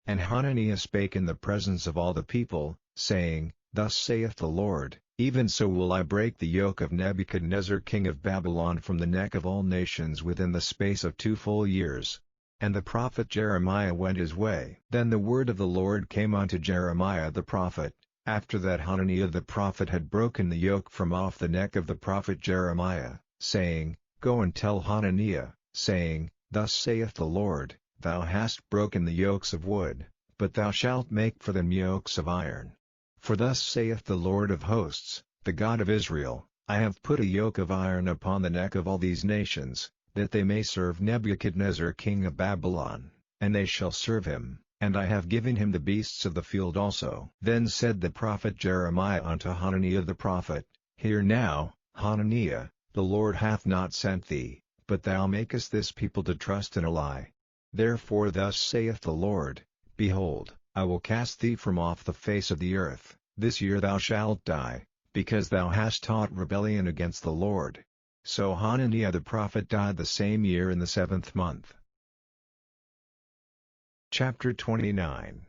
And Hananiah spake in the presence of all the people, saying, Thus saith the Lord, even so will I break the yoke of Nebuchadnezzar king of Babylon from the neck of all nations within the space of 2 full years. And the prophet Jeremiah went his way. Then the word of the Lord came unto Jeremiah the prophet, after that Hananiah the prophet had broken the yoke from off the neck of the prophet Jeremiah, saying, Go and tell Hananiah, saying, Thus saith the Lord, Thou hast broken the yokes of wood, but thou shalt make for them yokes of iron. For thus saith the Lord of hosts, the God of Israel, I have put a yoke of iron upon the neck of all these nations, that they may serve Nebuchadnezzar king of Babylon, and they shall serve him, and I have given him the beasts of the field also. Then said the prophet Jeremiah unto Hananiah the prophet, Hear now, Hananiah, the Lord hath not sent thee, but thou makest this people to trust in a lie. Therefore thus saith the Lord, Behold, I will cast thee from off the face of the earth, this year thou shalt die, because thou hast taught rebellion against the Lord. So Hananiah the prophet died the same year in the 7th month. Chapter 29.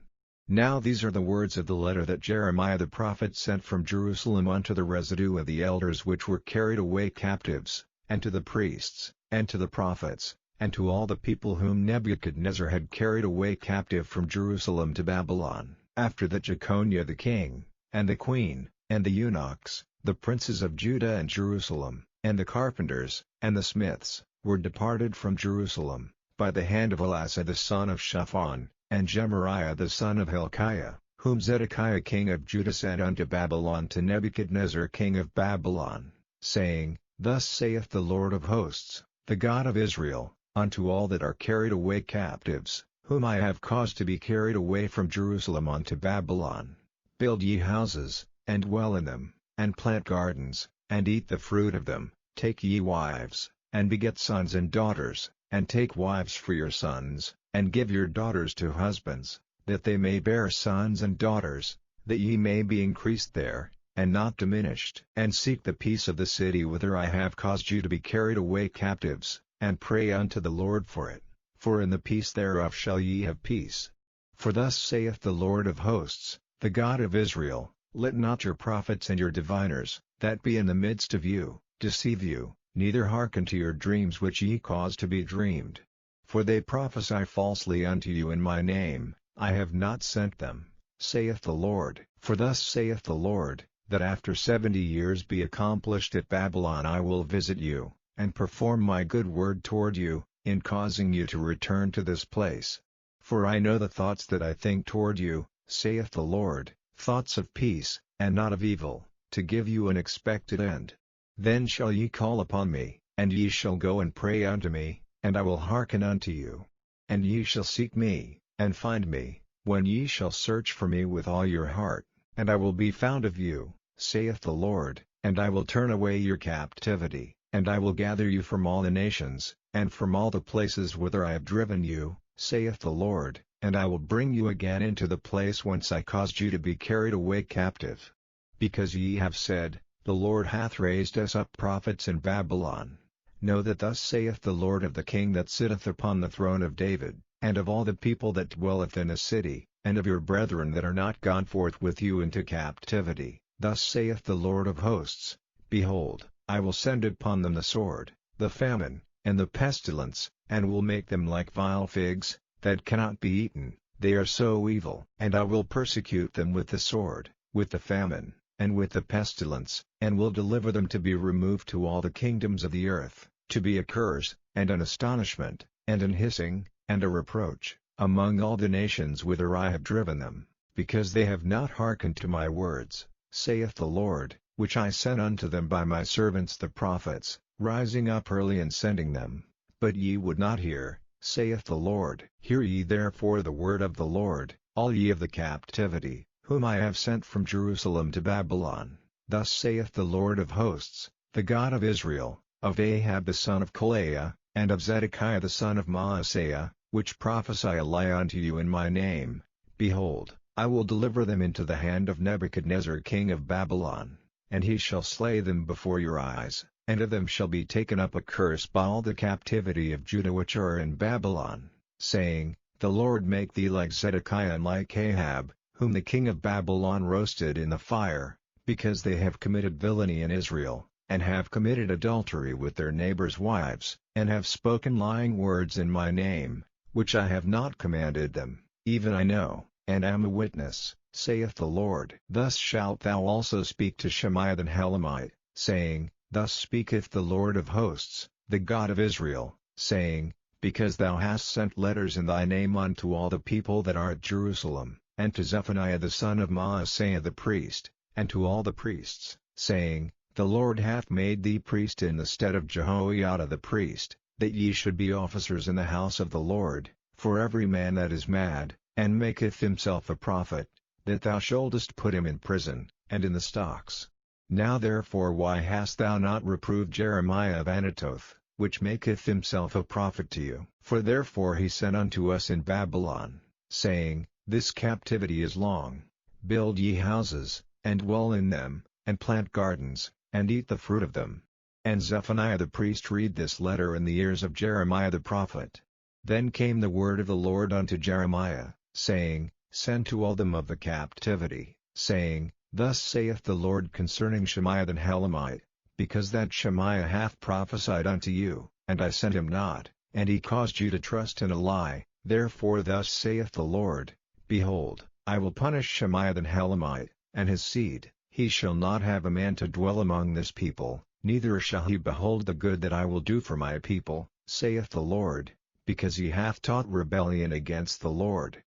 Now these are the words of the letter that Jeremiah the prophet sent from Jerusalem unto the residue of the elders which were carried away captives, and to the priests, and to the prophets, and to all the people whom Nebuchadnezzar had carried away captive from Jerusalem to Babylon, after that Jeconiah the king, and the queen, and the eunuchs, the princes of Judah and Jerusalem, and the carpenters, and the smiths, were departed from Jerusalem, by the hand of Elasah the son of Shaphan, and Gemariah the son of Hilkiah, whom Zedekiah king of Judah sent unto Babylon to Nebuchadnezzar king of Babylon, saying, Thus saith the Lord of hosts, the God of Israel, unto all that are carried away captives, whom I have caused to be carried away from Jerusalem unto Babylon, build ye houses, and dwell in them, and plant gardens, and eat the fruit of them, take ye wives, and beget sons and daughters, and take wives for your sons, and give your daughters to husbands, that they may bear sons and daughters, that ye may be increased there, and not diminished. And seek the peace of the city whither I have caused you to be carried away captives, and pray unto the Lord for it, for in the peace thereof shall ye have peace. For thus saith the Lord of hosts, the God of Israel, let not your prophets and your diviners, that be in the midst of you, deceive you, neither hearken to your dreams which ye cause to be dreamed. For they prophesy falsely unto you in my name, I have not sent them, saith the Lord. For thus saith the Lord, that after 70 years be accomplished at Babylon I will visit you, and perform my good word toward you, in causing you to return to this place. For I know the thoughts that I think toward you, saith the Lord, thoughts of peace, and not of evil, to give you an expected end. Then shall ye call upon me, and ye shall go and pray unto me, and I will hearken unto you. And ye shall seek me, and find me, when ye shall search for me with all your heart, and I will be found of you, saith the Lord, and I will turn away your captivity, and I will gather you from all the nations, and from all the places whither I have driven you, saith the Lord, and I will bring you again into the place whence I caused you to be carried away captive. Because ye have said, The Lord hath raised us up prophets in Babylon. Know that thus saith the Lord of the King that sitteth upon the throne of David, and of all the people that dwelleth in the city, and of your brethren that are not gone forth with you into captivity, thus saith the Lord of hosts, Behold, I will send upon them the sword, the famine, and the pestilence, and will make them like vile figs, that cannot be eaten, they are so evil. And I will persecute them with the sword, with the famine, and with the pestilence, and will deliver them to be removed to all the kingdoms of the earth, to be a curse, and an astonishment, and an hissing, and a reproach, among all the nations whither I have driven them, because they have not hearkened to my words, saith the Lord, which I sent unto them by my servants the prophets, rising up early and sending them. But ye would not hear, saith the Lord. Hear ye therefore the word of the Lord, all ye of the captivity, whom I have sent from Jerusalem to Babylon. Thus saith the Lord of hosts, the God of Israel, of Ahab the son of Kolaiah, and of Zedekiah the son of Maaseiah, which prophesy a lie unto you in my name, Behold, I will deliver them into the hand of Nebuchadnezzar king of Babylon, and he shall slay them before your eyes, and of them shall be taken up a curse by all the captivity of Judah which are in Babylon, saying, The Lord make thee like Zedekiah and like Ahab, whom the king of Babylon roasted in the fire, because they have committed villainy in Israel, and have committed adultery with their neighbors' wives, and have spoken lying words in my name, which I have not commanded them, even I know, and am a witness, saith the Lord. Thus shalt thou also speak to Shemaiah the Helamite, saying, Thus speaketh the Lord of hosts, the God of Israel, saying, Because thou hast sent letters in thy name unto all the people that are at Jerusalem, and to Zephaniah the son of Maaseiah the priest, and to all the priests, saying, The Lord hath made thee priest in the stead of Jehoiada the priest, that ye should be officers in the house of the Lord, for every man that is mad, and maketh himself a prophet, that thou shouldest put him in prison, and in the stocks. Now therefore why hast thou not reproved Jeremiah of Anathoth, which maketh himself a prophet to you? For therefore he sent unto us in Babylon, saying, This captivity is long. Build ye houses, and dwell in them, and plant gardens, and eat the fruit of them. And Zephaniah the priest read this letter in the ears of Jeremiah the prophet. Then came the word of the Lord unto Jeremiah, saying, Send to all them of the captivity, saying, Thus saith the Lord concerning Shemaiah the Helamite, because that Shemaiah hath prophesied unto you, and I sent him not, and he caused you to trust in a lie, therefore thus saith the Lord, Behold, I will punish Shemaiah the Helamite, and his seed, he shall not have a man to dwell among this people, neither shall he behold the good that I will do for my people, saith the Lord, because he hath taught rebellion against the Lord.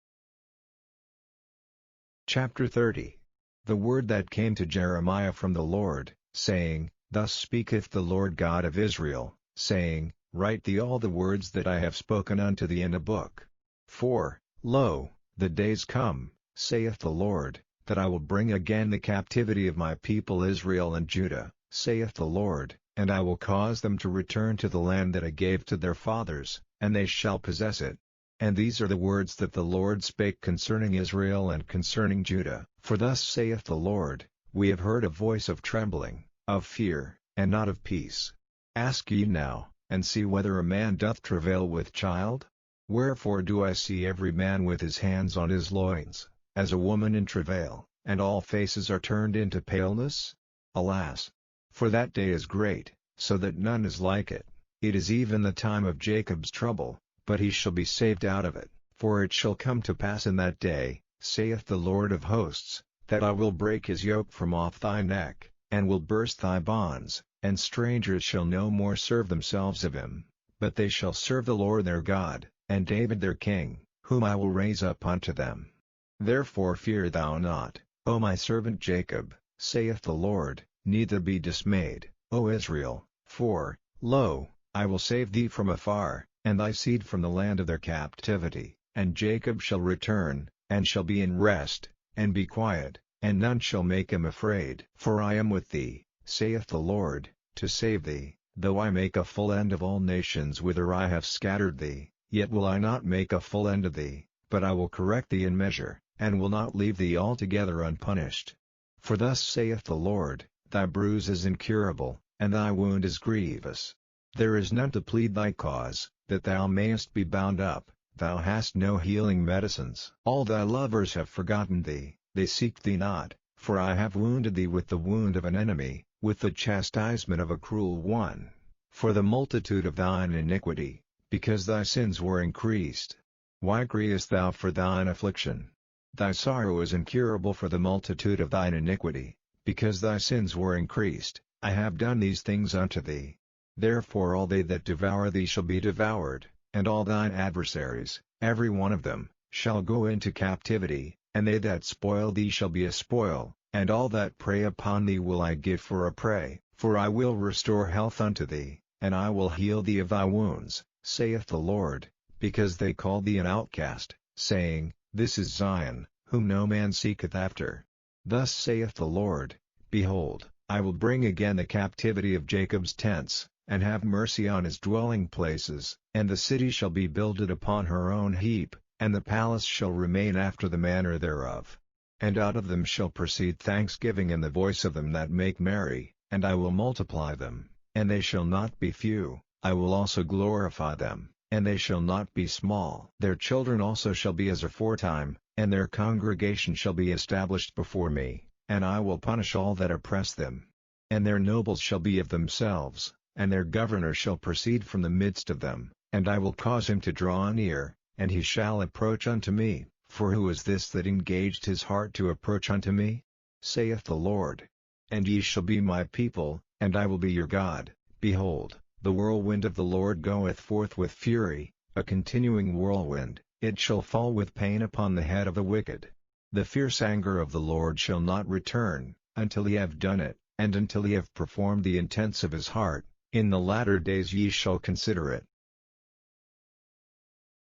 Chapter 30. The word that came to Jeremiah from the Lord, saying, Thus speaketh the Lord God of Israel, saying, Write thee all the words that I have spoken unto thee in a book. For, lo, the days come, saith the Lord, that I will bring again the captivity of my people Israel and Judah, saith the Lord, and I will cause them to return to the land that I gave to their fathers, and they shall possess it. And these are the words that the Lord spake concerning Israel and concerning Judah. For thus saith the Lord, We have heard a voice of trembling, of fear, and not of peace. Ask ye now, and see whether a man doth travail with child? Wherefore do I see every man with his hands on his loins, as a woman in travail, and all faces are turned into paleness? Alas! For that day is great, so that none is like it. It is even the time of Jacob's trouble, but he shall be saved out of it. For it shall come to pass in that day, saith the Lord of hosts, that I will break his yoke from off thy neck, and will burst thy bonds, and strangers shall no more serve themselves of him, but they shall serve the Lord their God, and David their king, whom I will raise up unto them. Therefore fear thou not, O my servant Jacob, saith the Lord, neither be dismayed, O Israel, for, lo, I will save thee from afar, and thy seed from the land of their captivity, and Jacob shall return, and shall be in rest, and be quiet, and none shall make him afraid. For I am with thee, saith the Lord, to save thee, though I make a full end of all nations whither I have scattered thee, yet will I not make a full end of thee, but I will correct thee in measure, and will not leave thee altogether unpunished. For thus saith the Lord, Thy bruise is incurable, and thy wound is grievous. There is none to plead thy cause, that thou mayest be bound up, thou hast no healing medicines. All thy lovers have forgotten thee, they seek thee not, for I have wounded thee with the wound of an enemy, with the chastisement of a cruel one. For the multitude of thine iniquity, because thy sins were increased. Why grievest thou for thine affliction? Thy sorrow is incurable for the multitude of thine iniquity, because thy sins were increased. I have done these things unto thee. Therefore all they that devour thee shall be devoured, and all thine adversaries, every one of them, shall go into captivity, and they that spoil thee shall be a spoil, and all that prey upon thee will I give for a prey. For I will restore health unto thee, and I will heal thee of thy wounds, saith the Lord, because they call thee an outcast, saying, This is Zion, whom no man seeketh after. Thus saith the Lord, Behold, I will bring again the captivity of Jacob's tents, and have mercy on his dwelling places, and the city shall be builded upon her own heap, and the palace shall remain after the manner thereof. And out of them shall proceed thanksgiving and the voice of them that make merry, and I will multiply them, and they shall not be few, I will also glorify them, and they shall not be small. Their children also shall be as aforetime, and their congregation shall be established before me, and I will punish all that oppress them. And their nobles shall be of themselves, and their governor shall proceed from the midst of them, and I will cause him to draw near, and he shall approach unto me. For who is this that engaged his heart to approach unto me? Saith the Lord. And ye shall be my people, and I will be your God. Behold, the whirlwind of the Lord goeth forth with fury, a continuing whirlwind, it shall fall with pain upon the head of the wicked. The fierce anger of the Lord shall not return, until he have done it, and until he have performed the intents of his heart. In the latter days ye shall consider it.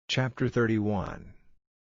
Chapter 31.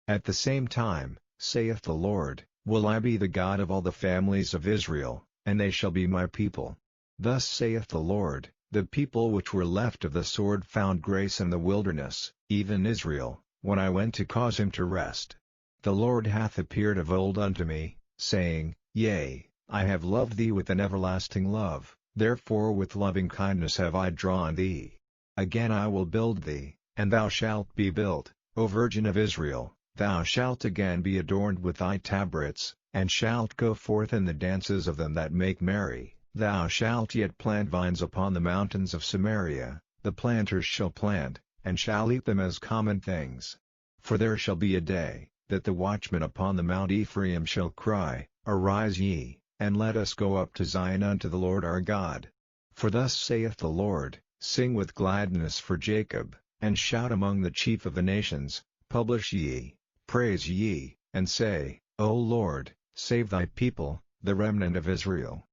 At the same time, saith the Lord, will I be the God of all the families of Israel, and they shall be my people. Thus saith the Lord, the people which were left of the sword found grace in the wilderness, even Israel, when I went to cause him to rest. The Lord hath appeared of old unto me, saying, Yea, I have loved thee with an everlasting love, therefore with loving kindness have I drawn thee. Again I will build thee, and thou shalt be built, O Virgin of Israel, thou shalt again be adorned with thy tabrets, and shalt go forth in the dances of them that make merry. Thou shalt yet plant vines upon the mountains of Samaria, the planters shall plant, and shall eat them as common things. For there shall be a day, that the watchmen upon the Mount Ephraim shall cry, Arise ye, and let us go up to Zion unto the Lord our God. For thus saith the Lord, Sing with gladness for Jacob, and shout among the chief of the nations, publish ye, praise ye, and say, O Lord, save thy people, the remnant of Israel.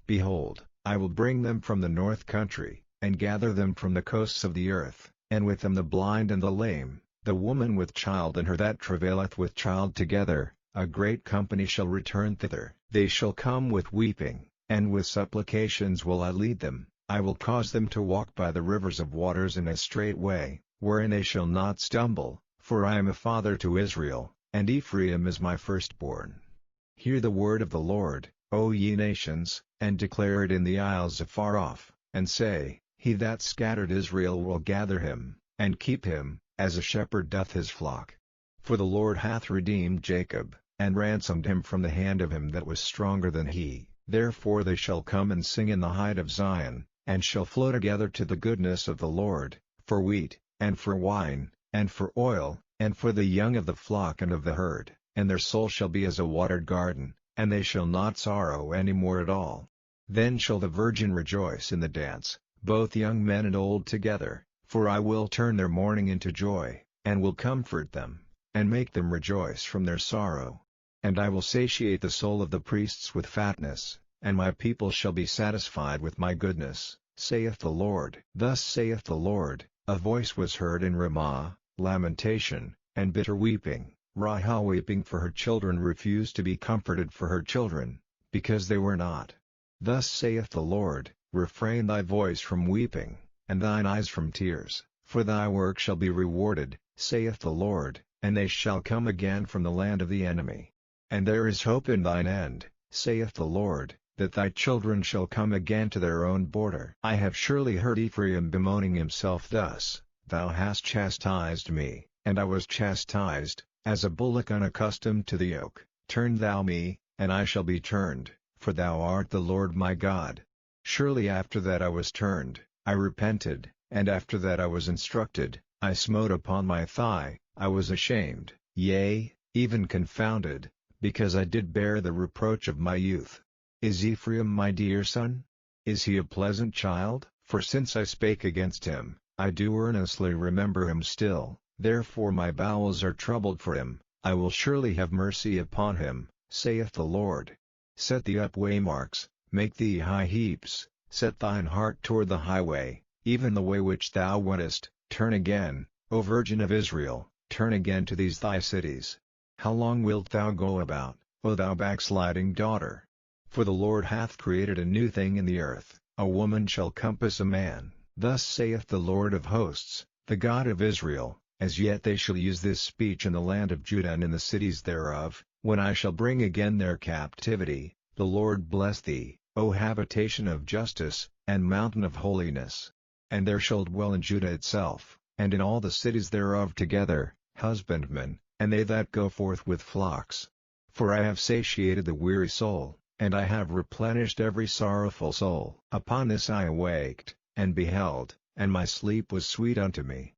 Behold, I will bring them from the north country, and gather them from the coasts of the earth, and with them the blind and the lame, the woman with child and her that travaileth with child together, a great company shall return thither. They shall come with weeping, and with supplications will I lead them. I will cause them to walk by the rivers of waters in a straight way, wherein they shall not stumble, for I am a father to Israel, and Ephraim is my firstborn. Hear the word of the Lord, O ye nations, and declare it in the isles afar off, and say, He that scattered Israel will gather him, and keep him, as a shepherd doth his flock. For the Lord hath redeemed Jacob, and ransomed him from the hand of him that was stronger than he. Therefore they shall come and sing in the height of Zion, and shall flow together to the goodness of the Lord, for wheat, and for wine, and for oil, and for the young of the flock and of the herd, and their soul shall be as a watered garden, and they shall not sorrow any more at all. Then shall the virgin rejoice in the dance, both young men and old together, for I will turn their mourning into joy, and will comfort them, and make them rejoice from their sorrow. And I will satiate the soul of the priests with fatness, and my people shall be satisfied with my goodness, saith the Lord. Thus saith the Lord, a voice was heard in Ramah, lamentation, and bitter weeping. Rahel weeping for her children refused to be comforted for her children, because they were not. Thus saith the Lord, Refrain thy voice from weeping, and thine eyes from tears, for thy work shall be rewarded, saith the Lord, and they shall come again from the land of the enemy. And there is hope in thine end, saith the Lord, that thy children shall come again to their own border. I have surely heard Ephraim bemoaning himself thus, Thou hast chastised me, and I was chastised, as a bullock unaccustomed to the yoke. Turn thou me, and I shall be turned, for thou art the Lord my God. Surely after that I was turned, I repented, and after that I was instructed, I smote upon my thigh, I was ashamed, yea, even confounded, because I did bear the reproach of my youth. Is Ephraim my dear son? Is he a pleasant child? For since I spake against him, I do earnestly remember him still, therefore my bowels are troubled for him. I will surely have mercy upon him, saith the Lord. Set thee up waymarks, make thee high heaps, set thine heart toward the highway, even the way which thou wentest. Turn again, O Virgin of Israel, turn again to these thy cities. How long wilt thou go about, O thou backsliding daughter? For the Lord hath created a new thing in the earth, a woman shall compass a man. Thus saith the Lord of hosts, the God of Israel, as yet they shall use this speech in the land of Judah and in the cities thereof, when I shall bring again their captivity. The Lord bless thee, O habitation of justice, and mountain of holiness. And there shall dwell in Judah itself, and in all the cities thereof together, husbandmen, and they that go forth with flocks. For I have satiated the weary soul, and I have replenished every sorrowful soul. Upon this I awaked, and beheld, and my sleep was sweet unto me.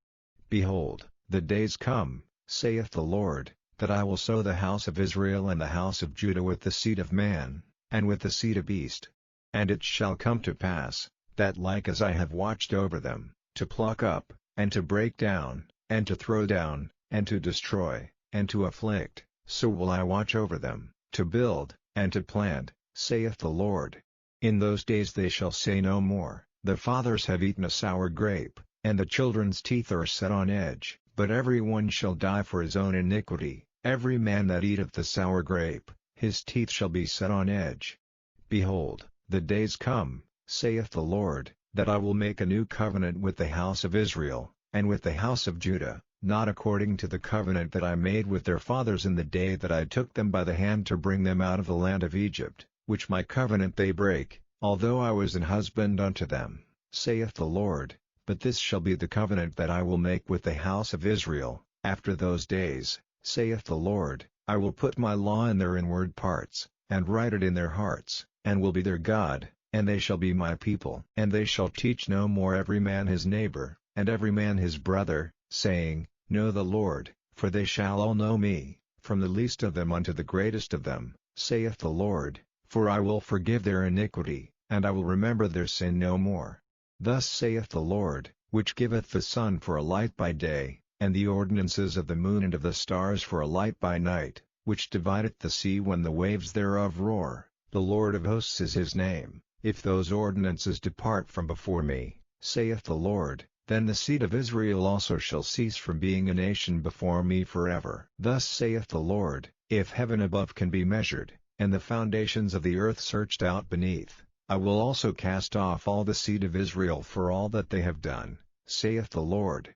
Behold, the days come, saith the Lord, that I will sow the house of Israel and the house of Judah with the seed of man, and with the seed of beast. And it shall come to pass, that like as I have watched over them, to pluck up, and to break down, and to throw down, and to destroy, and to afflict, so will I watch over them, to build, and to plant, saith the Lord. In those days they shall say no more, The fathers have eaten a sour grape, and the children's teeth are set on edge. But every one shall die for his own iniquity, every man that eateth the sour grape, his teeth shall be set on edge. Behold, the days come, saith the Lord, that I will make a new covenant with the house of Israel, and with the house of Judah, not according to the covenant that I made with their fathers in the day that I took them by the hand to bring them out of the land of Egypt, which my covenant they break, although I was an husband unto them, saith the Lord. But this shall be the covenant that I will make with the house of Israel, after those days, saith the Lord. I will put my law in their inward parts, and write it in their hearts, and will be their God, and they shall be my people. And they shall teach no more every man his neighbor, and every man his brother, saying, Know the Lord, for they shall all know me, from the least of them unto the greatest of them, saith the Lord, for I will forgive their iniquity, and I will remember their sin no more. Thus saith the Lord, which giveth the sun for a light by day, and the ordinances of the moon and of the stars for a light by night, which divideth the sea when the waves thereof roar. The Lord of hosts is his name. If those ordinances depart from before me, saith the Lord, then the seed of Israel also shall cease from being a nation before me forever. Thus saith the Lord, if heaven above can be measured, and the foundations of the earth searched out beneath, I will also cast off all the seed of Israel for all that they have done, saith the Lord.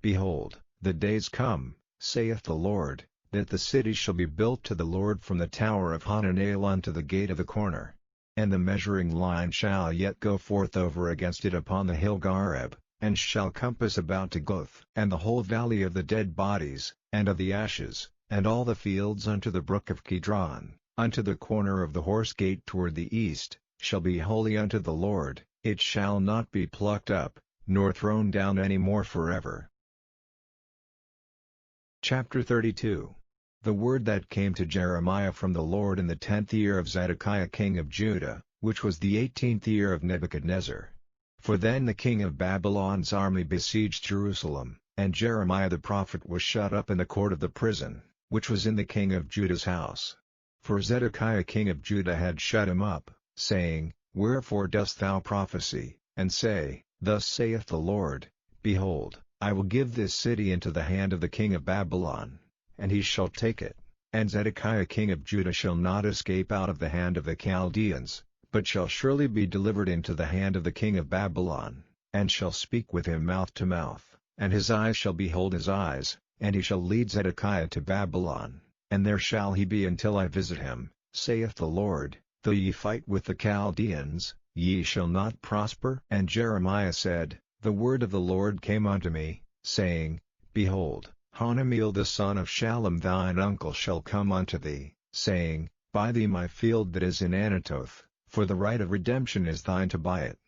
Behold, the days come, saith the Lord, that the city shall be built to the Lord from the tower of Hananel unto the gate of the corner. And the measuring line shall yet go forth over against it upon the hill Gareb, and shall compass about to Goth. And the whole valley of the dead bodies, and of the ashes, and all the fields unto the brook of Kidron, unto the corner of the horse gate toward the east, shall be holy unto the Lord. It shall not be plucked up, nor thrown down any more forever. Chapter 32. The word that came to Jeremiah from the Lord in the 10th year of Zedekiah king of Judah, which was the 18th year of Nebuchadnezzar. For then the king of Babylon's army besieged Jerusalem, and Jeremiah the prophet was shut up in the court of the prison, which was in the king of Judah's house. For Zedekiah king of Judah had shut him up, saying, Wherefore dost thou prophesy, and say, Thus saith the Lord, Behold, I will give this city into the hand of the king of Babylon, and he shall take it, and Zedekiah king of Judah shall not escape out of the hand of the Chaldeans, but shall surely be delivered into the hand of the king of Babylon, and shall speak with him mouth to mouth, and his eyes shall behold his eyes, and he shall lead Zedekiah to Babylon, and there shall he be until I visit him, saith the Lord. Though ye fight with the Chaldeans, ye shall not prosper. And Jeremiah said, The word of the Lord came unto me, saying, Behold, Hanameel the son of Shallum thine uncle shall come unto thee, saying, Buy thee my field that is in Anathoth, for the right of redemption is thine to buy it.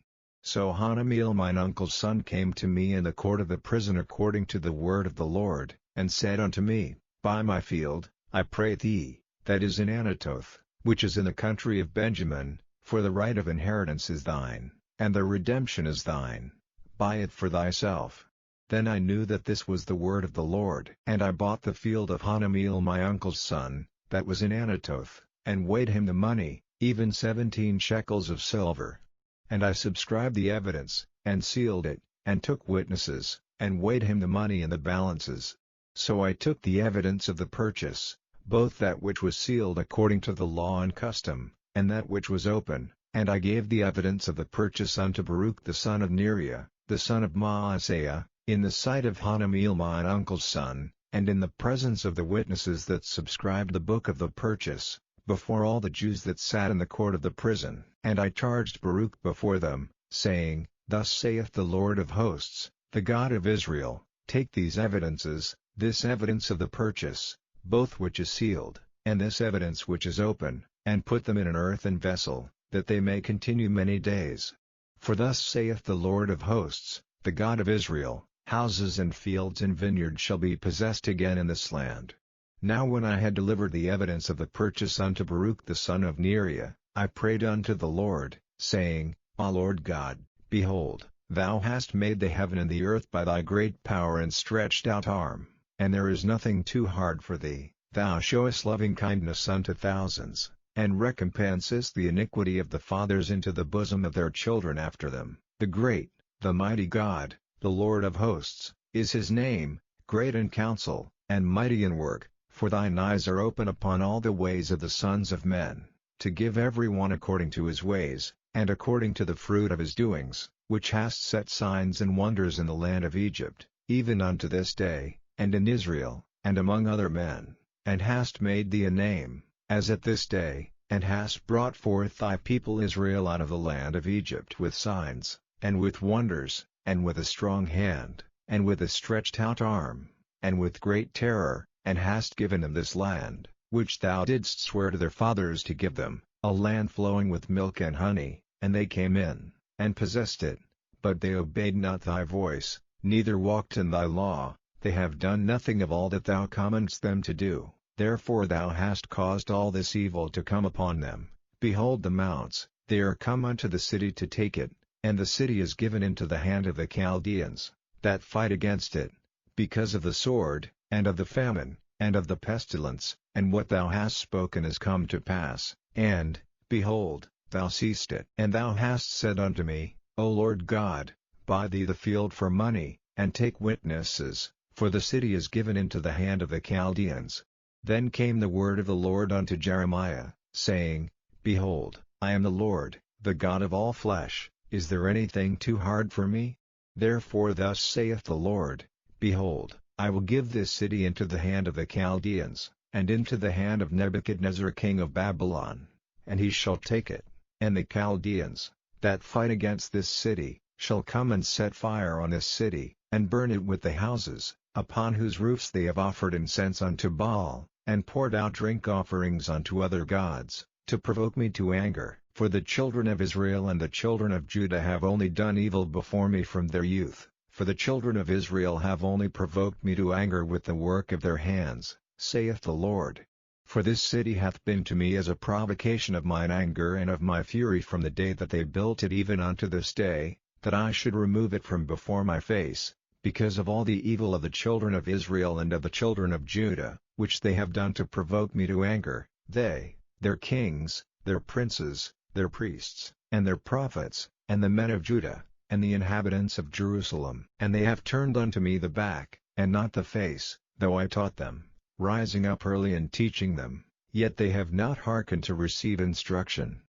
So Hanameel mine uncle's son came to me in the court of the prison according to the word of the Lord, and said unto me, Buy my field, I pray thee, that is in Anathoth, which is in the country of Benjamin, for the right of inheritance is thine, and the redemption is thine. Buy it for thyself. Then I knew that this was the word of the Lord. And I bought the field of Hanameel my uncle's son, that was in Anathoth, and weighed him the money, even 17 shekels of silver. And I subscribed the evidence, and sealed it, and took witnesses, and weighed him the money in the balances. So I took the evidence of the purchase, both that which was sealed according to the law and custom, and that which was open, and I gave the evidence of the purchase unto Baruch the son of Neriah, the son of Maaseiah, in the sight of Hanameel mine uncle's son, and in the presence of the witnesses that subscribed the book of the purchase, before all the Jews that sat in the court of the prison. And I charged Baruch before them, saying, Thus saith the Lord of hosts, the God of Israel, take these evidences, this evidence of the purchase, both which is sealed, and this evidence which is open, and put them in an earthen vessel, that they may continue many days. For thus saith the Lord of hosts, the God of Israel, houses and fields and vineyards shall be possessed again in this land. Now when I had delivered the evidence of the purchase unto Baruch the son of Neriah, I prayed unto the Lord, saying, O Lord God, behold, thou hast made the heaven and the earth by thy great power and stretched out arm, and there is nothing too hard for thee. Thou showest loving kindness unto thousands, and recompensest the iniquity of the fathers into the bosom of their children after them. The great, the mighty God, the Lord of hosts, is his name, great in counsel, and mighty in work, for thine eyes are open upon all the ways of the sons of men, to give every one according to his ways, and according to the fruit of his doings, which hast set signs and wonders in the land of Egypt, even unto this day, and in Israel, and among other men, and hast made thee a name, as at this day, and hast brought forth thy people Israel out of the land of Egypt with signs, and with wonders, and with a strong hand, and with a stretched out arm, and with great terror, and hast given them this land, which thou didst swear to their fathers to give them, a land flowing with milk and honey, and they came in, and possessed it, but they obeyed not thy voice, neither walked in thy law. They have done nothing of all that thou commandest them to do, therefore thou hast caused all this evil to come upon them. Behold the mounts, they are come unto the city to take it, and the city is given into the hand of the Chaldeans, that fight against it, because of the sword, and of the famine, and of the pestilence, and what thou hast spoken has come to pass, and, behold, thou seest it. And thou hast said unto me, O Lord God, buy thee the field for money, and take witnesses, for the city is given into the hand of the Chaldeans. Then came the word of the Lord unto Jeremiah, saying, Behold, I am the Lord, the God of all flesh. Is there anything too hard for me? Therefore thus saith the Lord, Behold, I will give this city into the hand of the Chaldeans, and into the hand of Nebuchadnezzar king of Babylon, and he shall take it, and the Chaldeans, that fight against this city, shall come and set fire on this city, and burn it with the houses, upon whose roofs they have offered incense unto Baal, and poured out drink offerings unto other gods, to provoke me to anger. For the children of Israel and the children of Judah have only done evil before me from their youth, for the children of Israel have only provoked me to anger with the work of their hands, saith the Lord. For this city hath been to me as a provocation of mine anger and of my fury from the day that they built it even unto this day, that I should remove it from before my face, because of all the evil of the children of Israel and of the children of Judah, which they have done to provoke me to anger, they, their kings, their princes, their priests, and their prophets, and the men of Judah, and the inhabitants of Jerusalem. And they have turned unto me the back, and not the face, though I taught them, rising up early and teaching them, yet they have not hearkened to receive instruction.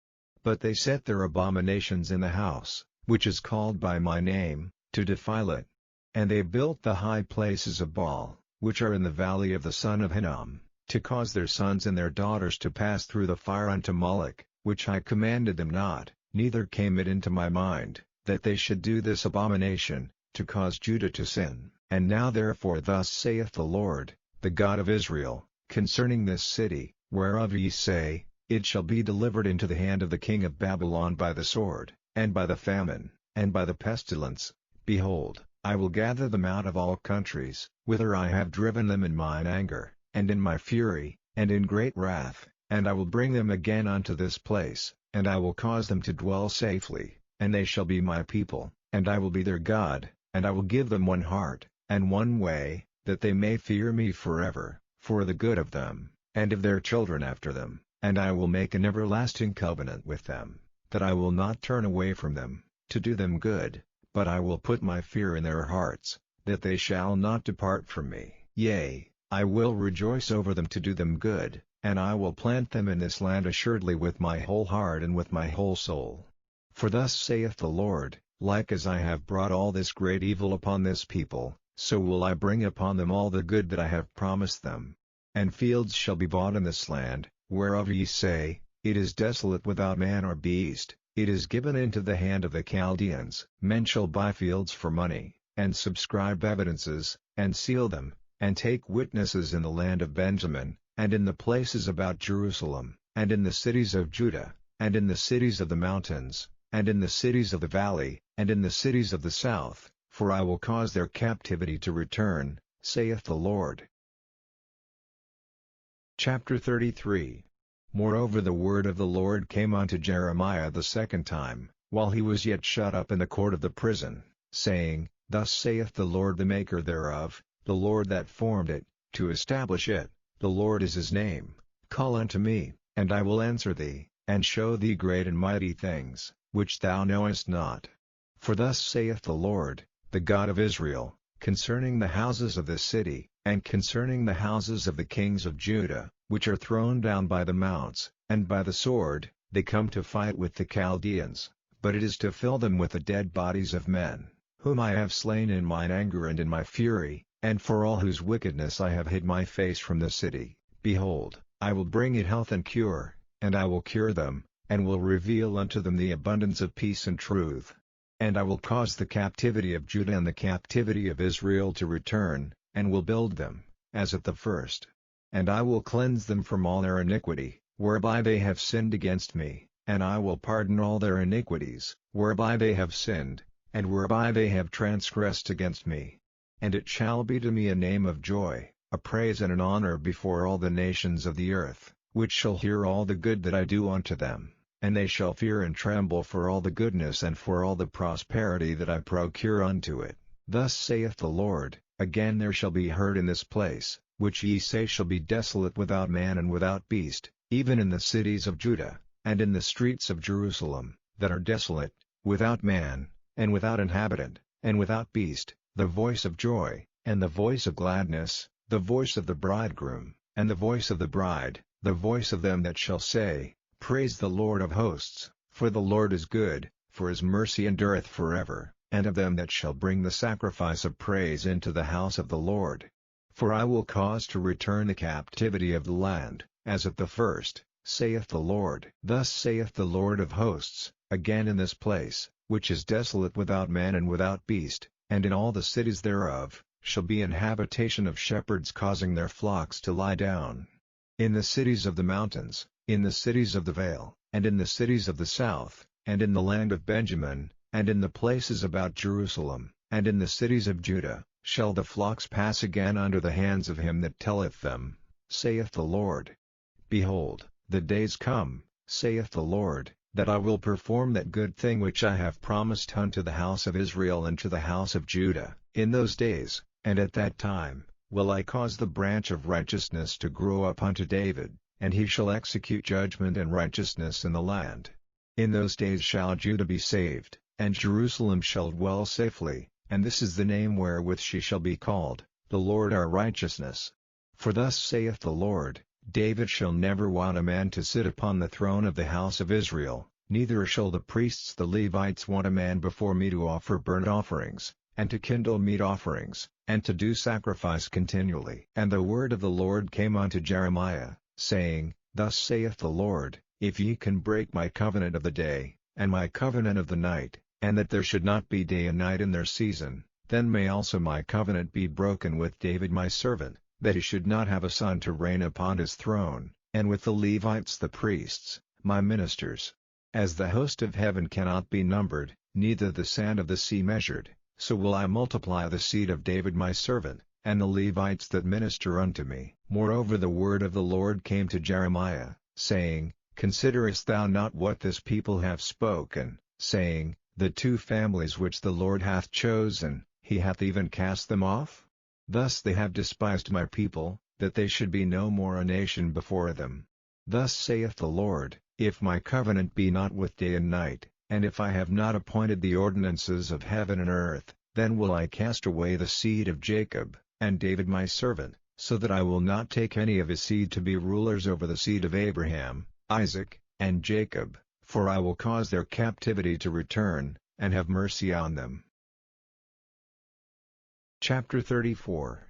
But they set their abominations in the house, which is called by my name, to defile it. And they built the high places of Baal, which are in the valley of the son of Hinnom, to cause their sons and their daughters to pass through the fire unto Moloch, which I commanded them not, neither came it into my mind, that they should do this abomination, to cause Judah to sin. And now therefore thus saith the Lord, the God of Israel, concerning this city, whereof ye say, It shall be delivered into the hand of the king of Babylon by the sword, and by the famine, and by the pestilence. Behold, I will gather them out of all countries, whither I have driven them in mine anger, and in my fury, and in great wrath, and I will bring them again unto this place, and I will cause them to dwell safely, and they shall be my people, and I will be their God, and I will give them one heart, and one way, that they may fear me forever, for the good of them, and of their children after them, and I will make an everlasting covenant with them, that I will not turn away from them, to do them good, but I will put my fear in their hearts, that they shall not depart from me. Yea, I will rejoice over them to do them good, and I will plant them in this land assuredly with my whole heart and with my whole soul. For thus saith the Lord, like as I have brought all this great evil upon this people, so will I bring upon them all the good that I have promised them. And fields shall be bought in this land, whereof ye say, It is desolate without man or beast, it is given into the hand of the Chaldeans. Men shall buy fields for money, and subscribe evidences, and seal them, and take witnesses in the land of Benjamin, and in the places about Jerusalem, and in the cities of Judah, and in the cities of the mountains, and in the cities of the valley, and in the cities of the south, for I will cause their captivity to return, saith the Lord. Chapter 33. Moreover the word of the Lord came unto Jeremiah the second time, while he was yet shut up in the court of the prison, saying, Thus saith the Lord the Maker thereof, the Lord that formed it, to establish it, the Lord is his name. Call unto me, and I will answer thee, and show thee great and mighty things, which thou knowest not. For thus saith the Lord, the God of Israel, concerning the houses of this city, and concerning the houses of the kings of Judah, which are thrown down by the mounts, and by the sword, they come to fight with the Chaldeans, but it is to fill them with the dead bodies of men, whom I have slain in mine anger and in my fury, and for all whose wickedness I have hid my face from the city. Behold, I will bring it health and cure, and I will cure them, and will reveal unto them the abundance of peace and truth. And I will cause the captivity of Judah and the captivity of Israel to return, and will build them, as at the first. And I will cleanse them from all their iniquity, whereby they have sinned against me, and I will pardon all their iniquities, whereby they have sinned, and whereby they have transgressed against me. And it shall be to me a name of joy, a praise and an honor before all the nations of the earth, which shall hear all the good that I do unto them, and they shall fear and tremble for all the goodness and for all the prosperity that I procure unto it. Thus saith the Lord, again there shall be heard in this place, which ye say shall be desolate without man and without beast, even in the cities of Judah, and in the streets of Jerusalem, that are desolate, without man, and without inhabitant, and without beast, the voice of joy, and the voice of gladness, the voice of the bridegroom, and the voice of the bride, the voice of them that shall say, Praise the Lord of hosts, for the Lord is good, for his mercy endureth forever, and of them that shall bring the sacrifice of praise into the house of the Lord. For I will cause to return the captivity of the land, as at the first, saith the Lord. Thus saith the Lord of hosts, again in this place, which is desolate without man and without beast, and in all the cities thereof, shall be an habitation of shepherds causing their flocks to lie down. In the cities of the mountains, in the cities of the vale, and in the cities of the south, and in the land of Benjamin, and in the places about Jerusalem, and in the cities of Judah, shall the flocks pass again under the hands of him that telleth them, saith the Lord. Behold, the days come, saith the Lord, that I will perform that good thing which I have promised unto the house of Israel and to the house of Judah. In those days, and at that time, will I cause the branch of righteousness to grow up unto David, and he shall execute judgment and righteousness in the land. In those days shall Judah be saved, and Jerusalem shall dwell safely, and this is the name wherewith she shall be called, the Lord our righteousness. For thus saith the Lord, David shall never want a man to sit upon the throne of the house of Israel, neither shall the priests the Levites want a man before me to offer burnt offerings, and to kindle meat offerings, and to do sacrifice continually. And the word of the Lord came unto Jeremiah, saying, Thus saith the Lord, if ye can break my covenant of the day, and my covenant of the night, and that there should not be day and night in their season, then may also my covenant be broken with David my servant, that he should not have a son to reign upon his throne, and with the Levites the priests, my ministers. As the host of heaven cannot be numbered, neither the sand of the sea measured, so will I multiply the seed of David my servant, and the Levites that minister unto me. Moreover the word of the Lord came to Jeremiah, saying, Considerest thou not what this people have spoken, saying, The two families which the Lord hath chosen, he hath even cast them off? Thus they have despised my people, that they should be no more a nation before them. Thus saith the Lord, if my covenant be not with day and night, and if I have not appointed the ordinances of heaven and earth, then will I cast away the seed of Jacob, and David my servant, so that I will not take any of his seed to be rulers over the seed of Abraham, Isaac, and Jacob, for I will cause their captivity to return, and have mercy on them. Chapter 34.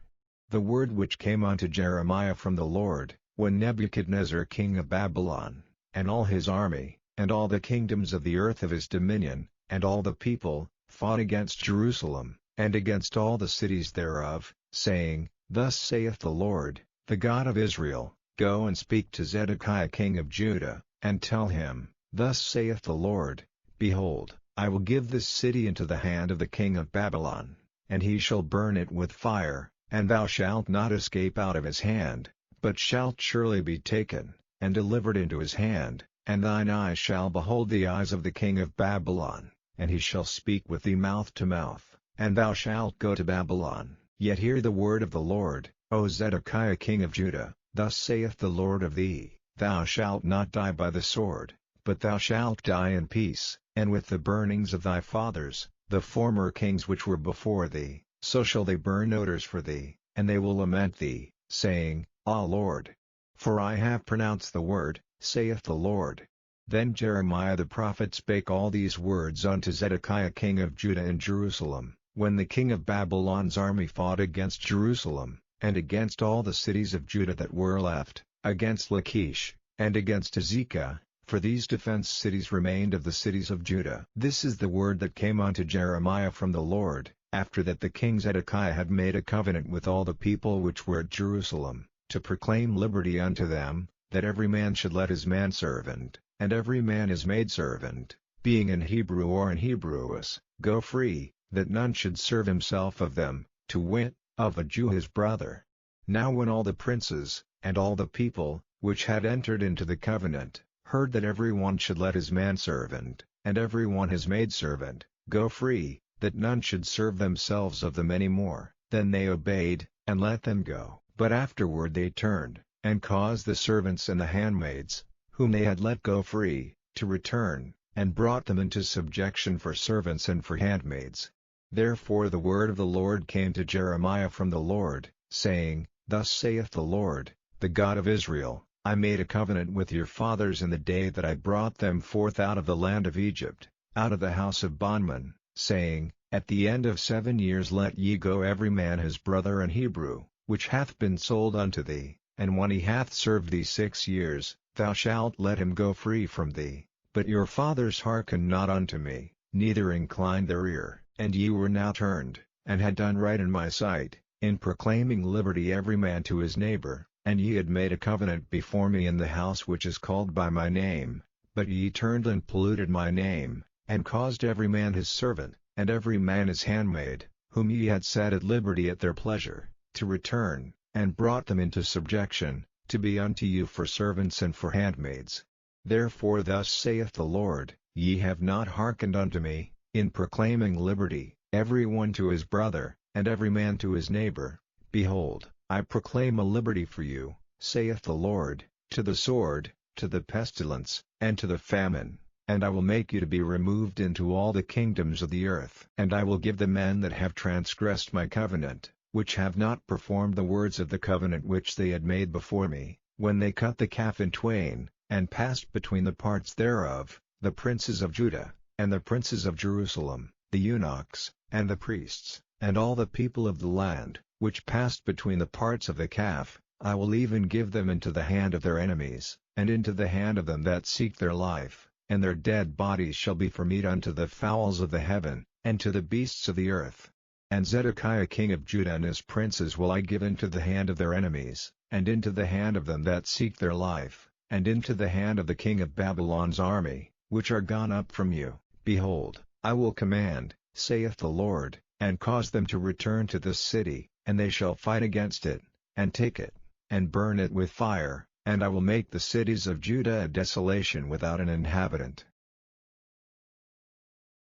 The word which came unto Jeremiah from the Lord, when Nebuchadnezzar king of Babylon, and all his army, and all the kingdoms of the earth of his dominion, and all the people, fought against Jerusalem, and against all the cities thereof, saying, Thus saith the Lord, the God of Israel, Go and speak to Zedekiah king of Judah, and tell him, Thus saith the Lord, Behold, I will give this city into the hand of the king of Babylon, and he shall burn it with fire, and thou shalt not escape out of his hand, but shalt surely be taken, and delivered into his hand, and thine eyes shall behold the eyes of the king of Babylon, and he shall speak with thee mouth to mouth, and thou shalt go to Babylon. Yet hear the word of the Lord, O Zedekiah king of Judah, Thus saith the Lord of thee, Thou shalt not die by the sword, but thou shalt die in peace, and with the burnings of thy fathers, the former kings which were before thee, so shall they burn odors for thee, and they will lament thee, saying, Ah Lord! For I have pronounced the word, saith the Lord. Then Jeremiah the prophet spake all these words unto Zedekiah king of Judah in Jerusalem, when the king of Babylon's army fought against Jerusalem, and against all the cities of Judah that were left, against Lachish, and against Azekah, for these defense cities remained of the cities of Judah. This is the word that came unto Jeremiah from the Lord, after that the king Zedekiah had made a covenant with all the people which were at Jerusalem, to proclaim liberty unto them, that every man should let his manservant, and every man his maidservant, being an Hebrew or an Hebrewess, go free, that none should serve himself of them, to wit, of a Jew his brother. Now when all the princes, and all the people, which had entered into the covenant, heard that every one should let his manservant, and every one his maidservant, go free, that none should serve themselves of them any more, then they obeyed, and let them go. But afterward they turned, and caused the servants and the handmaids, whom they had let go free, to return, and brought them into subjection for servants and for handmaids. Therefore the word of the Lord came to Jeremiah from the Lord, saying, Thus saith the Lord, the God of Israel, I made a covenant with your fathers in the day that I brought them forth out of the land of Egypt, out of the house of bondmen, saying, At the end of 7 years let ye go every man his brother and Hebrew, which hath been sold unto thee, and when he hath served thee 6 years, thou shalt let him go free from thee. But your fathers hearkened not unto me, neither inclined their ear, and ye were now turned, and had done right in my sight, in proclaiming liberty every man to his neighbor, and ye had made a covenant before me in the house which is called by my name, but ye turned and polluted my name, and caused every man his servant, and every man his handmaid, whom ye had set at liberty at their pleasure, to return, and brought them into subjection, to be unto you for servants and for handmaids. Therefore thus saith the Lord, Ye have not hearkened unto me, in proclaiming liberty, every one to his brother, and every man to his neighbor. Behold, I proclaim a liberty for you, saith the Lord, to the sword, to the pestilence, and to the famine, and I will make you to be removed into all the kingdoms of the earth. And I will give the men that have transgressed my covenant, which have not performed the words of the covenant which they had made before me, when they cut the calf in twain, and passed between the parts thereof, the princes of Judah, and the princes of Jerusalem, the eunuchs, and the priests, and all the people of the land, which passed between the parts of the calf, I will even give them into the hand of their enemies, and into the hand of them that seek their life, and their dead bodies shall be for meat unto the fowls of the heaven, and to the beasts of the earth. And Zedekiah king of Judah and his princes will I give into the hand of their enemies, and into the hand of them that seek their life, and into the hand of the king of Babylon's army, which are gone up from you. Behold, I will command, saith the Lord, and cause them to return to this city, and they shall fight against it, and take it, and burn it with fire, and I will make the cities of Judah a desolation without an inhabitant.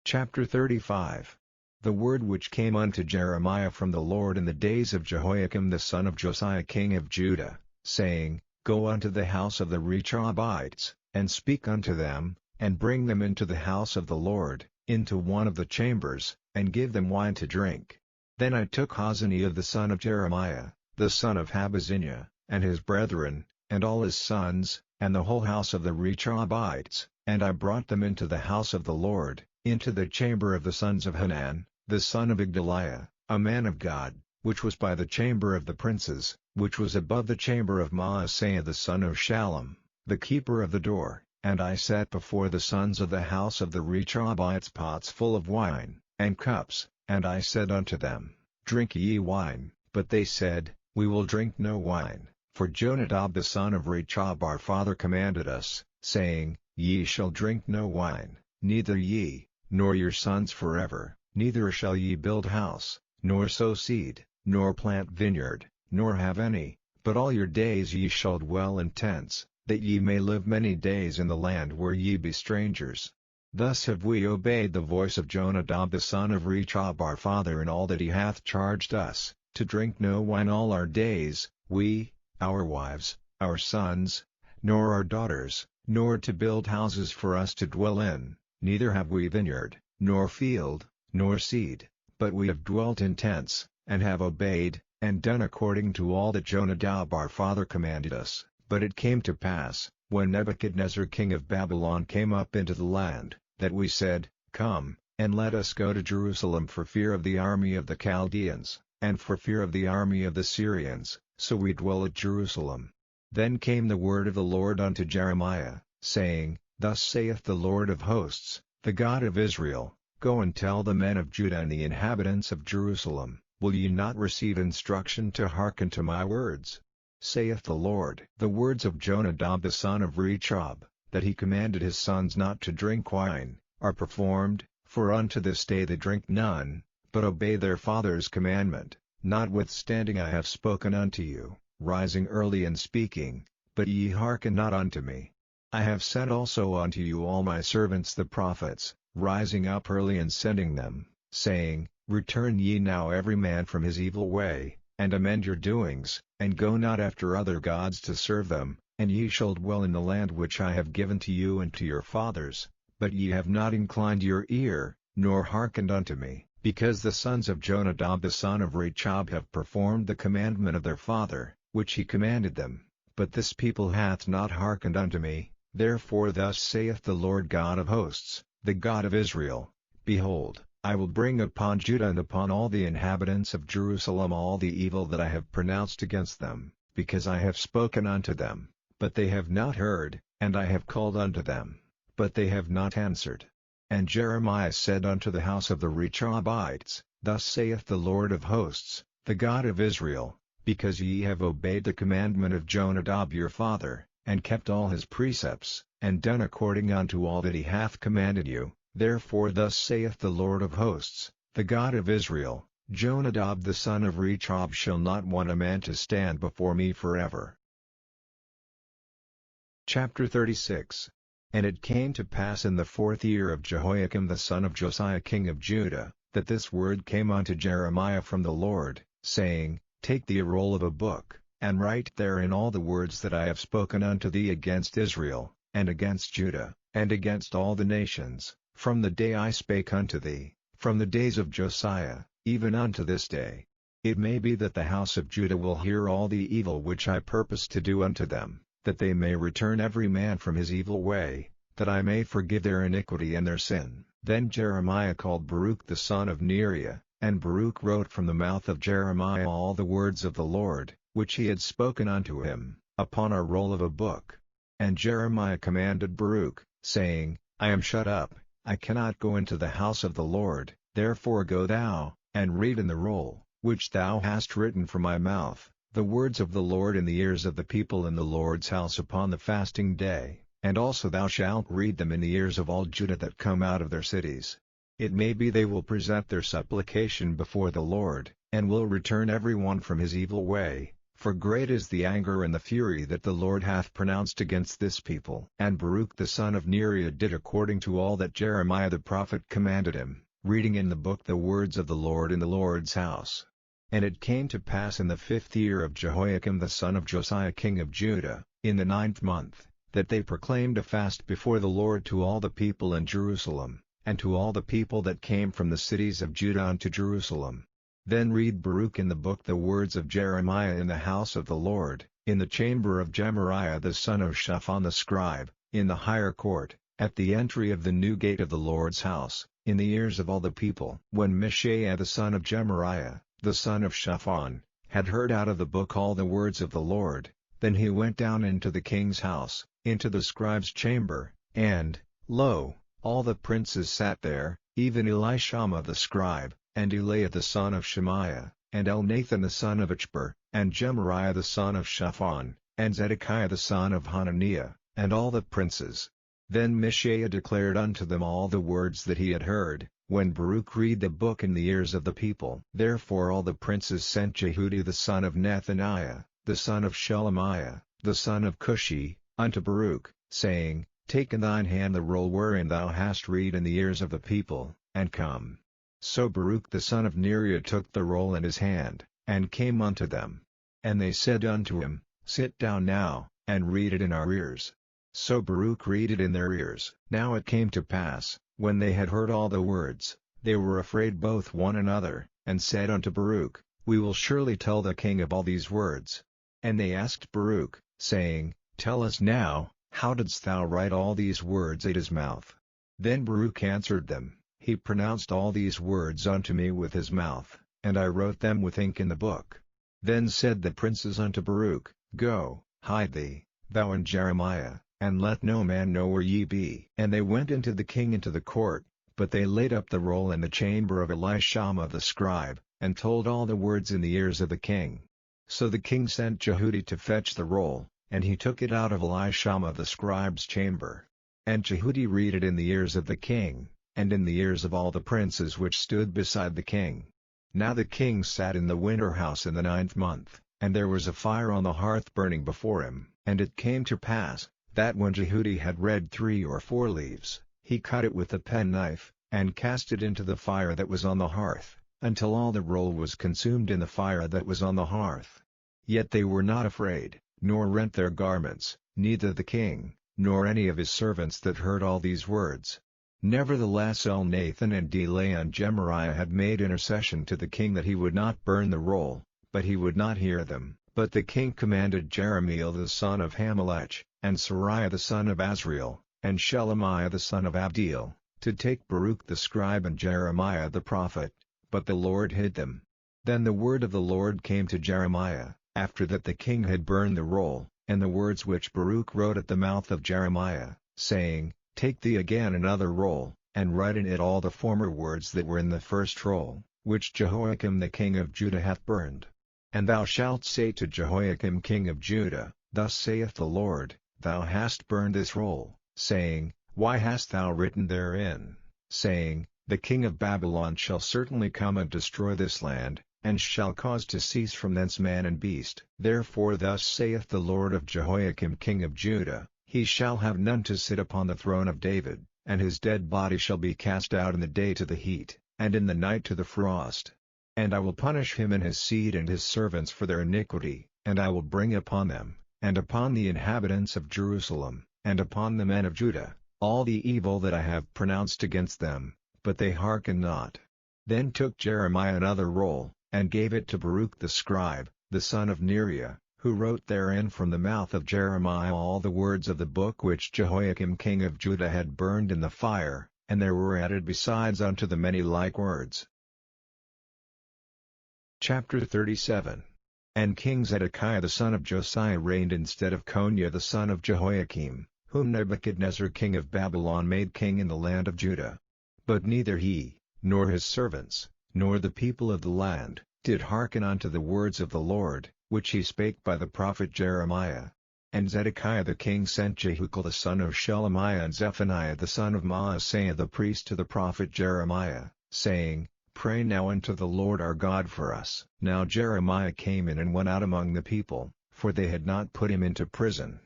Chapter 35. The word which came unto Jeremiah from the Lord in the days of Jehoiakim the son of Josiah king of Judah, saying, Go unto the house of the Rechabites, and speak unto them, and bring them into the house of the Lord, into one of the chambers, and give them wine to drink. Then I took Hazaniah the son of Jeremiah, the son of Habazziniah, and his brethren, and all his sons, and the whole house of the Rechabites, and I brought them into the house of the Lord, into the chamber of the sons of Hanan, the son of Igdaliah, a man of God, which was by the chamber of the princes, which was above the chamber of Maaseiah the son of Shallum, the keeper of the door. And I set before the sons of the house of the Rechabites pots full of wine, and cups, and I said unto them, Drink ye wine. But they said, We will drink no wine, for Jonadab the son of Rechab our father commanded us, saying, Ye shall drink no wine, neither ye, nor your sons forever, neither shall ye build house, nor sow seed, nor plant vineyard, nor have any, but all your days ye shall dwell in tents, that ye may live many days in the land where ye be strangers. Thus have we obeyed the voice of Jonadab the son of Rechab our father in all that he hath charged us, to drink no wine all our days, we, our wives, our sons, nor our daughters, nor to build houses for us to dwell in, neither have we vineyard, nor field, nor seed, but we have dwelt in tents, and have obeyed, and done according to all that Jonadab our father commanded us. But it came to pass, when Nebuchadnezzar king of Babylon came up into the land, that we said, Come, and let us go to Jerusalem for fear of the army of the Chaldeans, and for fear of the army of the Syrians, so we dwell at Jerusalem. Then came the word of the Lord unto Jeremiah, saying, Thus saith the Lord of hosts, the God of Israel, Go and tell the men of Judah and the inhabitants of Jerusalem, Will ye not receive instruction to hearken to my words? Saith the Lord. The words of Jonadab the son of Rechab, that he commanded his sons not to drink wine, are performed, for unto this day they drink none, but obey their father's commandment. Notwithstanding I have spoken unto you, rising early and speaking, but ye hearken not unto me. I have sent also unto you all my servants the prophets, rising up early and sending them, saying, Return ye now every man from his evil way, and amend your doings, and go not after other gods to serve them, and ye shall dwell in the land which I have given to you and to your fathers. But ye have not inclined your ear, nor hearkened unto me, because the sons of Jonadab the son of Rechab have performed the commandment of their father, which he commanded them, but this people hath not hearkened unto me. Therefore thus saith the Lord God of hosts, the God of Israel, Behold, I will bring upon Judah and upon all the inhabitants of Jerusalem all the evil that I have pronounced against them, because I have spoken unto them, but they have not heard, and I have called unto them, but they have not answered. And Jeremiah said unto the house of the Rechabites, Thus saith the Lord of hosts, the God of Israel, Because ye have obeyed the commandment of Jonadab your father, and kept all his precepts, and done according unto all that he hath commanded you, therefore thus saith the Lord of hosts, the God of Israel, Jonadab the son of Rechab shall not want a man to stand before me forever. Chapter 36. And it came to pass in the 4th year of Jehoiakim the son of Josiah king of Judah, that this word came unto Jeremiah from the Lord, saying, Take thee a roll of a book, and write therein all the words that I have spoken unto thee against Israel, and against Judah, and against all the nations, from the day I spake unto thee, from the days of Josiah, even unto this day. It may be that the house of Judah will hear all the evil which I purpose to do unto them, that they may return every man from his evil way, that I may forgive their iniquity and their sin. Then Jeremiah called Baruch the son of Neriah, and Baruch wrote from the mouth of Jeremiah all the words of the Lord, which he had spoken unto him, upon a roll of a book. And Jeremiah commanded Baruch, saying, I am shut up, I cannot go into the house of the Lord, therefore go thou, and read in the roll, which thou hast written from my mouth, the words of the Lord in the ears of the people in the Lord's house upon the fasting day, and also thou shalt read them in the ears of all Judah that come out of their cities. It may be they will present their supplication before the Lord, and will return every one from his evil way, for great is the anger and the fury that the Lord hath pronounced against this people. And Baruch the son of Neriah did according to all that Jeremiah the prophet commanded him, reading in the book the words of the Lord in the Lord's house. And it came to pass in the 5th year of Jehoiakim the son of Josiah king of Judah, in the 9th month, that they proclaimed a fast before the Lord to all the people in Jerusalem, and to all the people that came from the cities of Judah unto Jerusalem. Then read Baruch in the book the words of Jeremiah in the house of the Lord, in the chamber of Gemariah the son of Shaphan the scribe, in the higher court, at the entry of the new gate of the Lord's house, in the ears of all the people. When Mishael the son of Gemariah, the son of Shaphan, had heard out of the book all the words of the Lord, then he went down into the king's house, into the scribe's chamber, and, lo, all the princes sat there, even Elishama the scribe, and Eliah the son of Shemaiah, and Elnathan the son of Achbor, and Gemariah the son of Shaphan, and Zedekiah the son of Hananiah, and all the princes. Then Mishael declared unto them all the words that he had heard, when Baruch read the book in the ears of the people. Therefore all the princes sent Jehudi the son of Nethaniah, the son of Shelemiah, the son of Cushi, unto Baruch, saying, Take in thine hand the roll wherein thou hast read in the ears of the people, and come. So Baruch the son of Neriah took the roll in his hand, and came unto them. And they said unto him, Sit down now, and read it in our ears. So Baruch read it in their ears. Now it came to pass, when they had heard all the words, they were afraid both one another, and said unto Baruch, We will surely tell the king of all these words. And they asked Baruch, saying, Tell us now, how didst thou write all these words at his mouth? Then Baruch answered them, He pronounced all these words unto me with his mouth, and I wrote them with ink in the book. Then said the princes unto Baruch, Go, Hide thee, thou and Jeremiah, and let no man know where ye be. And they went into the king into the court, but they laid up the roll in the chamber of Elishama the scribe, and told all the words in the ears of the king. So the king sent Jehudi to fetch the roll, and he took it out of Elishama the scribe's chamber. And Jehudi read it in the ears of the king, and in the ears of all the princes which stood beside the king. Now the king sat in the winter house in the 9th month, and there was a fire on the hearth burning before him. And it came to pass, that when Jehudi had read 3 or 4 leaves, he cut it with a penknife, and cast it into the fire that was on the hearth, until all the roll was consumed in the fire that was on the hearth. Yet they were not afraid, nor rent their garments, neither the king, nor any of his servants that heard all these words. Nevertheless Elnathan and Delaiah and Gemariah had made intercession to the king that he would not burn the roll, but he would not hear them. But the king commanded Jerahmeel the son of Hamelech, and Seraiah the son of Azriel, and Shelemiah the son of Abdeel, to take Baruch the scribe and Jeremiah the prophet, but the Lord hid them. Then the word of the Lord came to Jeremiah, after that the king had burned the roll, and the words which Baruch wrote at the mouth of Jeremiah, saying, Take thee again another roll, and write in it all the former words that were in the first roll, which Jehoiakim the king of Judah hath burned. And thou shalt say to Jehoiakim king of Judah, Thus saith the Lord, Thou hast burned this roll, saying, Why hast thou written therein, saying, The king of Babylon shall certainly come and destroy this land, and shall cause to cease from thence man and beast. Therefore thus saith the Lord of Jehoiakim king of Judah, He shall have none to sit upon the throne of David, and his dead body shall be cast out in the day to the heat, and in the night to the frost. And I will punish him and his seed and his servants for their iniquity, and I will bring upon them, and upon the inhabitants of Jerusalem, and upon the men of Judah, all the evil that I have pronounced against them, but they hearken not. Then took Jeremiah another roll, and gave it to Baruch the scribe, the son of Neriah, who wrote therein from the mouth of Jeremiah all the words of the book which Jehoiakim king of Judah had burned in the fire, and there were added besides unto the many like words. Chapter 37. And King Zedekiah the son of Josiah reigned instead of Coniah the son of Jehoiakim, whom Nebuchadnezzar king of Babylon made king in the land of Judah. But neither he, nor his servants, nor the people of the land, did hearken unto the words of the Lord, which he spake by the prophet Jeremiah. And Zedekiah the king sent Jehucal the son of Shelemiah and Zephaniah the son of Maaseiah the priest to the prophet Jeremiah, saying, Pray now unto the Lord our God for us. Now Jeremiah came in and went out among the people, for they had not put him into prison.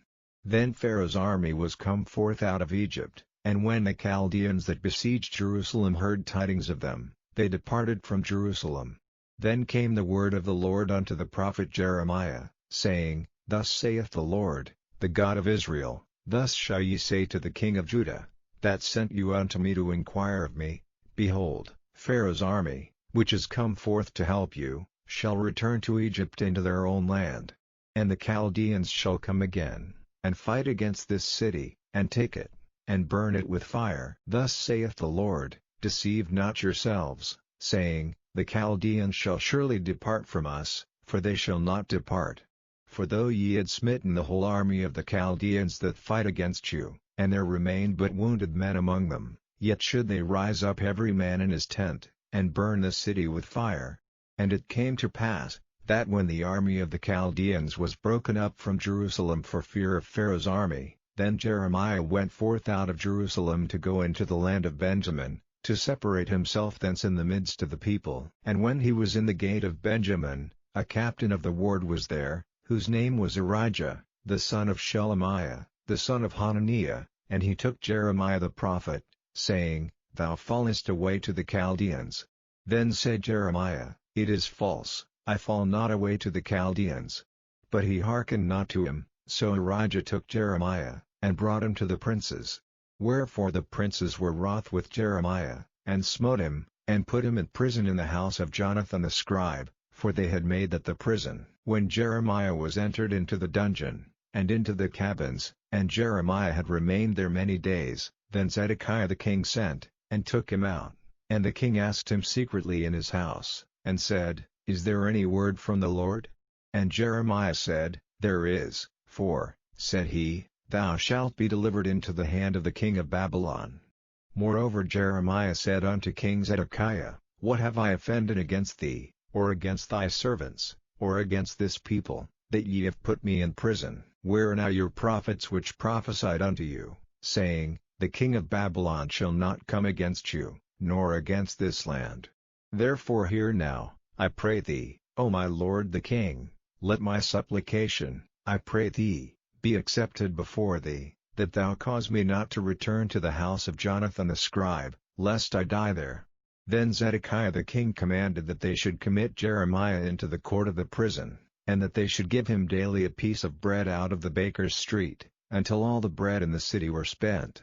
Then Pharaoh's army was come forth out of Egypt, and when the Chaldeans that besieged Jerusalem heard tidings of them, they departed from Jerusalem. Then came the word of the Lord unto the prophet Jeremiah, saying, Thus saith the Lord, the God of Israel, Thus shall ye say to the king of Judah, that sent you unto me to inquire of me, Behold, Pharaoh's army, which is come forth to help you, shall return to Egypt into their own land. And the Chaldeans shall come again, and fight against this city, and take it, and burn it with fire. Thus saith the Lord, Deceive not yourselves, saying, The Chaldeans shall surely depart from us, for they shall not depart. For though ye had smitten the whole army of the Chaldeans that fight against you, and there remained but wounded men among them, yet should they rise up every man in his tent, and burn the city with fire. And it came to pass, that when the army of the Chaldeans was broken up from Jerusalem for fear of Pharaoh's army, then Jeremiah went forth out of Jerusalem to go into the land of Benjamin, to separate himself thence in the midst of the people. And when he was in the gate of Benjamin, a captain of the ward was there, whose name was Arijah, the son of Shelemiah, the son of Hananiah, and he took Jeremiah the prophet, saying, Thou fallest away to the Chaldeans. Then said Jeremiah, It is false, I fall not away to the Chaldeans. But he hearkened not to him, so Arijah took Jeremiah, and brought him to the princes. Wherefore the princes were wroth with Jeremiah, and smote him, and put him in prison in the house of Jonathan the scribe, for they had made that the prison. When Jeremiah was entered into the dungeon, and into the cabins, and Jeremiah had remained there many days, then Zedekiah the king sent, and took him out. And the king asked him secretly in his house, and said, Is there any word from the Lord? And Jeremiah said, There is, For, said he, thou shalt be delivered into the hand of the king of Babylon. Moreover Jeremiah said unto King Zedekiah, What have I offended against thee, or against thy servants, or against this people, that ye have put me in prison? Where are now your prophets which prophesied unto you, saying, The king of Babylon shall not come against you, nor against this land? Therefore hear now, I pray thee, O my lord the king, let my supplication, I pray thee, be accepted before thee, that thou cause me not to return to the house of Jonathan the scribe, lest I die there. Then Zedekiah the king commanded that they should commit Jeremiah into the court of the prison, and that they should give him daily a piece of bread out of the baker's street, until all the bread in the city were spent.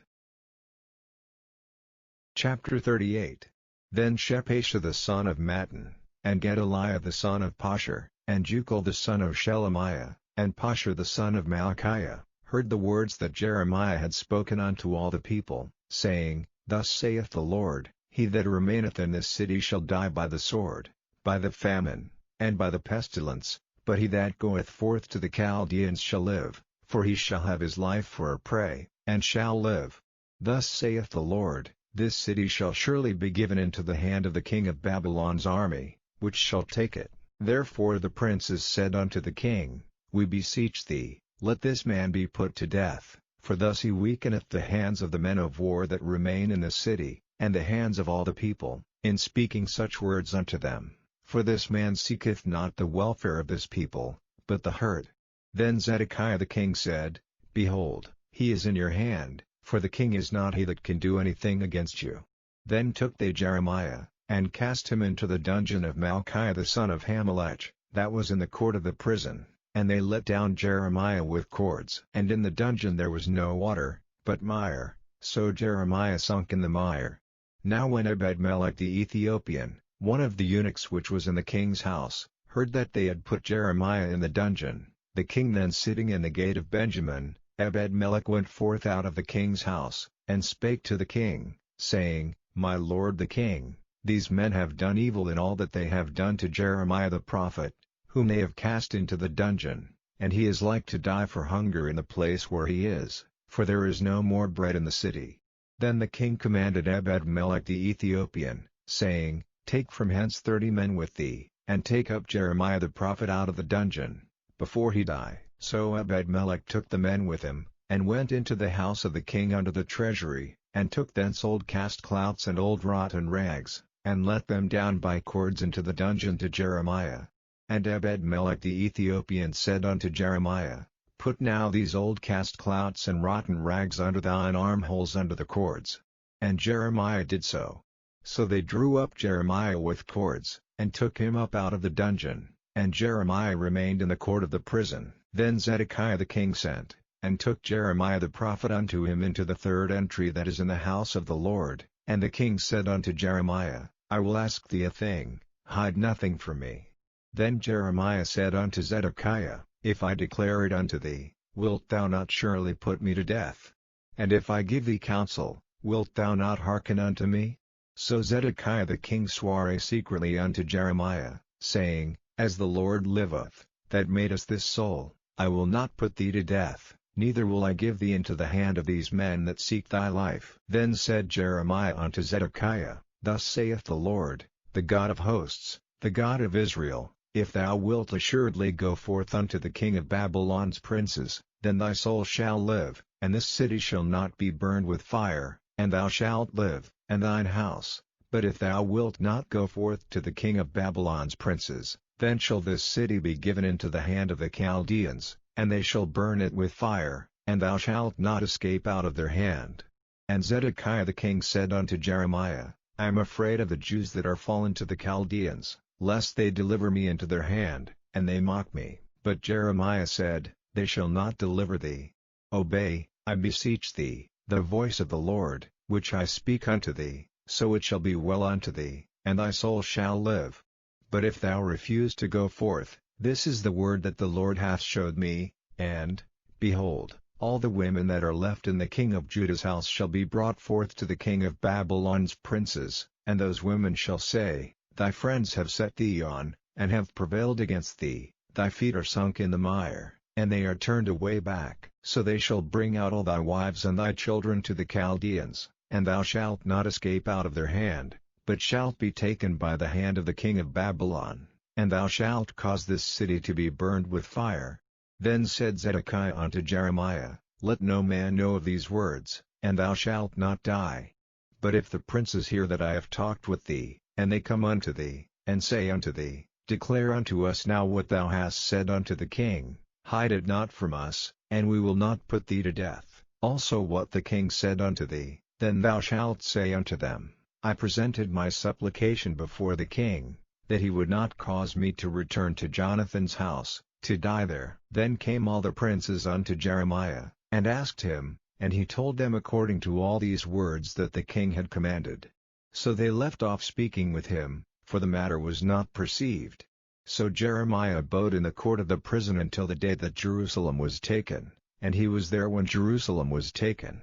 Chapter 38. Then Shepasha the son of Mattan, and Gedaliah the son of Pashur, and Jucal the son of Shelemiah, and Pashur the son of Malchiah, heard the words that Jeremiah had spoken unto all the people, saying, Thus saith the Lord, He that remaineth in this city shall die by the sword, by the famine, and by the pestilence, but he that goeth forth to the Chaldeans shall live, for he shall have his life for a prey, and shall live. Thus saith the Lord, This city shall surely be given into the hand of the king of Babylon's army, which shall take it. Therefore the princes said unto the king, We beseech thee, let this man be put to death, for thus he weakeneth the hands of the men of war that remain in the city, and the hands of all the people, in speaking such words unto them, for this man seeketh not the welfare of this people, but the hurt. Then Zedekiah the king said, Behold, he is in your hand, for the king is not he that can do anything against you. Then took they Jeremiah, and cast him into the dungeon of Malchiah the son of Hamelech, that was in the court of the prison, and they let down Jeremiah with cords. And in the dungeon there was no water, but mire, so Jeremiah sunk in the mire. Now when Ebed-melech the Ethiopian, one of the eunuchs which was in the king's house, heard that they had put Jeremiah in the dungeon, the king then sitting in the gate of Benjamin, Ebed-melech went forth out of the king's house, and spake to the king, saying, My lord the king, these men have done evil in all that they have done to Jeremiah the prophet, whom they have cast into the dungeon, and he is like to die for hunger in the place where he is, for there is no more bread in the city. Then the king commanded Ebed-melech the Ethiopian, saying, Take from hence 30 men with thee, and take up Jeremiah the prophet out of the dungeon, before he die. So Ebed-melech took the men with him, and went into the house of the king unto the treasury, and took thence old cast clouts and old rotten rags, and let them down by cords into the dungeon to Jeremiah. And Ebed-melech the Ethiopian said unto Jeremiah, Put now these old cast clouts and rotten rags under thine armholes under the cords. And Jeremiah did so. So they drew up Jeremiah with cords, and took him up out of the dungeon, and Jeremiah remained in the court of the prison. Then Zedekiah the king sent, and took Jeremiah the prophet unto him into the third entry that is in the house of the Lord. And the king said unto Jeremiah, I will ask thee a thing, hide nothing from me. Then Jeremiah said unto Zedekiah, If I declare it unto thee, wilt thou not surely put me to death? And if I give thee counsel, wilt thou not hearken unto me? So Zedekiah the king sware secretly unto Jeremiah, saying, As the Lord liveth, that made us this soul, I will not put thee to death, neither will I give thee into the hand of these men that seek thy life. Then said Jeremiah unto Zedekiah, Thus saith the Lord, the God of hosts, the God of Israel, If thou wilt assuredly go forth unto the king of Babylon's princes, then thy soul shall live, and this city shall not be burned with fire, and thou shalt live, and thine house. But if thou wilt not go forth to the king of Babylon's princes, then shall this city be given into the hand of the Chaldeans, and they shall burn it with fire, and thou shalt not escape out of their hand. And Zedekiah the king said unto Jeremiah, I am afraid of the Jews that are fallen to the Chaldeans, lest they deliver me into their hand, and they mock me. But Jeremiah said, They shall not deliver thee. Obey, I beseech thee, the voice of the Lord, which I speak unto thee, so it shall be well unto thee, and thy soul shall live. But if thou refuse to go forth, this is the word that the Lord hath showed me, and, behold, all the women that are left in the king of Judah's house shall be brought forth to the king of Babylon's princes, and those women shall say, Thy friends have set thee on, and have prevailed against thee, thy feet are sunk in the mire, and they are turned away back. So they shall bring out all thy wives and thy children to the Chaldeans, and thou shalt not escape out of their hand, but shalt be taken by the hand of the king of Babylon, and thou shalt cause this city to be burned with fire. Then said Zedekiah unto Jeremiah, Let no man know of these words, and thou shalt not die. But if the princes hear that I have talked with thee, and they come unto thee, and say unto thee, Declare unto us now what thou hast said unto the king, hide it not from us, and we will not put thee to death. Also what the king said unto thee, then thou shalt say unto them, I presented my supplication before the king, that he would not cause me to return to Jonathan's house, to die there. Then came all the princes unto Jeremiah, and asked him, and he told them according to all these words that the king had commanded. So they left off speaking with him, for the matter was not perceived. So Jeremiah abode in the court of the prison until the day that Jerusalem was taken, and he was there when Jerusalem was taken.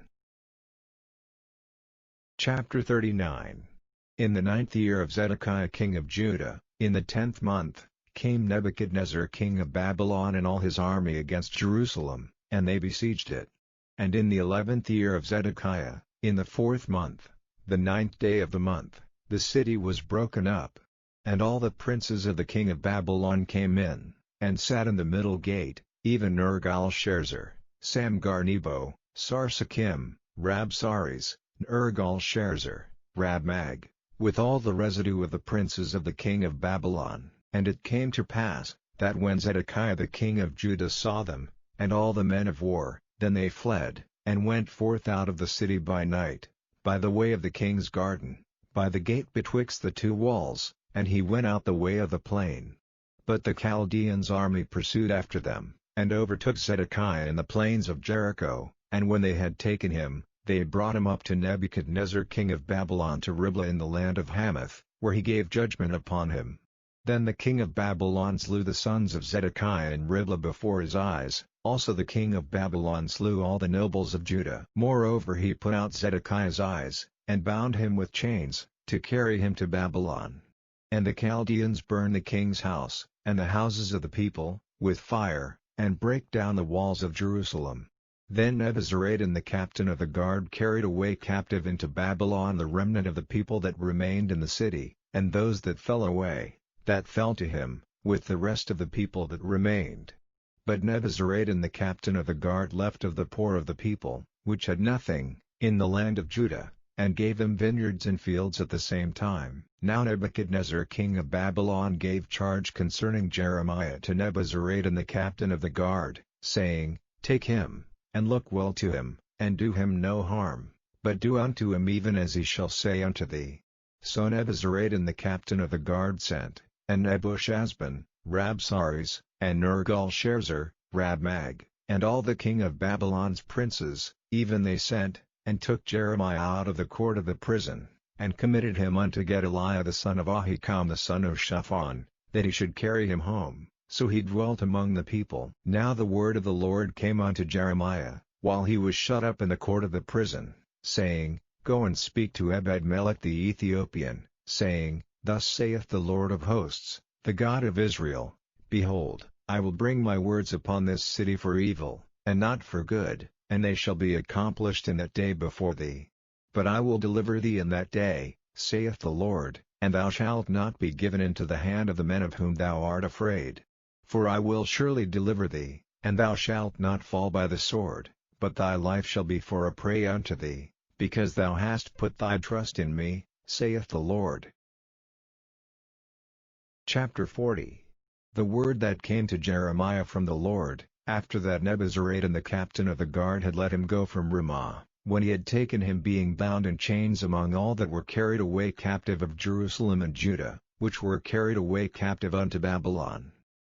Chapter 39. In the 9th year of Zedekiah king of Judah, in the 10th month, came Nebuchadnezzar king of Babylon and all his army against Jerusalem, and they besieged it. And in the 11th year of Zedekiah, in the 4th month, the 9th day of the month, the city was broken up. And all the princes of the king of Babylon came in, and sat in the middle gate, even Nergal-Sharezer, Samgar-Nebo, Sarsakim, Rabsaris, Nergal-Sharezer, Rabmag, with all the residue of the princes of the king of Babylon. And it came to pass, that when Zedekiah the king of Judah saw them, and all the men of war, then they fled, and went forth out of the city by night, by the way of the king's garden, by the gate betwixt the two walls, and he went out the way of the plain. But the Chaldeans' army pursued after them, and overtook Zedekiah in the plains of Jericho, and when they had taken him, they brought him up to Nebuchadnezzar king of Babylon to Riblah in the land of Hamath, where he gave judgment upon him. Then the king of Babylon slew the sons of Zedekiah in Riblah before his eyes, also the king of Babylon slew all the nobles of Judah. Moreover he put out Zedekiah's eyes, and bound him with chains, to carry him to Babylon. And the Chaldeans burn the king's house, and the houses of the people, with fire, and break down the walls of Jerusalem. Then Nebuzaradan the captain of the guard carried away captive into Babylon the remnant of the people that remained in the city, and those that fell away, that fell to him, with the rest of the people that remained. But Nebuzaradan the captain of the guard left of the poor of the people, which had nothing, in the land of Judah, and gave them vineyards and fields at the same time. Now Nebuchadnezzar king of Babylon gave charge concerning Jeremiah to Nebuzaradan the captain of the guard, saying, Take him, and look well to him, and do him no harm, but do unto him even as he shall say unto thee. So Nebuzaradan the captain of the guard sent, and Nebuchadnezzar, Rabsaris, and Nergal-Sharezer, Rabmag, and all the king of Babylon's princes, even they sent, and took Jeremiah out of the court of the prison, and committed him unto Gedaliah the son of Ahikam the son of Shaphan, that he should carry him home. So he dwelt among the people. Now the word of the Lord came unto Jeremiah, while he was shut up in the court of the prison, saying, Go and speak to Ebed-melech the Ethiopian, saying, Thus saith the Lord of hosts, the God of Israel, Behold, I will bring my words upon this city for evil, and not for good, and they shall be accomplished in that day before thee. But I will deliver thee in that day, saith the Lord, and thou shalt not be given into the hand of the men of whom thou art afraid. For I will surely deliver thee, and thou shalt not fall by the sword, but thy life shall be for a prey unto thee, because thou hast put thy trust in me, saith the Lord. Chapter 40. The word that came to Jeremiah from the Lord, after that Nebuzaradan the captain of the guard had let him go from Ramah, when he had taken him being bound in chains among all that were carried away captive of Jerusalem and Judah, which were carried away captive unto Babylon.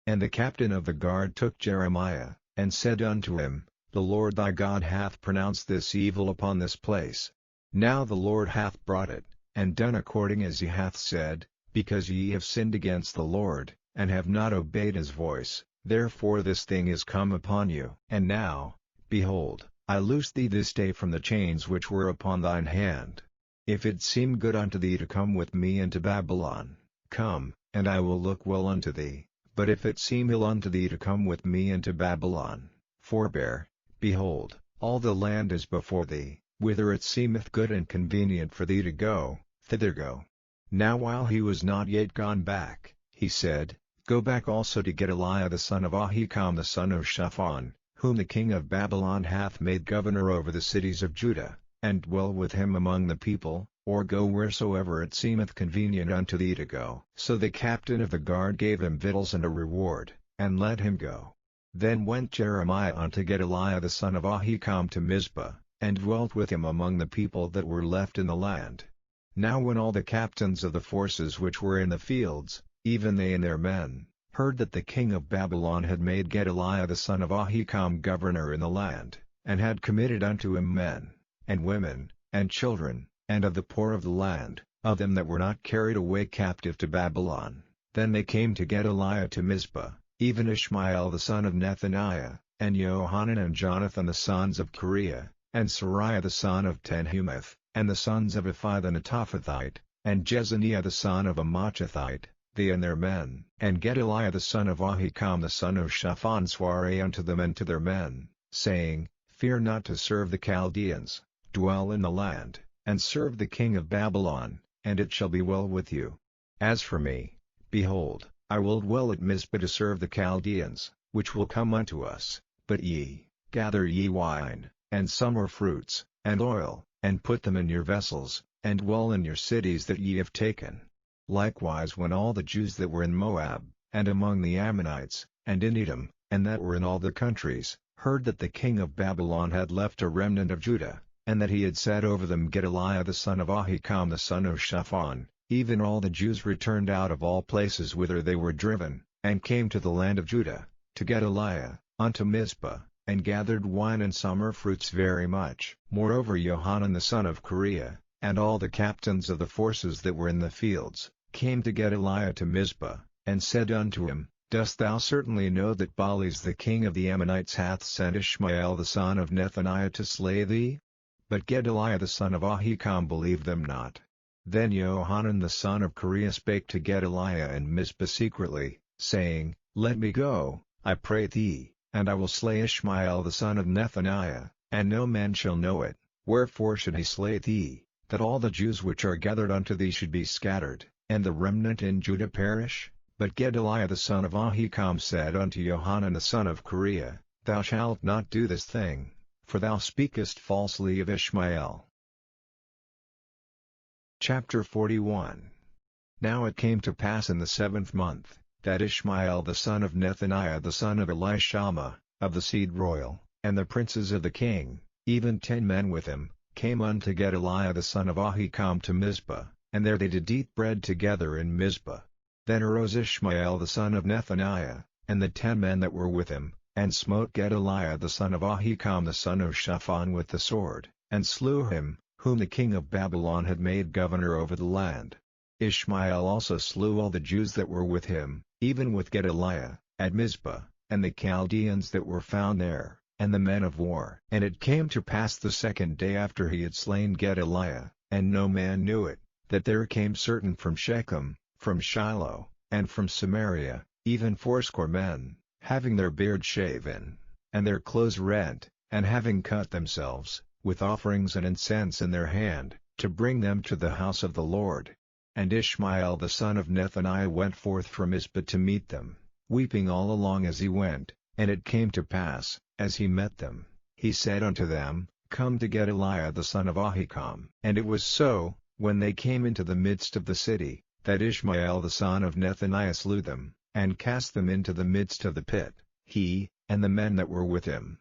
And the captain of the guard took Jeremiah, and said unto him, The Lord thy God hath pronounced this evil upon this place. Now the Lord hath brought it, and done according as he hath said, because ye have sinned against the Lord, and have not obeyed his voice, therefore this thing is come upon you. And now, behold, I loose thee this day from the chains which were upon thine hand. If it seem good unto thee to come with me into Babylon, come, and I will look well unto thee. But if it seem ill unto thee to come with me into Babylon, forbear. Behold, all the land is before thee, whither it seemeth good and convenient for thee to go, thither go. Now while he was not yet gone back, he said, Go back also to Gedaliah the son of Ahikam the son of Shaphan, whom the king of Babylon hath made governor over the cities of Judah, and dwell with him among the people, or go wheresoever it seemeth convenient unto thee to go. So the captain of the guard gave him victuals and a reward, and let him go. Then went Jeremiah unto Gedaliah the son of Ahikam to Mizpah, and dwelt with him among the people that were left in the land. Now when all the captains of the forces which were in the fields, even they and their men, heard that the king of Babylon had made Gedaliah the son of Ahikam governor in the land, and had committed unto him men, and women, and children, and of the poor of the land, of them that were not carried away captive to Babylon, then they came to Gedaliah to Mizpah, even Ishmael the son of Nethaniah, and Johanan and Jonathan the sons of Kareah, and Sariah the son of Tanhumeth, and the sons of Ephi the Netophathite, and Jezaniah the son of a Maachathite, they and their men. And Gedaliah the son of Ahikam the son of Shaphan sware unto them and to their men, saying, Fear not to serve the Chaldeans, dwell in the land, and serve the king of Babylon, and it shall be well with you. As for me, behold, I will dwell at Mizpah to serve the Chaldeans, which will come unto us, but ye, gather ye wine, and summer fruits, and oil, and put them in your vessels, and dwell in your cities that ye have taken. Likewise when all the Jews that were in Moab, and among the Ammonites, and in Edom, and that were in all the countries, heard that the king of Babylon had left a remnant of Judah, and that he had set over them Gedaliah the son of Ahikam the son of Shaphan, even all the Jews returned out of all places whither they were driven, and came to the land of Judah, to Gedaliah, unto Mizpah, and gathered wine and summer fruits very much. Moreover Johanan the son of Kareah, and all the captains of the forces that were in the fields, came to Gedaliah to Mizpah, and said unto him, Dost thou certainly know that Baalis the king of the Ammonites hath sent Ishmael the son of Nethaniah to slay thee? But Gedaliah the son of Ahikam believed them not. Then Johanan the son of Kareah spake to Gedaliah in Mizpah secretly, saying, Let me go, I pray thee, and I will slay Ishmael the son of Nethaniah, and no man shall know it. Wherefore should he slay thee, that all the Jews which are gathered unto thee should be scattered, and the remnant in Judah perish? But Gedaliah the son of Ahikam said unto Johanan the son of Kareah, Thou shalt not do this thing, for thou speakest falsely of Ishmael. Chapter 41. Now it came to pass in the 7th month, that Ishmael the son of Nethaniah the son of Elishama, of the seed royal, and the princes of the king, even 10 men with him, came unto Gedaliah the son of Ahikam to Mizpah, and there they did eat bread together in Mizpah. Then arose Ishmael the son of Nethaniah, and the 10 men that were with him, and smote Gedaliah the son of Ahikam the son of Shaphan with the sword, and slew him, whom the king of Babylon had made governor over the land. Ishmael also slew all the Jews that were with him, even with Gedaliah, at Mizpah, and the Chaldeans that were found there, and the men of war. And it came to pass the 2nd day after he had slain Gedaliah, and no man knew it, that there came certain from Shechem, from Shiloh, and from Samaria, even 80 men, having their beards shaven, and their clothes rent, and having cut themselves, with offerings and incense in their hand, to bring them to the house of the Lord. And Ishmael the son of Nethaniah went forth from Mizpah to meet them, weeping all along as he went. And it came to pass, as he met them, he said unto them, Come to Gedaliah the son of Ahikam. And it was so, when they came into the midst of the city, that Ishmael the son of Nethaniah slew them, and cast them into the midst of the pit, he, and the men that were with him.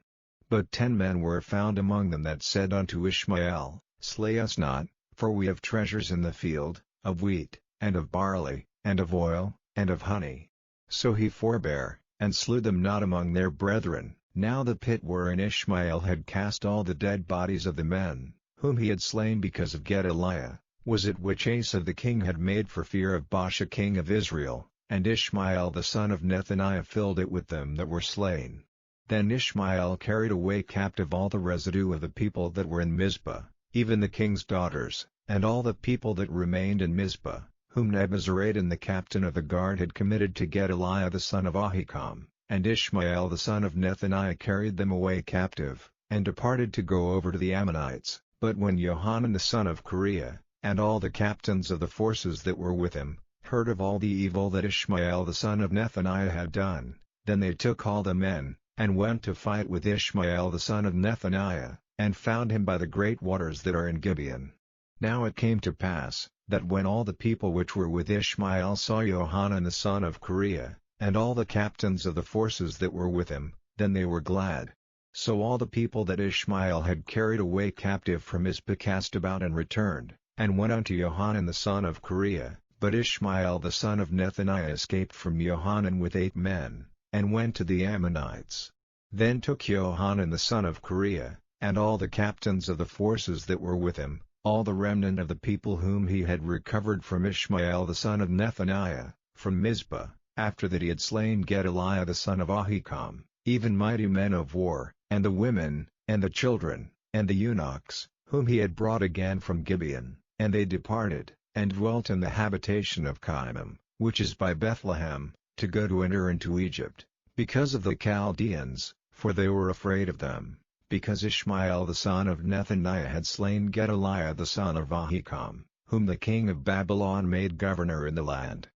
But 10 men were found among them that said unto Ishmael, Slay us not, for we have treasures in the field, of wheat, and of barley, and of oil, and of honey. So he forbare, and slew them not among their brethren. Now the pit wherein Ishmael had cast all the dead bodies of the men, whom he had slain because of Gedaliah, was it which Asa the king had made for fear of Baasha king of Israel, and Ishmael the son of Nethaniah filled it with them that were slain. Then Ishmael carried away captive all the residue of the people that were in Mizpah, even the king's daughters, and all the people that remained in Mizpah, whom Nebuzaradan the captain of the guard had committed to Gedaliah the son of Ahikam, and Ishmael the son of Nethaniah carried them away captive, and departed to go over to the Ammonites. But when Johanan the son of Kareah, and all the captains of the forces that were with him, heard of all the evil that Ishmael the son of Nethaniah had done, then they took all the men, and went to fight with Ishmael the son of Nethaniah, and found him by the great waters that are in Gibeon. Now it came to pass, that when all the people which were with Ishmael saw Johanan the son of Kareah, and all the captains of the forces that were with him, then they were glad. So all the people that Ishmael had carried away captive from Mizpah cast about and returned, and went unto Johanan the son of Kareah. But Ishmael the son of Nethaniah escaped from Johanan with 8 men, and went to the Ammonites. Then took Johanan the son of Kareah, and all the captains of the forces that were with him, all the remnant of the people whom he had recovered from Ishmael the son of Nethaniah, from Mizpah, after that he had slain Gedaliah the son of Ahikam, even mighty men of war, and the women, and the children, and the eunuchs, whom he had brought again from Gibeon, and they departed, and dwelt in the habitation of Chimham, which is by Bethlehem, to go to enter into Egypt, because of the Chaldeans, for they were afraid of them, because Ishmael the son of Nethaniah had slain Gedaliah the son of Ahikam, whom the king of Babylon made governor in the land.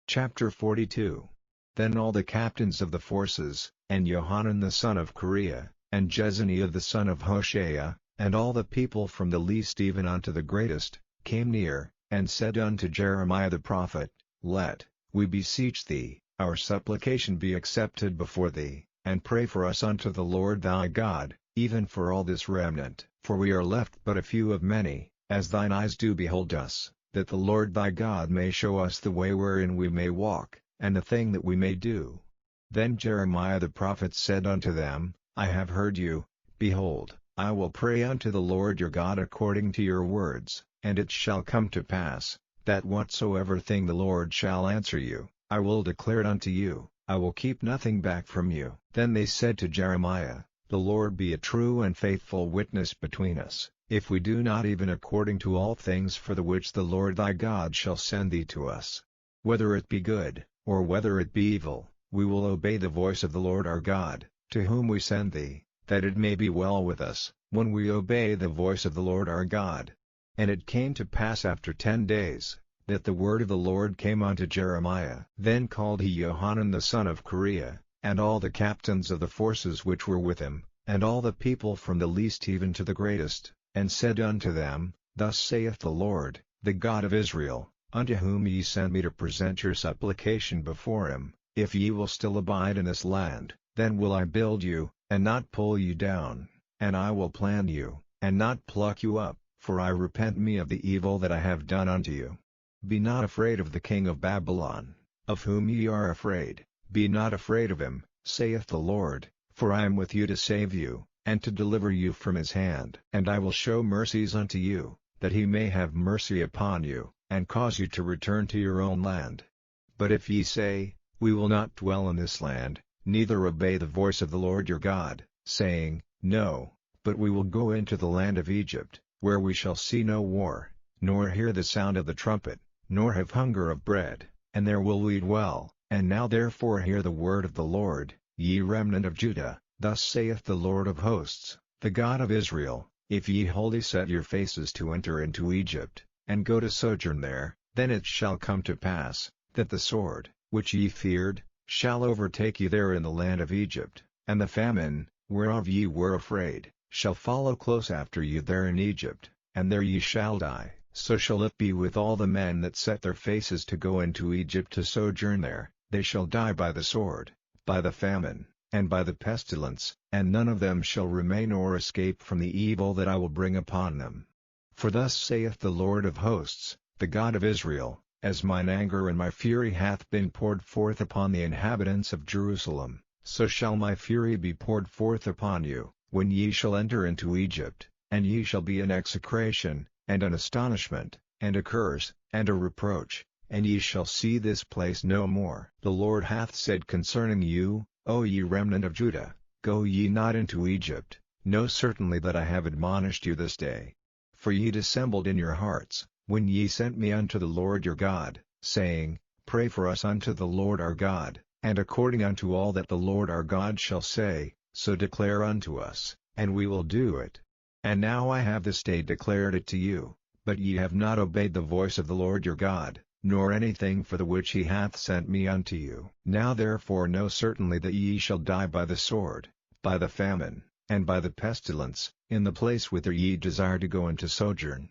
Chapter 42. Then all the captains of the forces, and Johanan the son of Kareah, and Jezaniah the son of Hoshea, and all the people from the least even unto the greatest, came near, and said unto Jeremiah the prophet, Let, we beseech thee, our supplication be accepted before thee, and pray for us unto the Lord thy God, even for all this remnant. For we are left but a few of many, as thine eyes do behold us, that the Lord thy God may show us the way wherein we may walk, and the thing that we may do. Then Jeremiah the prophet said unto them, I have heard you. Behold, I will pray unto the Lord your God according to your words, and it shall come to pass, that whatsoever thing the Lord shall answer you, I will declare it unto you, I will keep nothing back from you. Then they said to Jeremiah, The Lord be a true and faithful witness between us, if we do not even according to all things for the which the Lord thy God shall send thee to us. Whether it be good, or whether it be evil, we will obey the voice of the Lord our God, to whom we send thee, that it may be well with us, when we obey the voice of the Lord our God. And it came to pass after 10 days, that the word of the Lord came unto Jeremiah. Then called he Johanan the son of Kareah, and all the captains of the forces which were with him, and all the people from the least even to the greatest, and said unto them, Thus saith the Lord, the God of Israel, unto whom ye send me to present your supplication before him, if ye will still abide in this land, then will I build you, and not pull you down, and I will plant you, and not pluck you up, for I repent me of the evil that I have done unto you. Be not afraid of the king of Babylon, of whom ye are afraid, be not afraid of him, saith the Lord, for I am with you to save you, and to deliver you from his hand. And I will show mercies unto you, that he may have mercy upon you, and cause you to return to your own land. But if ye say, We will not dwell in this land, neither obey the voice of the Lord your God, saying, No, but we will go into the land of Egypt, where we shall see no war, nor hear the sound of the trumpet, nor have hunger of bread, and there will we dwell. And now therefore hear the word of the Lord, ye remnant of Judah, thus saith the Lord of hosts, the God of Israel, if ye wholly set your faces to enter into Egypt, and go to sojourn there, then it shall come to pass, that the sword, which ye feared, shall overtake you there in the land of Egypt, and the famine, whereof ye were afraid, shall follow close after you there in Egypt, and there ye shall die. So shall it be with all the men that set their faces to go into Egypt to sojourn there, they shall die by the sword, by the famine, and by the pestilence, and none of them shall remain or escape from the evil that I will bring upon them. For thus saith the Lord of hosts, the God of Israel, as mine anger and my fury hath been poured forth upon the inhabitants of Jerusalem, so shall my fury be poured forth upon you, when ye shall enter into Egypt, and ye shall be an execration, and an astonishment, and a curse, and a reproach, and ye shall see this place no more. The Lord hath said concerning you, O ye remnant of Judah, go ye not into Egypt. Know certainly that I have admonished you this day. For ye dissembled in your hearts, when ye sent me unto the Lord your God, saying, Pray for us unto the Lord our God, and according unto all that the Lord our God shall say, so declare unto us, and we will do it. And now I have this day declared it to you, but ye have not obeyed the voice of the Lord your God, nor anything for the which he hath sent me unto you. Now therefore know certainly that ye shall die by the sword, by the famine, and by the pestilence, in the place whither ye desire to go into sojourn.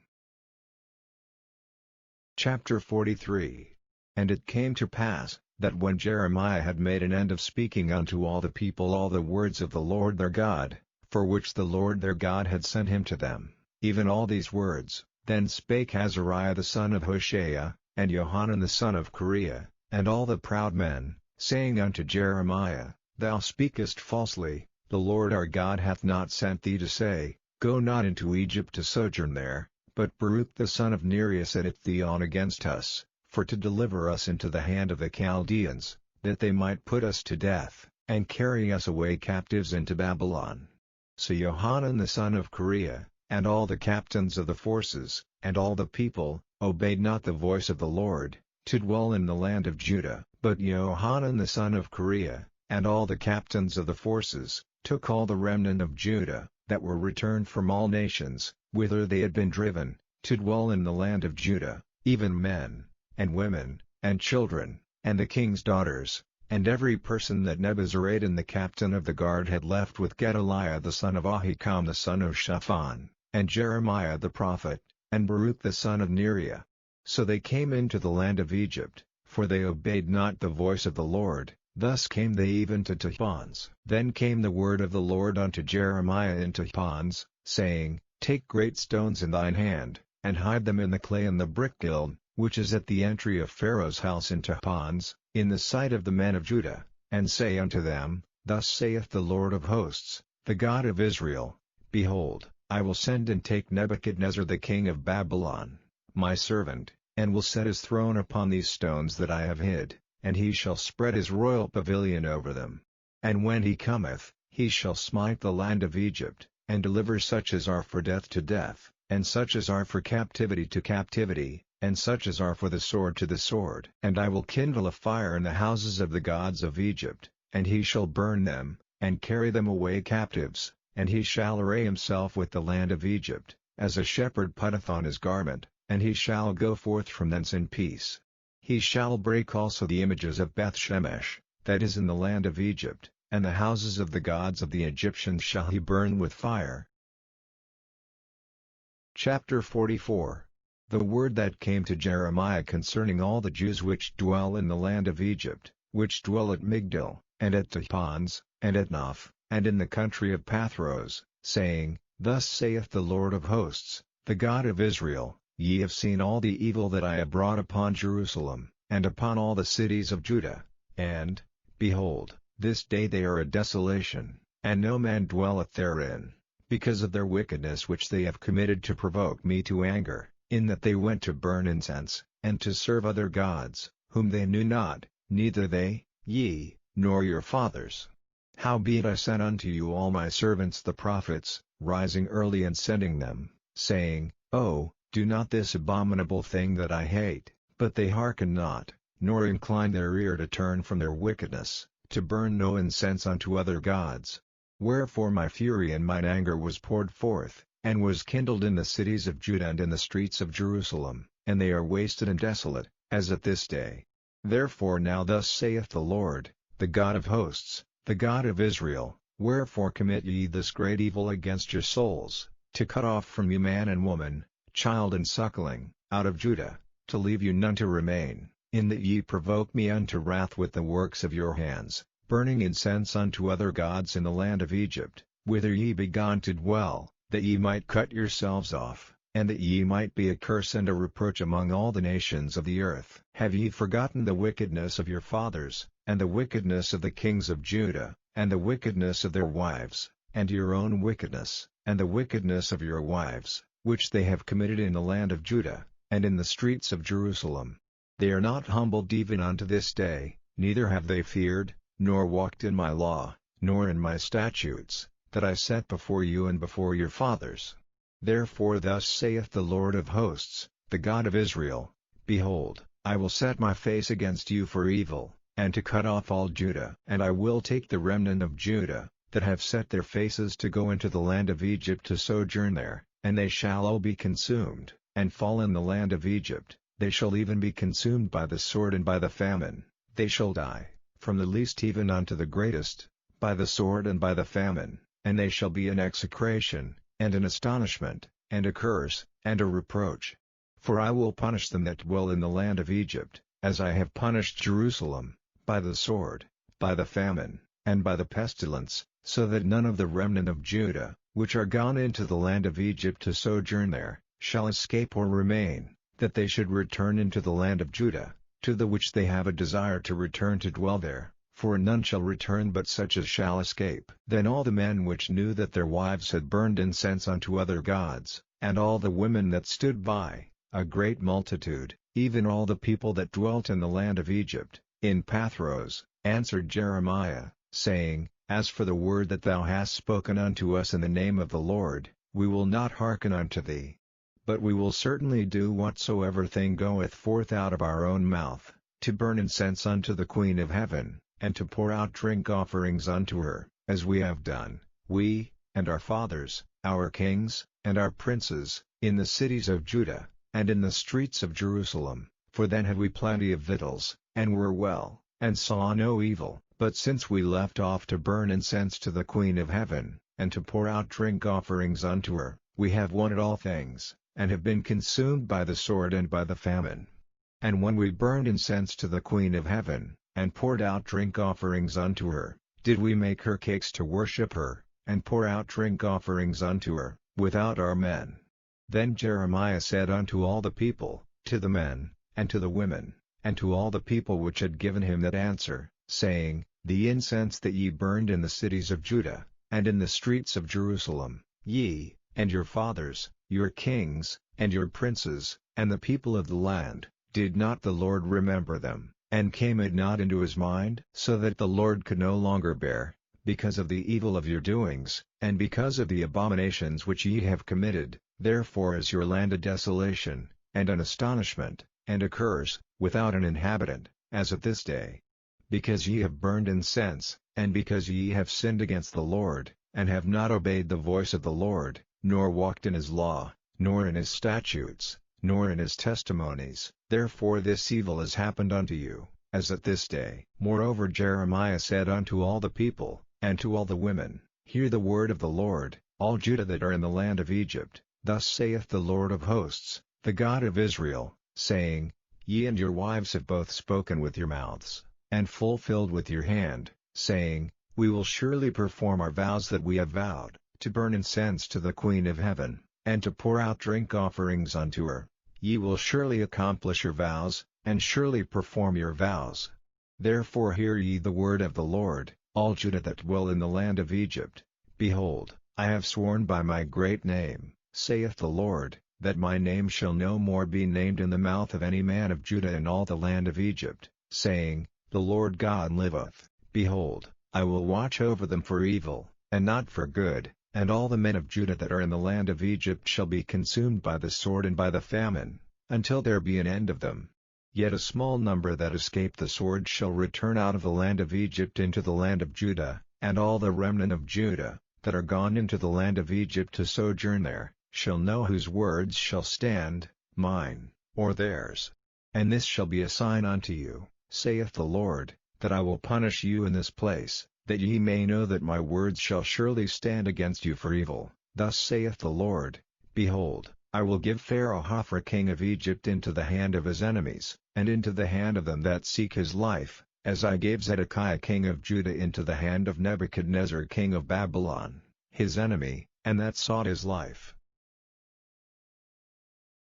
Chapter 43. And it came to pass, that when Jeremiah had made an end of speaking unto all the people all the words of the Lord their God, for which the Lord their God had sent him to them, even all these words, then spake Azariah the son of Hoshea, and Johanan the son of Kareah, and all the proud men, saying unto Jeremiah, Thou speakest falsely, the Lord our God hath not sent thee to say, Go not into Egypt to sojourn there, but Baruch the son of Neriah setteth thee on against us, for to deliver us into the hand of the Chaldeans, that they might put us to death, and carry us away captives into Babylon. So Johanan the son of Kareah, and all the captains of the forces, and all the people, obeyed not the voice of the Lord, to dwell in the land of Judah. But Johanan the son of Kareah, and all the captains of the forces, took all the remnant of Judah, that were returned from all nations, whither they had been driven, to dwell in the land of Judah, even men, and women, and children, and the king's daughters, and every person that Nebuzaradan the captain of the guard had left with Gedaliah the son of Ahikam the son of Shaphan, and Jeremiah the prophet, and Baruch the son of Neriah. So they came into the land of Egypt, for they obeyed not the voice of the Lord. Thus came they even to Tahpanhes. Then came the word of the Lord unto Jeremiah in Tahpanhes, saying, Take great stones in thine hand, and hide them in the clay in the brick kiln, which is at the entry of Pharaoh's house in Tahpanhes, in the sight of the men of Judah, and say unto them, Thus saith the Lord of hosts, the God of Israel, Behold, I will send and take Nebuchadnezzar the king of Babylon, my servant, and will set his throne upon these stones that I have hid, and he shall spread his royal pavilion over them. And when he cometh, he shall smite the land of Egypt, and deliver such as are for death to death, and such as are for captivity to captivity, and such as are for the sword to the sword. And I will kindle a fire in the houses of the gods of Egypt, and he shall burn them, and carry them away captives, and he shall array himself with the land of Egypt, as a shepherd putteth on his garment, and he shall go forth from thence in peace. He shall break also the images of Beth-shemesh, that is in the land of Egypt, and the houses of the gods of the Egyptians shall he burn with fire. Chapter 44. The word that came to Jeremiah concerning all the Jews which dwell in the land of Egypt, which dwell at Migdol, and at Tahpanhes, and at Noph, and in the country of Pathros, saying, Thus saith the Lord of hosts, the God of Israel, Ye have seen all the evil that I have brought upon Jerusalem, and upon all the cities of Judah, and, behold, this day they are a desolation, and no man dwelleth therein, because of their wickedness which they have committed to provoke me to anger, in that they went to burn incense, and to serve other gods, whom they knew not, neither they, ye, nor your fathers. Howbeit I sent unto you all my servants the prophets, rising early and sending them, saying, Oh, do not this abominable thing that I hate. But they hearken not, nor incline their ear to turn from their wickedness, to burn no incense unto other gods. Wherefore my fury and mine anger was poured forth, and was kindled in the cities of Judah and in the streets of Jerusalem, and they are wasted and desolate, as at this day. Therefore now thus saith the Lord, the God of hosts, the God of Israel, Wherefore commit ye this great evil against your souls, to cut off from you man and woman, child and suckling, out of Judah, to leave you none to remain, in that ye provoke me unto wrath with the works of your hands, burning incense unto other gods in the land of Egypt, whither ye be gone to dwell, that ye might cut yourselves off, and that ye might be a curse and a reproach among all the nations of the earth. Have ye forgotten the wickedness of your fathers, and the wickedness of the kings of Judah, and the wickedness of their wives, and your own wickedness, and the wickedness of your wives, which they have committed in the land of Judah, and in the streets of Jerusalem? They are not humbled even unto this day, neither have they feared, nor walked in my law, nor in my statutes, that I set before you and before your fathers. Therefore thus saith the Lord of hosts, the God of Israel, behold, I will set my face against you for evil, and to cut off all Judah. And I will take the remnant of Judah, that have set their faces to go into the land of Egypt to sojourn there, and they shall all be consumed, and fall in the land of Egypt. They shall even be consumed by the sword and by the famine, they shall die, from the least even unto the greatest, by the sword and by the famine, and they shall be an execration, and an astonishment, and a curse, and a reproach. For I will punish them that dwell in the land of Egypt, as I have punished Jerusalem, by the sword, by the famine, and by the pestilence, so that none of the remnant of Judah, which are gone into the land of Egypt to sojourn there, shall escape or remain, that they should return into the land of Judah, to the which they have a desire to return to dwell there, for none shall return but such as shall escape. Then all the men which knew that their wives had burned incense unto other gods, and all the women that stood by, a great multitude, even all the people that dwelt in the land of Egypt, in Pathros, answered Jeremiah, saying, As for the word that thou hast spoken unto us in the name of the Lord, we will not hearken unto thee. But we will certainly do whatsoever thing goeth forth out of our own mouth, to burn incense unto the Queen of heaven, and to pour out drink offerings unto her, as we have done, we, and our fathers, our kings, and our princes, in the cities of Judah, and in the streets of Jerusalem, for then had we plenty of victuals, and were well, and saw no evil. But since we left off to burn incense to the Queen of heaven, and to pour out drink offerings unto her, we have wanted all things, and have been consumed by the sword and by the famine. And when we burned incense to the Queen of heaven, and poured out drink offerings unto her, did we make her cakes to worship her, and pour out drink offerings unto her, without our men? Then Jeremiah said unto all the people, to the men, and to the women, and to all the people which had given him that answer, saying, The incense that ye burned in the cities of Judah, and in the streets of Jerusalem, ye, and your fathers, your kings, and your princes, and the people of the land, did not the Lord remember them, and came it not into his mind? So that the Lord could no longer bear, because of the evil of your doings, and because of the abominations which ye have committed, therefore is your land a desolation, and an astonishment, and a curse, without an inhabitant, as at this day. Because ye have burned incense, and because ye have sinned against the Lord, and have not obeyed the voice of the Lord, nor walked in his law, nor in his statutes, nor in his testimonies, therefore this evil has happened unto you, as at this day. Moreover Jeremiah said unto all the people, and to all the women, Hear the word of the Lord, all Judah that are in the land of Egypt. Thus saith the Lord of hosts, the God of Israel, saying, Ye and your wives have both spoken with your mouths, and fulfilled with your hand, saying, We will surely perform our vows that we have vowed, to burn incense to the Queen of heaven, and to pour out drink offerings unto her. Ye will surely accomplish your vows, and surely perform your vows. Therefore hear ye the word of the Lord, all Judah that dwell in the land of Egypt. Behold, I have sworn by my great name, saith the Lord, that my name shall no more be named in the mouth of any man of Judah in all the land of Egypt, saying, The Lord God liveth. Behold, I will watch over them for evil, and not for good, and all the men of Judah that are in the land of Egypt shall be consumed by the sword and by the famine, until there be an end of them. Yet a small number that escape the sword shall return out of the land of Egypt into the land of Judah, and all the remnant of Judah, that are gone into the land of Egypt to sojourn there, shall know whose words shall stand, mine, or theirs. And this shall be a sign unto you, saith the Lord, that I will punish you in this place, that ye may know that my words shall surely stand against you for evil. Thus saith the Lord, Behold, I will give Pharaoh Hophra king of Egypt into the hand of his enemies, and into the hand of them that seek his life, as I gave Zedekiah king of Judah into the hand of Nebuchadnezzar king of Babylon, his enemy, and that sought his life.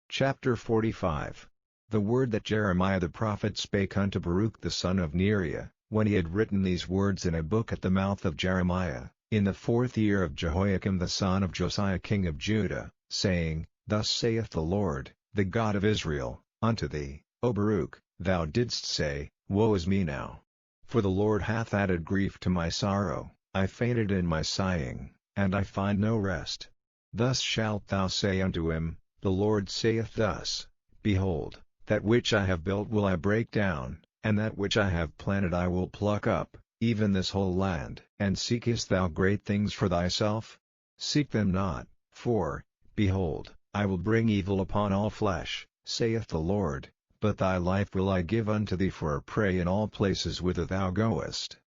Chapter 45. The word that Jeremiah the prophet spake unto Baruch the son of Neriah, when he had written these words in a book at the mouth of Jeremiah, in the 4th year of Jehoiakim the son of Josiah king of Judah, saying, Thus saith the Lord, the God of Israel, unto thee, O Baruch, thou didst say, Woe is me now! For the Lord hath added grief to my sorrow, I fainted in my sighing, and I find no rest. Thus shalt thou say unto him, The Lord saith thus, behold, that which I have built will I break down, and that which I have planted I will pluck up, even this whole land. And seekest thou great things for thyself? Seek them not, for, behold, I will bring evil upon all flesh, saith the Lord, but thy life will I give unto thee for a prey in all places whither thou goest.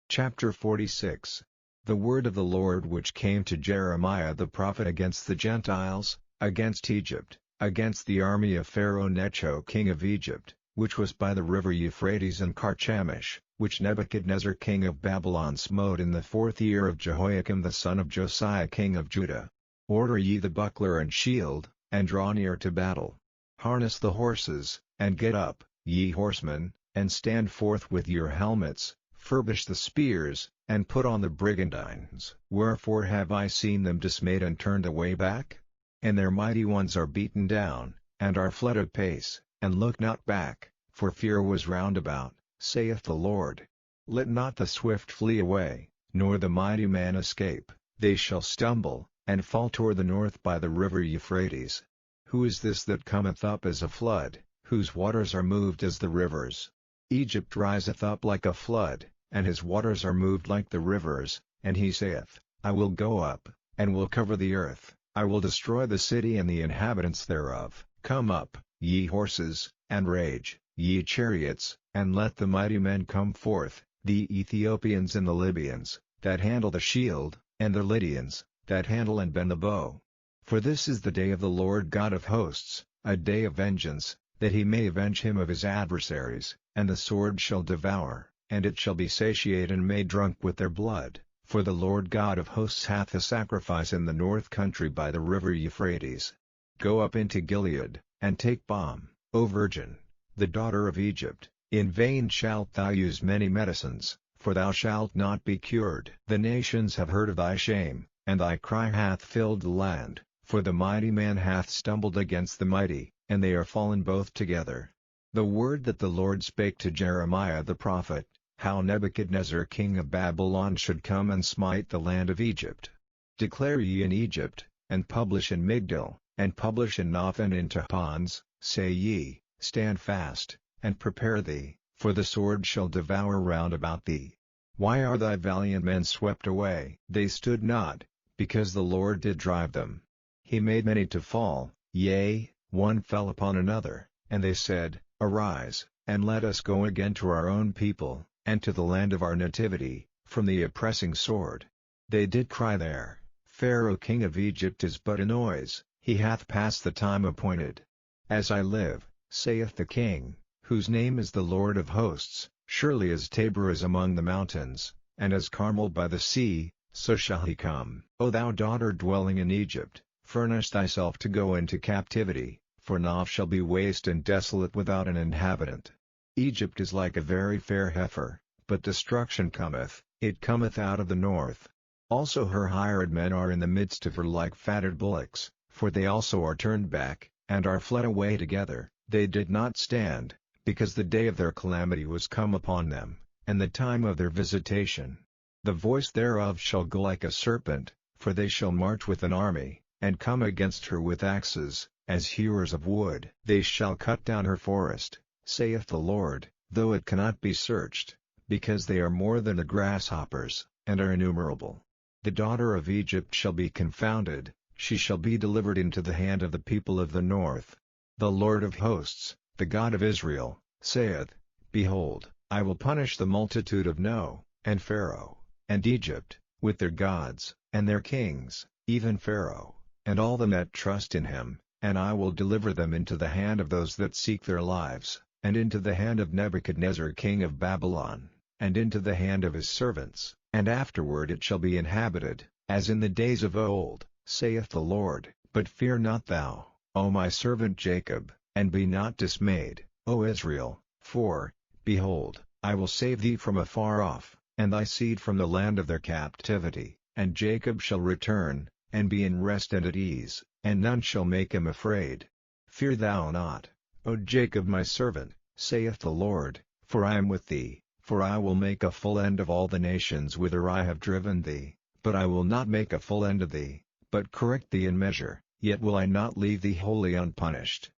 Chapter 46. The word of the Lord which came to Jeremiah the prophet against the Gentiles, against Egypt, against the army of Pharaoh Necho king of Egypt, which was by the river Euphrates and Carchemish, which Nebuchadnezzar king of Babylon smote in the 4th year of Jehoiakim the son of Josiah king of Judah. Order ye the buckler and shield, and draw near to battle. Harness the horses, and get up, ye horsemen, and stand forth with your helmets. Furbish the spears, and put on the brigandines. Wherefore have I seen them dismayed and turned away back? And their mighty ones are beaten down, and are fled apace, and look not back, for fear was round about, saith the Lord. Let not the swift flee away, nor the mighty man escape, they shall stumble, and fall toward the north by the river Euphrates. Who is this that cometh up as a flood, whose waters are moved as the rivers? Egypt riseth up like a flood, and his waters are moved like the rivers, and he saith, I will go up, and will cover the earth, I will destroy the city and the inhabitants thereof. Come up, ye horses, and rage, ye chariots, and let the mighty men come forth, the Ethiopians and the Libyans, that handle the shield, and the Lydians, that handle and bend the bow. For this is the day of the Lord God of hosts, a day of vengeance, that he may avenge him of his adversaries, and the sword shall devour, and it shall be satiate and made drunk with their blood, for the Lord God of hosts hath a sacrifice in the north country by the river Euphrates. Go up into Gilead, and take balm, O virgin, the daughter of Egypt. In vain shalt thou use many medicines, for thou shalt not be cured. The nations have heard of thy shame, and thy cry hath filled the land, for the mighty man hath stumbled against the mighty, and they are fallen both together. The word that the Lord spake to Jeremiah the prophet, how Nebuchadnezzar king of Babylon should come and smite the land of Egypt. Declare ye in Egypt, and publish in Migdol, and publish in Noth and in Tahpanhes, say ye, stand fast, and prepare thee, for the sword shall devour round about thee. Why are thy valiant men swept away? They stood not, because the Lord did drive them. He made many to fall, yea, one fell upon another, and they said, Arise, and let us go again to our own people, and to the land of our nativity, from the oppressing sword. They did cry there, Pharaoh king of Egypt is but a noise, he hath passed the time appointed. As I live, saith the King, whose name is the Lord of hosts, surely as Tabor is among the mountains, and as Carmel by the sea, so shall he come. O thou daughter dwelling in Egypt, furnish thyself to go into captivity, for Noth shall be waste and desolate without an inhabitant. Egypt is like a very fair heifer, but destruction cometh, it cometh out of the north. Also her hired men are in the midst of her like fatted bullocks, for they also are turned back, and are fled away together. They did not stand, because the day of their calamity was come upon them, and the time of their visitation. The voice thereof shall go like a serpent, for they shall march with an army, and come against her with axes, as hewers of wood. They shall cut down her forest, saith the Lord, though it cannot be searched, because they are more than the grasshoppers, and are innumerable. The daughter of Egypt shall be confounded, she shall be delivered into the hand of the people of the north. The Lord of hosts, the God of Israel, saith, Behold, I will punish the multitude of No, and Pharaoh, and Egypt, with their gods, and their kings, even Pharaoh, and all them that trust in him, and I will deliver them into the hand of those that seek their lives, and into the hand of Nebuchadnezzar king of Babylon, and into the hand of his servants, and afterward it shall be inhabited, as in the days of old, saith the Lord. But fear not thou, O my servant Jacob, and be not dismayed, O Israel, for, behold, I will save thee from afar off, and thy seed from the land of their captivity, and Jacob shall return, and be in rest and at ease, and none shall make him afraid. Fear thou not, O Jacob my servant, saith the Lord, for I am with thee, for I will make a full end of all the nations whither I have driven thee, but I will not make a full end of thee, but correct thee in measure, yet will I not leave thee wholly unpunished.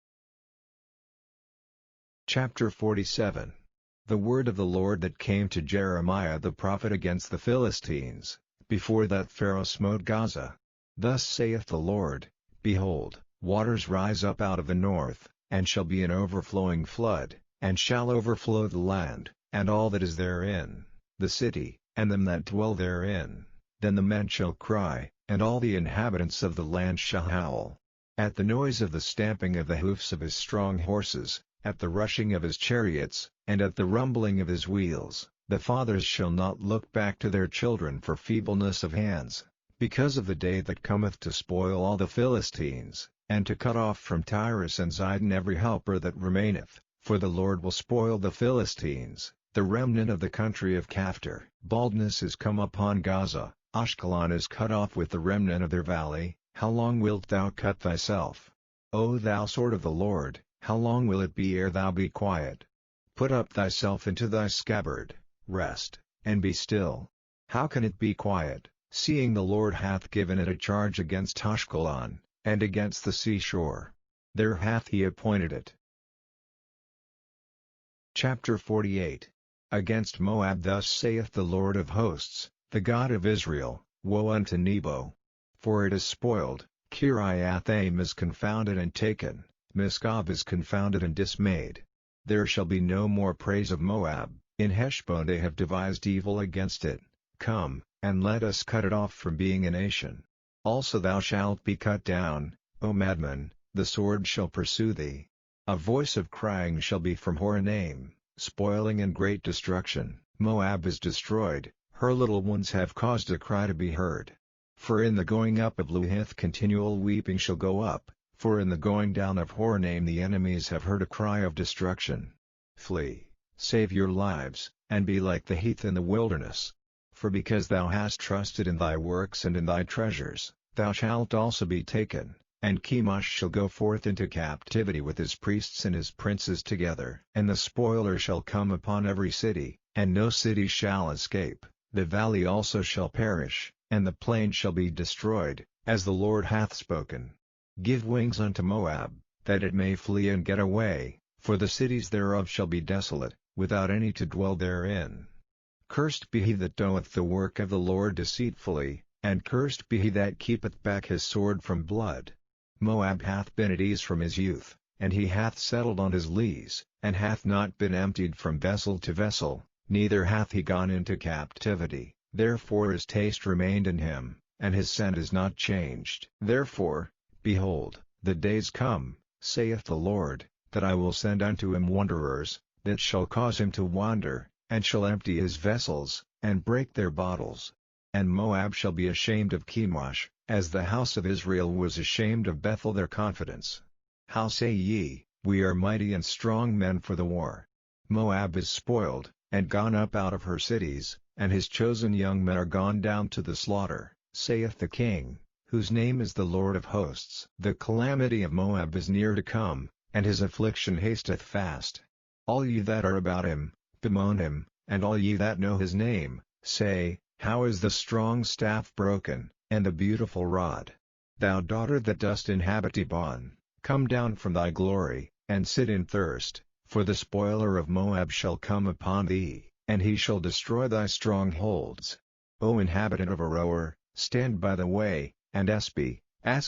Chapter 47. The word of the Lord that came to Jeremiah the prophet against the Philistines, before that Pharaoh smote Gaza. Thus saith the Lord, Behold, waters rise up out of the north, and shall be an overflowing flood, and shall overflow the land, and all that is therein, the city, and them that dwell therein. Then the men shall cry, and all the inhabitants of the land shall howl. At the noise of the stamping of the hoofs of his strong horses, at the rushing of his chariots, and at the rumbling of his wheels, the fathers shall not look back to their children for feebleness of hands, because of the day that cometh to spoil all the Philistines, and to cut off from Tyrus and Zidon every helper that remaineth, for the Lord will spoil the Philistines, the remnant of the country of Caphtor. Baldness is come upon Gaza, Ashkelon is cut off with the remnant of their valley. How long wilt thou cut thyself? O thou sword of the Lord, how long will it be ere thou be quiet? Put up thyself into thy scabbard, rest, and be still. How can it be quiet, seeing the Lord hath given it a charge against Ashkelon, and against the seashore? There hath he appointed it. Chapter 48. Against Moab thus saith the Lord of hosts, the God of Israel, Woe unto Nebo! For it is spoiled, Kiriathaim is confounded and taken, Misgab is confounded and dismayed. There shall be no more praise of Moab. In Heshbon they have devised evil against it. Come, and let us cut it off from being a nation. Also thou shalt be cut down, O madman, the sword shall pursue thee. A voice of crying shall be from Horonaim, spoiling and great destruction. Moab is destroyed, her little ones have caused a cry to be heard. For in the going up of Luhith continual weeping shall go up, for in the going down of Horonaim the enemies have heard a cry of destruction. Flee, save your lives, and be like the heath in the wilderness. For because thou hast trusted in thy works and in thy treasures, thou shalt also be taken, and Chemosh shall go forth into captivity with his priests and his princes together. And the spoiler shall come upon every city, and no city shall escape, the valley also shall perish, and the plain shall be destroyed, as the Lord hath spoken. Give wings unto Moab, that it may flee and get away, for the cities thereof shall be desolate, without any to dwell therein. Cursed be he that doeth the work of the Lord deceitfully, and cursed be he that keepeth back his sword from blood. Moab hath been at ease from his youth, and he hath settled on his lees, and hath not been emptied from vessel to vessel, neither hath he gone into captivity. Therefore his taste remained in him, and his scent is not changed. Therefore, behold, the days come, saith the Lord, that I will send unto him wanderers, that shall cause him to wander, and shall empty his vessels, and break their bottles. And Moab shall be ashamed of Chemosh, as the house of Israel was ashamed of Bethel their confidence. How say ye, We are mighty and strong men for the war? Moab is spoiled, and gone up out of her cities, and his chosen young men are gone down to the slaughter, saith the King, whose name is the Lord of hosts. The calamity of Moab is near to come, and his affliction hasteth fast. All ye that are about him, bemoan him, and all ye that know his name, say, How is the strong staff broken, and the beautiful rod? Thou daughter that dost inhabit Dibon, come down from thy glory, and sit in thirst, for the spoiler of Moab shall come upon thee, and he shall destroy thy strongholds. O inhabitant of Aroer, stand by the way, and ask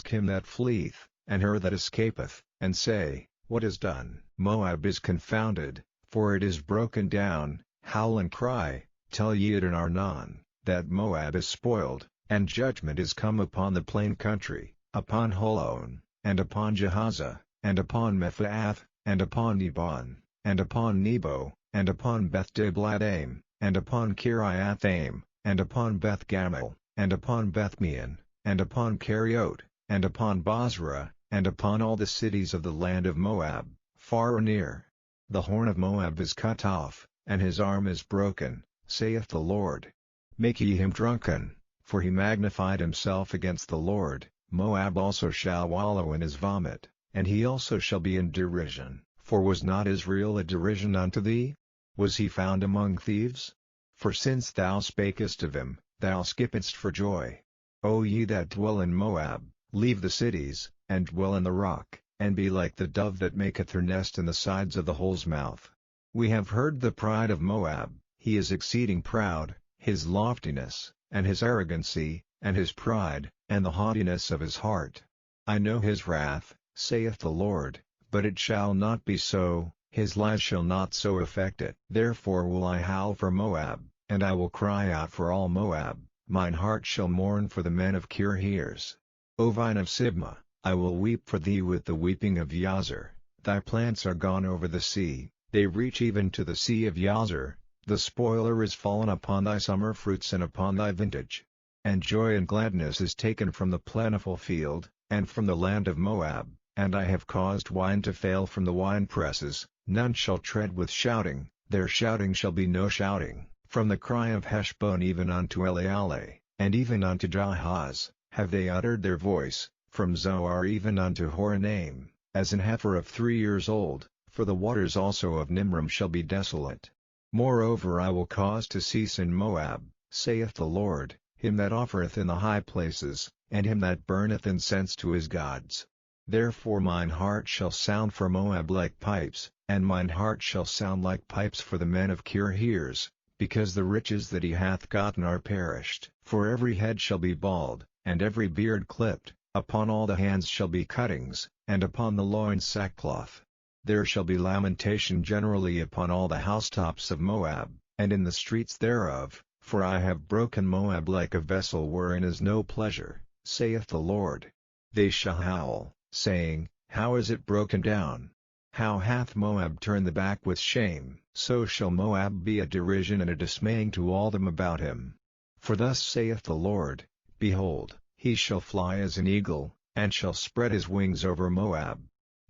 him that fleeth, and her that escapeth, and say, What is done? Moab is confounded, for it is broken down. Howl and cry, tell ye it in Arnon, that Moab is spoiled, and judgment is come upon the plain country, upon Holon, and upon Jahaza, and upon Mephaath, and upon Dibon, and upon Nebo, and upon Beth-Diblathaim, and upon Kiriathaim, and upon Beth-Gamel, and upon Bethmeon, and upon Keriot, and upon Bozrah, and upon all the cities of the land of Moab, far or near. The horn of Moab is cut off, and his arm is broken, saith the Lord. Make ye him drunken, for he magnified himself against the Lord. Moab also shall wallow in his vomit, and he also shall be in derision. For was not Israel a derision unto thee? Was he found among thieves? For since thou spakest of him, thou skippedst for joy. O ye that dwell in Moab, leave the cities, and dwell in the rock, and be like the dove that maketh her nest in the sides of the hole's mouth. We have heard the pride of Moab, he is exceeding proud, his loftiness, and his arrogancy, and his pride, and the haughtiness of his heart. I know his wrath, saith the Lord, but it shall not be so, his lies shall not so affect it. Therefore will I howl for Moab, and I will cry out for all Moab, mine heart shall mourn for the men of Kirheres. O vine of Sibmah, I will weep for thee with the weeping of Yazer, thy plants are gone over the sea, they reach even to the sea of Yazer, the spoiler is fallen upon thy summer fruits and upon thy vintage. And joy and gladness is taken from the plentiful field, and from the land of Moab, and I have caused wine to fail from the winepresses, none shall tread with shouting, their shouting shall be no shouting. From the cry of Heshbon even unto Eleale, and even unto Jahaz, have they uttered their voice, from Zoar even unto Horonaim, as an heifer of 3 years old, for the waters also of Nimrim shall be desolate. Moreover I will cause to cease in Moab, saith the Lord, him that offereth in the high places, and him that burneth incense to his gods. Therefore mine heart shall sound for Moab like pipes, and mine heart shall sound like pipes for the men of Kirheres, because the riches that he hath gotten are perished. For every head shall be bald, and every beard clipped, upon all the hands shall be cuttings, and upon the loins sackcloth. There shall be lamentation generally upon all the housetops of Moab, and in the streets thereof, for I have broken Moab like a vessel wherein is no pleasure, saith the Lord. They shall howl, saying, How is it broken down? How hath Moab turned the back with shame? So shall Moab be a derision and a dismaying to all them about him. For thus saith the Lord, Behold, he shall fly as an eagle, and shall spread his wings over Moab.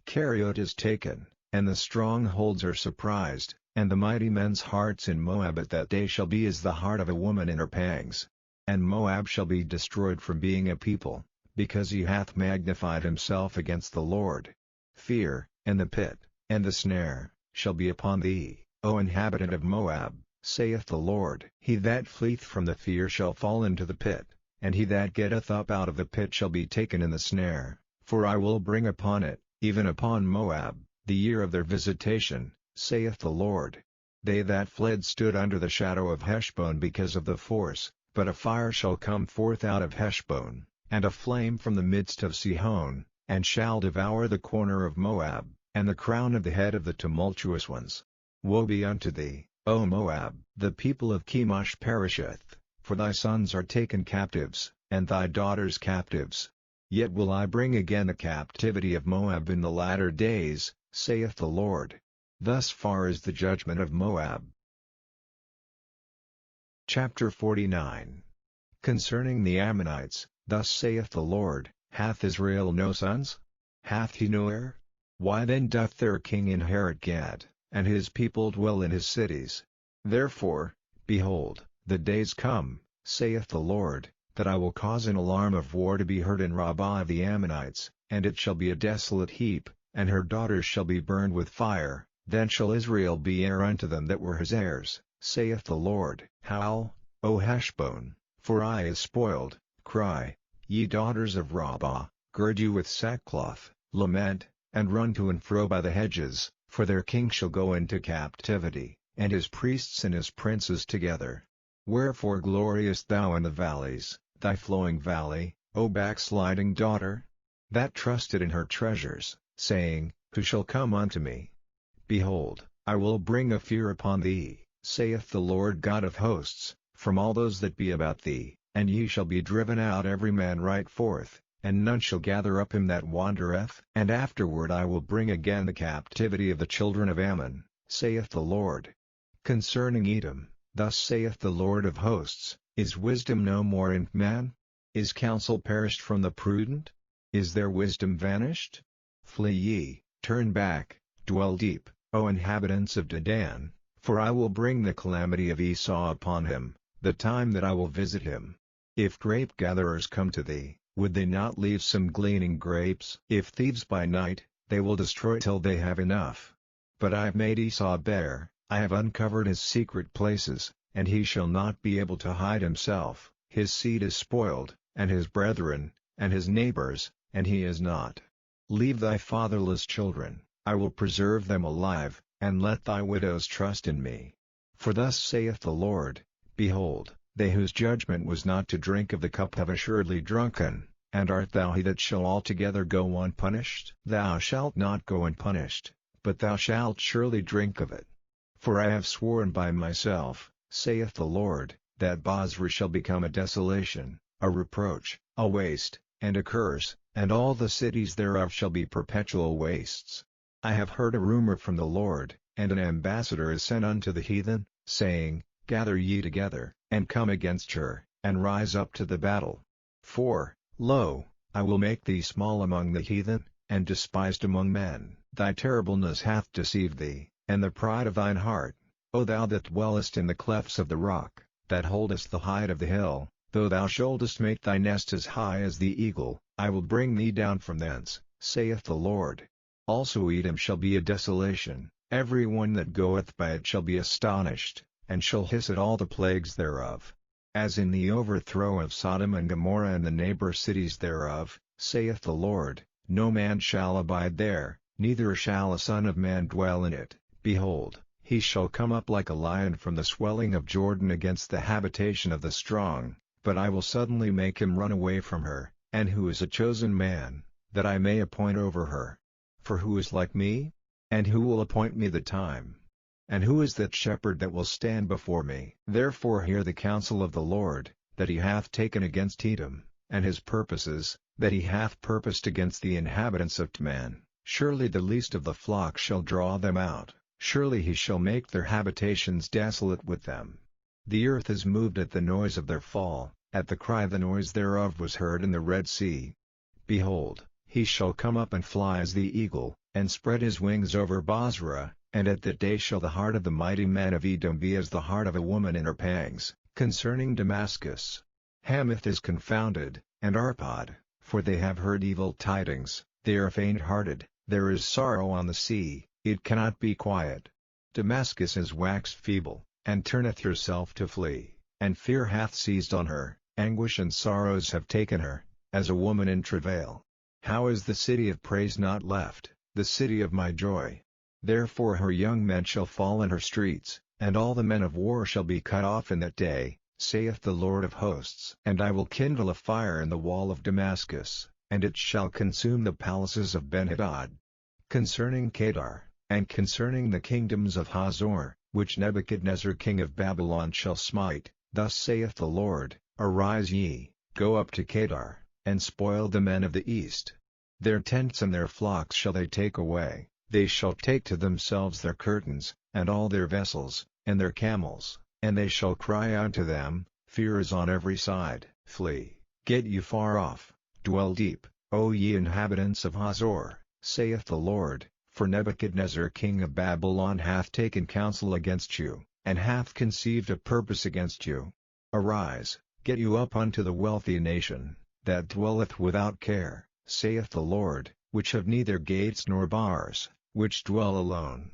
Keriot is taken, and the strongholds are surprised, and the mighty men's hearts in Moab at that day shall be as the heart of a woman in her pangs. And Moab shall be destroyed from being a people, because he hath magnified himself against the Lord. Fear, and the pit, and the snare, shall be upon thee, O inhabitant of Moab, saith the Lord. He that fleeth from the fear shall fall into the pit, and he that getteth up out of the pit shall be taken in the snare, for I will bring upon it, even upon Moab, the year of their visitation, saith the Lord. They that fled stood under the shadow of Heshbon because of the force, but a fire shall come forth out of Heshbon, and a flame from the midst of Sihon, and shall devour the corner of Moab, and the crown of the head of the tumultuous ones. Woe be unto thee, O Moab! The people of Chemosh perisheth, for thy sons are taken captives, and thy daughters captives. Yet will I bring again the captivity of Moab in the latter days, saith the Lord. Thus far is the judgment of Moab. Chapter 49. Concerning the Ammonites, thus saith the Lord, Hath Israel no sons? Hath he no heir? Why then doth their king inherit Gad, and his people dwell in his cities? Therefore, behold, the days come, saith the Lord, that I will cause an alarm of war to be heard in Rabbah of the Ammonites, and it shall be a desolate heap, and her daughters shall be burned with fire. Then shall Israel be heir unto them that were his heirs, saith the Lord. Howl, O Heshbon, for Ai is spoiled, cry, ye daughters of Rabbah, gird you with sackcloth, lament, and run to and fro by the hedges, for their king shall go into captivity, and his priests and his princes together. Wherefore gloriest thou in the valleys, thy flowing valley, O backsliding daughter? That trusted in her treasures, saying, Who shall come unto me? Behold, I will bring a fear upon thee, saith the Lord God of hosts, from all those that be about thee, and ye shall be driven out every man right forth, and none shall gather up him that wandereth. And afterward I will bring again the captivity of the children of Ammon, saith the Lord. Concerning Edom, thus saith the Lord of hosts, Is wisdom no more in man? Is counsel perished from the prudent? Is their wisdom vanished? Flee ye, turn back, dwell deep, O inhabitants of Dedan, for I will bring the calamity of Esau upon him, the time that I will visit him. If grape-gatherers come to thee, would they not leave some gleaning grapes? If thieves by night, they will destroy till they have enough. But I have made Esau bare, I have uncovered his secret places, and he shall not be able to hide himself. His seed is spoiled, and his brethren, and his neighbors, and he is not. Leave thy fatherless children, I will preserve them alive, and let thy widows trust in me. For thus saith the Lord, Behold, they whose judgment was not to drink of the cup have assuredly drunken, and art thou he that shall altogether go unpunished? Thou shalt not go unpunished, but thou shalt surely drink of it. For I have sworn by myself, saith the Lord, that Bozrah shall become a desolation, a reproach, a waste, and a curse, and all the cities thereof shall be perpetual wastes. I have heard a rumor from the Lord, and an ambassador is sent unto the heathen, saying, Gather ye together, and come against her, and rise up to the battle. For, lo, I will make thee small among the heathen, and despised among men. Thy terribleness hath deceived thee, and the pride of thine heart, O thou that dwellest in the clefts of the rock, that holdest the height of the hill. Though thou shouldest make thy nest as high as the eagle, I will bring thee down from thence, saith the Lord. Also Edom shall be a desolation, every one that goeth by it shall be astonished, and shall hiss at all the plagues thereof. As in the overthrow of Sodom and Gomorrah and the neighbor cities thereof, saith the Lord, no man shall abide there, neither shall a son of man dwell in it. Behold, he shall come up like a lion from the swelling of Jordan against the habitation of the strong. But I will suddenly make him run away from her, and who is a chosen man, that I may appoint over her? For who is like me? And who will appoint me the time? And who is that shepherd that will stand before me? Therefore hear the counsel of the Lord, that he hath taken against Edom, and his purposes, that he hath purposed against the inhabitants of Teman. Surely the least of the flock shall draw them out, surely he shall make their habitations desolate with them. The earth is moved at the noise of their fall, at the cry the noise thereof was heard in the Red Sea. Behold, he shall come up and fly as the eagle, and spread his wings over Bozrah, and at that day shall the heart of the mighty man of Edom be as the heart of a woman in her pangs. Concerning Damascus, Hamath is confounded, and Arpad, for they have heard evil tidings, they are faint-hearted, there is sorrow on the sea, it cannot be quiet. Damascus is waxed feeble, and turneth herself to flee, and fear hath seized on her, anguish and sorrows have taken her, as a woman in travail. How is the city of praise not left, the city of my joy? Therefore her young men shall fall in her streets, and all the men of war shall be cut off in that day, saith the Lord of hosts. And I will kindle a fire in the wall of Damascus, and it shall consume the palaces of Benhadad. Concerning Kedar, and concerning the kingdoms of Hazor, which Nebuchadnezzar king of Babylon shall smite, thus saith the Lord, Arise ye, go up to Kedar, and spoil the men of the east. Their tents and their flocks shall they take away, they shall take to themselves their curtains, and all their vessels, and their camels, and they shall cry unto them, Fear is on every side. Flee, get you far off, dwell deep, O ye inhabitants of Hazor, saith the Lord. For Nebuchadnezzar king of Babylon hath taken counsel against you, and hath conceived a purpose against you. Arise, get you up unto the wealthy nation, that dwelleth without care, saith the Lord, which have neither gates nor bars, which dwell alone.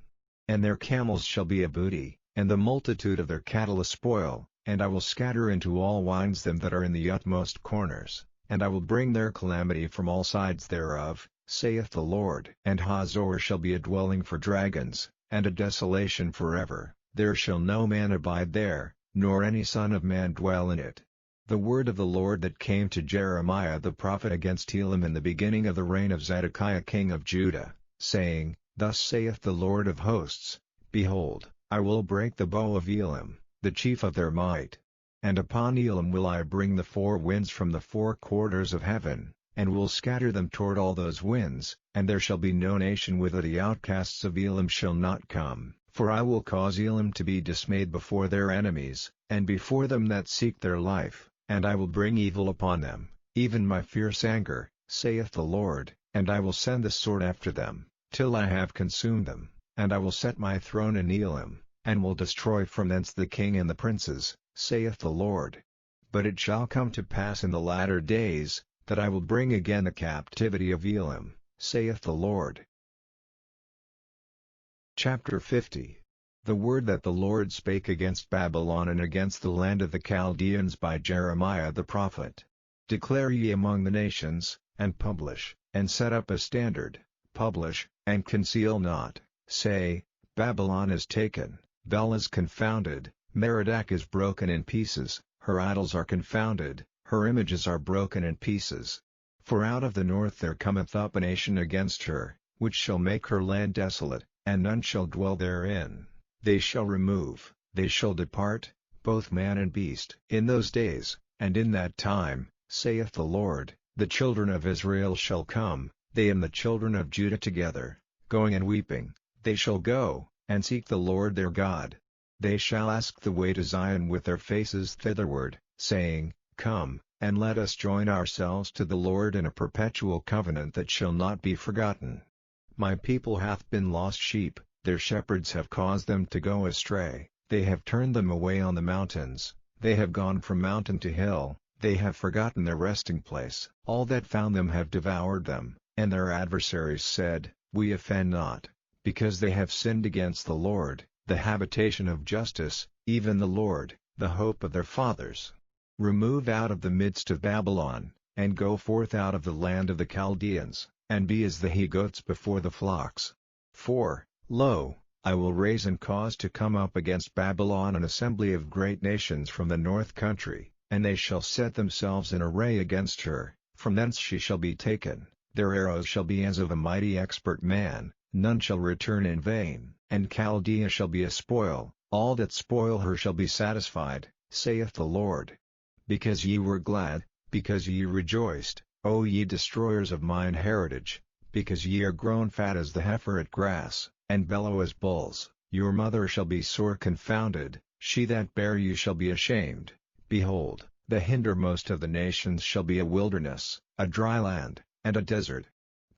And their camels shall be a booty, and the multitude of their cattle a spoil, and I will scatter into all wines them that are in the utmost corners, and I will bring their calamity from all sides thereof, saith the Lord. And Hazor shall be a dwelling for dragons, and a desolation forever, there shall no man abide there, nor any son of man dwell in it. The word of the Lord that came to Jeremiah the prophet against Elam in the beginning of the reign of Zedekiah king of Judah, saying, Thus saith the Lord of hosts, Behold, I will break the bow of Elam, the chief of their might. And upon Elam will I bring the four winds from the four quarters of heaven, and will scatter them toward all those winds, and there shall be no nation whither the outcasts of Elam shall not come. For I will cause Elam to be dismayed before their enemies, and before them that seek their life, and I will bring evil upon them, even my fierce anger, saith the Lord, and I will send the sword after them, till I have consumed them, and I will set my throne in Elam, and will destroy from thence the king and the princes, saith the Lord. But it shall come to pass in the latter days, that I will bring again the captivity of Elam, saith the Lord. Chapter 50. The word that the Lord spake against Babylon and against the land of the Chaldeans by Jeremiah the prophet. Declare ye among the nations, and publish, and set up a standard, publish, and conceal not, say, Babylon is taken, Bel is confounded, Merodach is broken in pieces, her idols are confounded, her images are broken in pieces. For out of the north there cometh up a nation against her, which shall make her land desolate, and none shall dwell therein. They shall remove, they shall depart, both man and beast. In those days, and in that time, saith the Lord, the children of Israel shall come, they and the children of Judah together, going and weeping, they shall go, and seek the Lord their God. They shall ask the way to Zion with their faces thitherward, saying, Come, and let us join ourselves to the Lord in a perpetual covenant that shall not be forgotten. My people hath been lost sheep, their shepherds have caused them to go astray, they have turned them away on the mountains, they have gone from mountain to hill, they have forgotten their resting place. All that found them have devoured them, and their adversaries said, We offend not, because they have sinned against the Lord, the habitation of justice, even the Lord, the hope of their fathers. Remove out of the midst of Babylon, and go forth out of the land of the Chaldeans, and be as the he-goats before the flocks. For, lo, I will raise and cause to come up against Babylon an assembly of great nations from the north country, and they shall set themselves in array against her, from thence she shall be taken, their arrows shall be as of a mighty expert man, none shall return in vain. And Chaldea shall be a spoil, all that spoil her shall be satisfied, saith the Lord. Because ye were glad, because ye rejoiced, O ye destroyers of mine heritage, because ye are grown fat as the heifer at grass, and bellow as bulls, your mother shall be sore confounded, she that bare you shall be ashamed. Behold, the hindermost of the nations shall be a wilderness, a dry land, and a desert.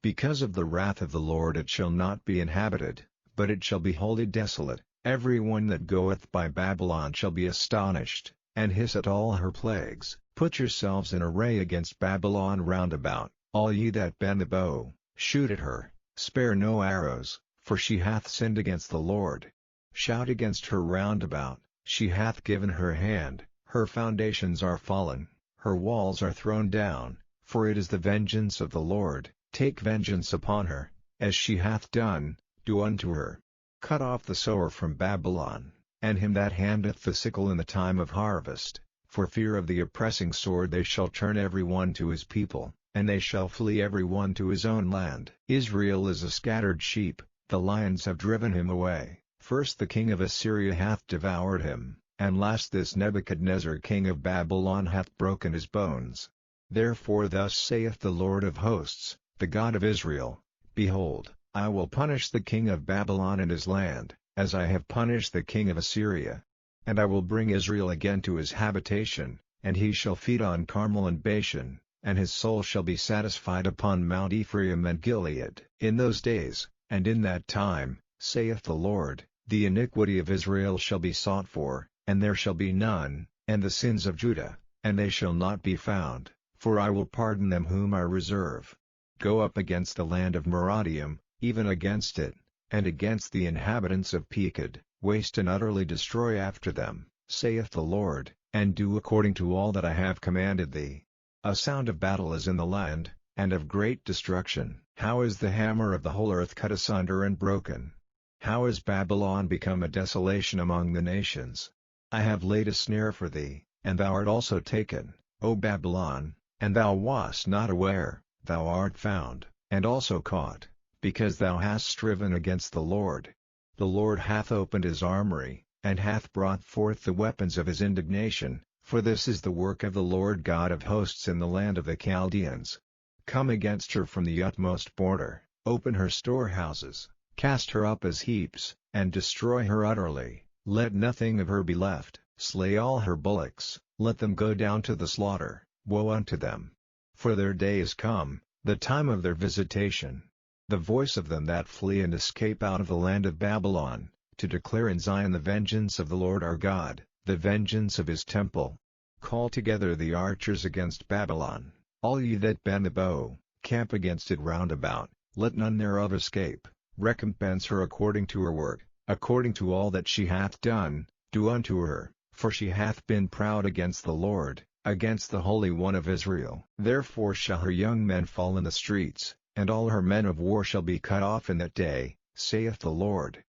Because of the wrath of the Lord it shall not be inhabited, but it shall be wholly desolate. Every one that goeth by Babylon shall be astonished, and hiss at all her plagues. Put yourselves in array against Babylon round about, all ye that bend the bow, shoot at her, spare no arrows, for she hath sinned against the Lord. Shout against her round about, she hath given her hand, her foundations are fallen, her walls are thrown down, for it is the vengeance of the Lord. Take vengeance upon her, as she hath done, do unto her. Cut off the sower from Babylon, and him that handleth the sickle in the time of harvest. For fear of the oppressing sword they shall turn every one to his people, and they shall flee every one to his own land. Israel is a scattered sheep, the lions have driven him away. First the king of Assyria hath devoured him, and last this Nebuchadnezzar king of Babylon hath broken his bones. Therefore thus saith the Lord of hosts, the God of Israel, Behold, I will punish the king of Babylon and his land, as I have punished the king of Assyria. And I will bring Israel again to his habitation, and he shall feed on Carmel and Bashan, and his soul shall be satisfied upon Mount Ephraim and Gilead. In those days, and in that time, saith the Lord, the iniquity of Israel shall be sought for, and there shall be none, and the sins of Judah, and they shall not be found, for I will pardon them whom I reserve. Go up against the land of Meradium, even against it, and against the inhabitants of Pekod, waste and utterly destroy after them, saith the Lord, and do according to all that I have commanded thee. A sound of battle is in the land, and of great destruction. How is the hammer of the whole earth cut asunder and broken? How is Babylon become a desolation among the nations? I have laid a snare for thee, and thou art also taken, O Babylon, and thou wast not aware. Thou art found, and also caught, because thou hast striven against the Lord. The Lord hath opened his armory, and hath brought forth the weapons of his indignation, for this is the work of the Lord God of hosts in the land of the Chaldeans. Come against her from the utmost border, open her storehouses, cast her up as heaps, and destroy her utterly, let nothing of her be left, slay all her bullocks, let them go down to the slaughter, woe unto them. For their day is come, the time of their visitation. The voice of them that flee and escape out of the land of Babylon, to declare in Zion the vengeance of the Lord our God, the vengeance of his temple. Call together the archers against Babylon, all ye that bend the bow, camp against it round about, let none thereof escape. Recompense her according to her work, according to all that she hath done, do unto her, for she hath been proud against the Lord, against the Holy One of Israel. Therefore shall her young men fall in the streets, and all her men of war shall be cut off in that day, saith the Lord.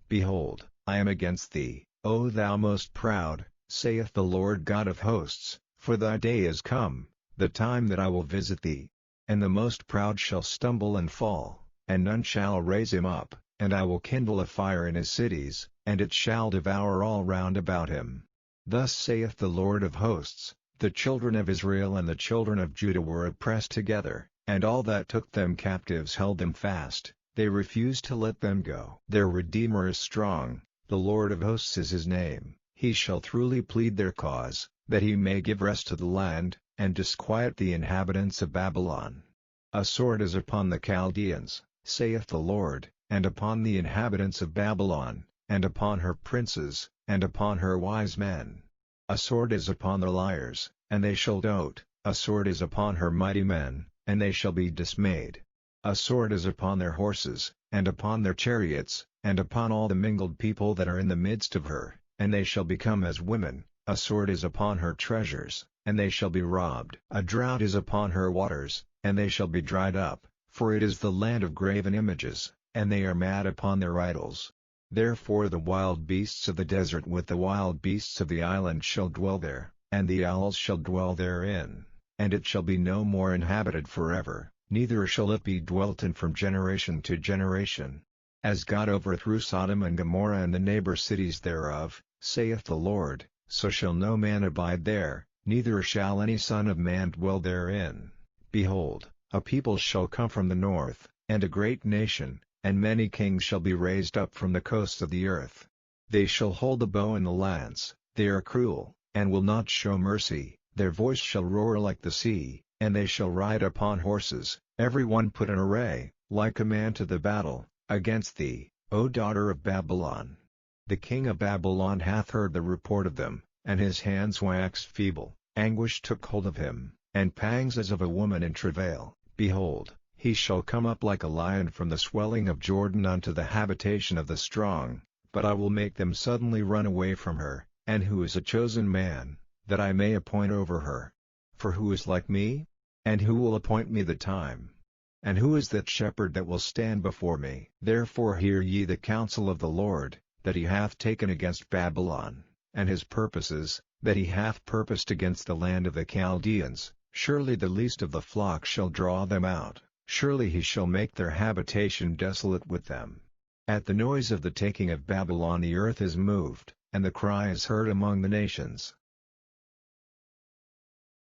Behold, I am against thee, O thou most proud, saith the Lord God of hosts, for thy day is come, the time that I will visit thee. And the most proud shall stumble and fall, and none shall raise him up, and I will kindle a fire in his cities, and it shall devour all round about him. Thus saith the Lord of hosts, the children of Israel and the children of Judah were oppressed together, and all that took them captives held them fast, they refused to let them go. Their Redeemer is strong, the Lord of hosts is his name, he shall truly plead their cause, that he may give rest to the land, and disquiet the inhabitants of Babylon. A sword is upon the Chaldeans, saith the Lord, and upon the inhabitants of Babylon, and upon her princes, and upon her wise men. A sword is upon the liars, and they shall dote, a sword is upon her mighty men, and they shall be dismayed. A sword is upon their horses, and upon their chariots, and upon all the mingled people that are in the midst of her, and they shall become as women. A sword is upon her treasures, and they shall be robbed. A drought is upon her waters, and they shall be dried up, for it is the land of graven images, and they are mad upon their idols. Therefore the wild beasts of the desert with the wild beasts of the island shall dwell there, and the owls shall dwell therein, and it shall be no more inhabited forever, neither shall it be dwelt in from generation to generation. As God overthrew Sodom and Gomorrah and the neighbor cities thereof, saith the Lord, so shall no man abide there, neither shall any son of man dwell therein. Behold, a people shall come from the north, and a great nation, and many kings shall be raised up from the coasts of the earth. They shall hold the bow and the lance, they are cruel, and will not show mercy, their voice shall roar like the sea, and they shall ride upon horses, every one put in array, like a man to the battle, against thee, O daughter of Babylon. The king of Babylon hath heard the report of them, and his hands waxed feeble, anguish took hold of him, and pangs as of a woman in travail. Behold, he shall come up like a lion from the swelling of Jordan unto the habitation of the strong, but I will make them suddenly run away from her, and who is a chosen man, that I may appoint over her? For who is like me? And who will appoint me the time? And who is that shepherd that will stand before me? Therefore hear ye the counsel of the Lord, that he hath taken against Babylon, and his purposes, that he hath purposed against the land of the Chaldeans. Surely the least of the flock shall draw them out, surely he shall make their habitation desolate with them. At the noise of the taking of Babylon the earth is moved, and the cry is heard among the nations.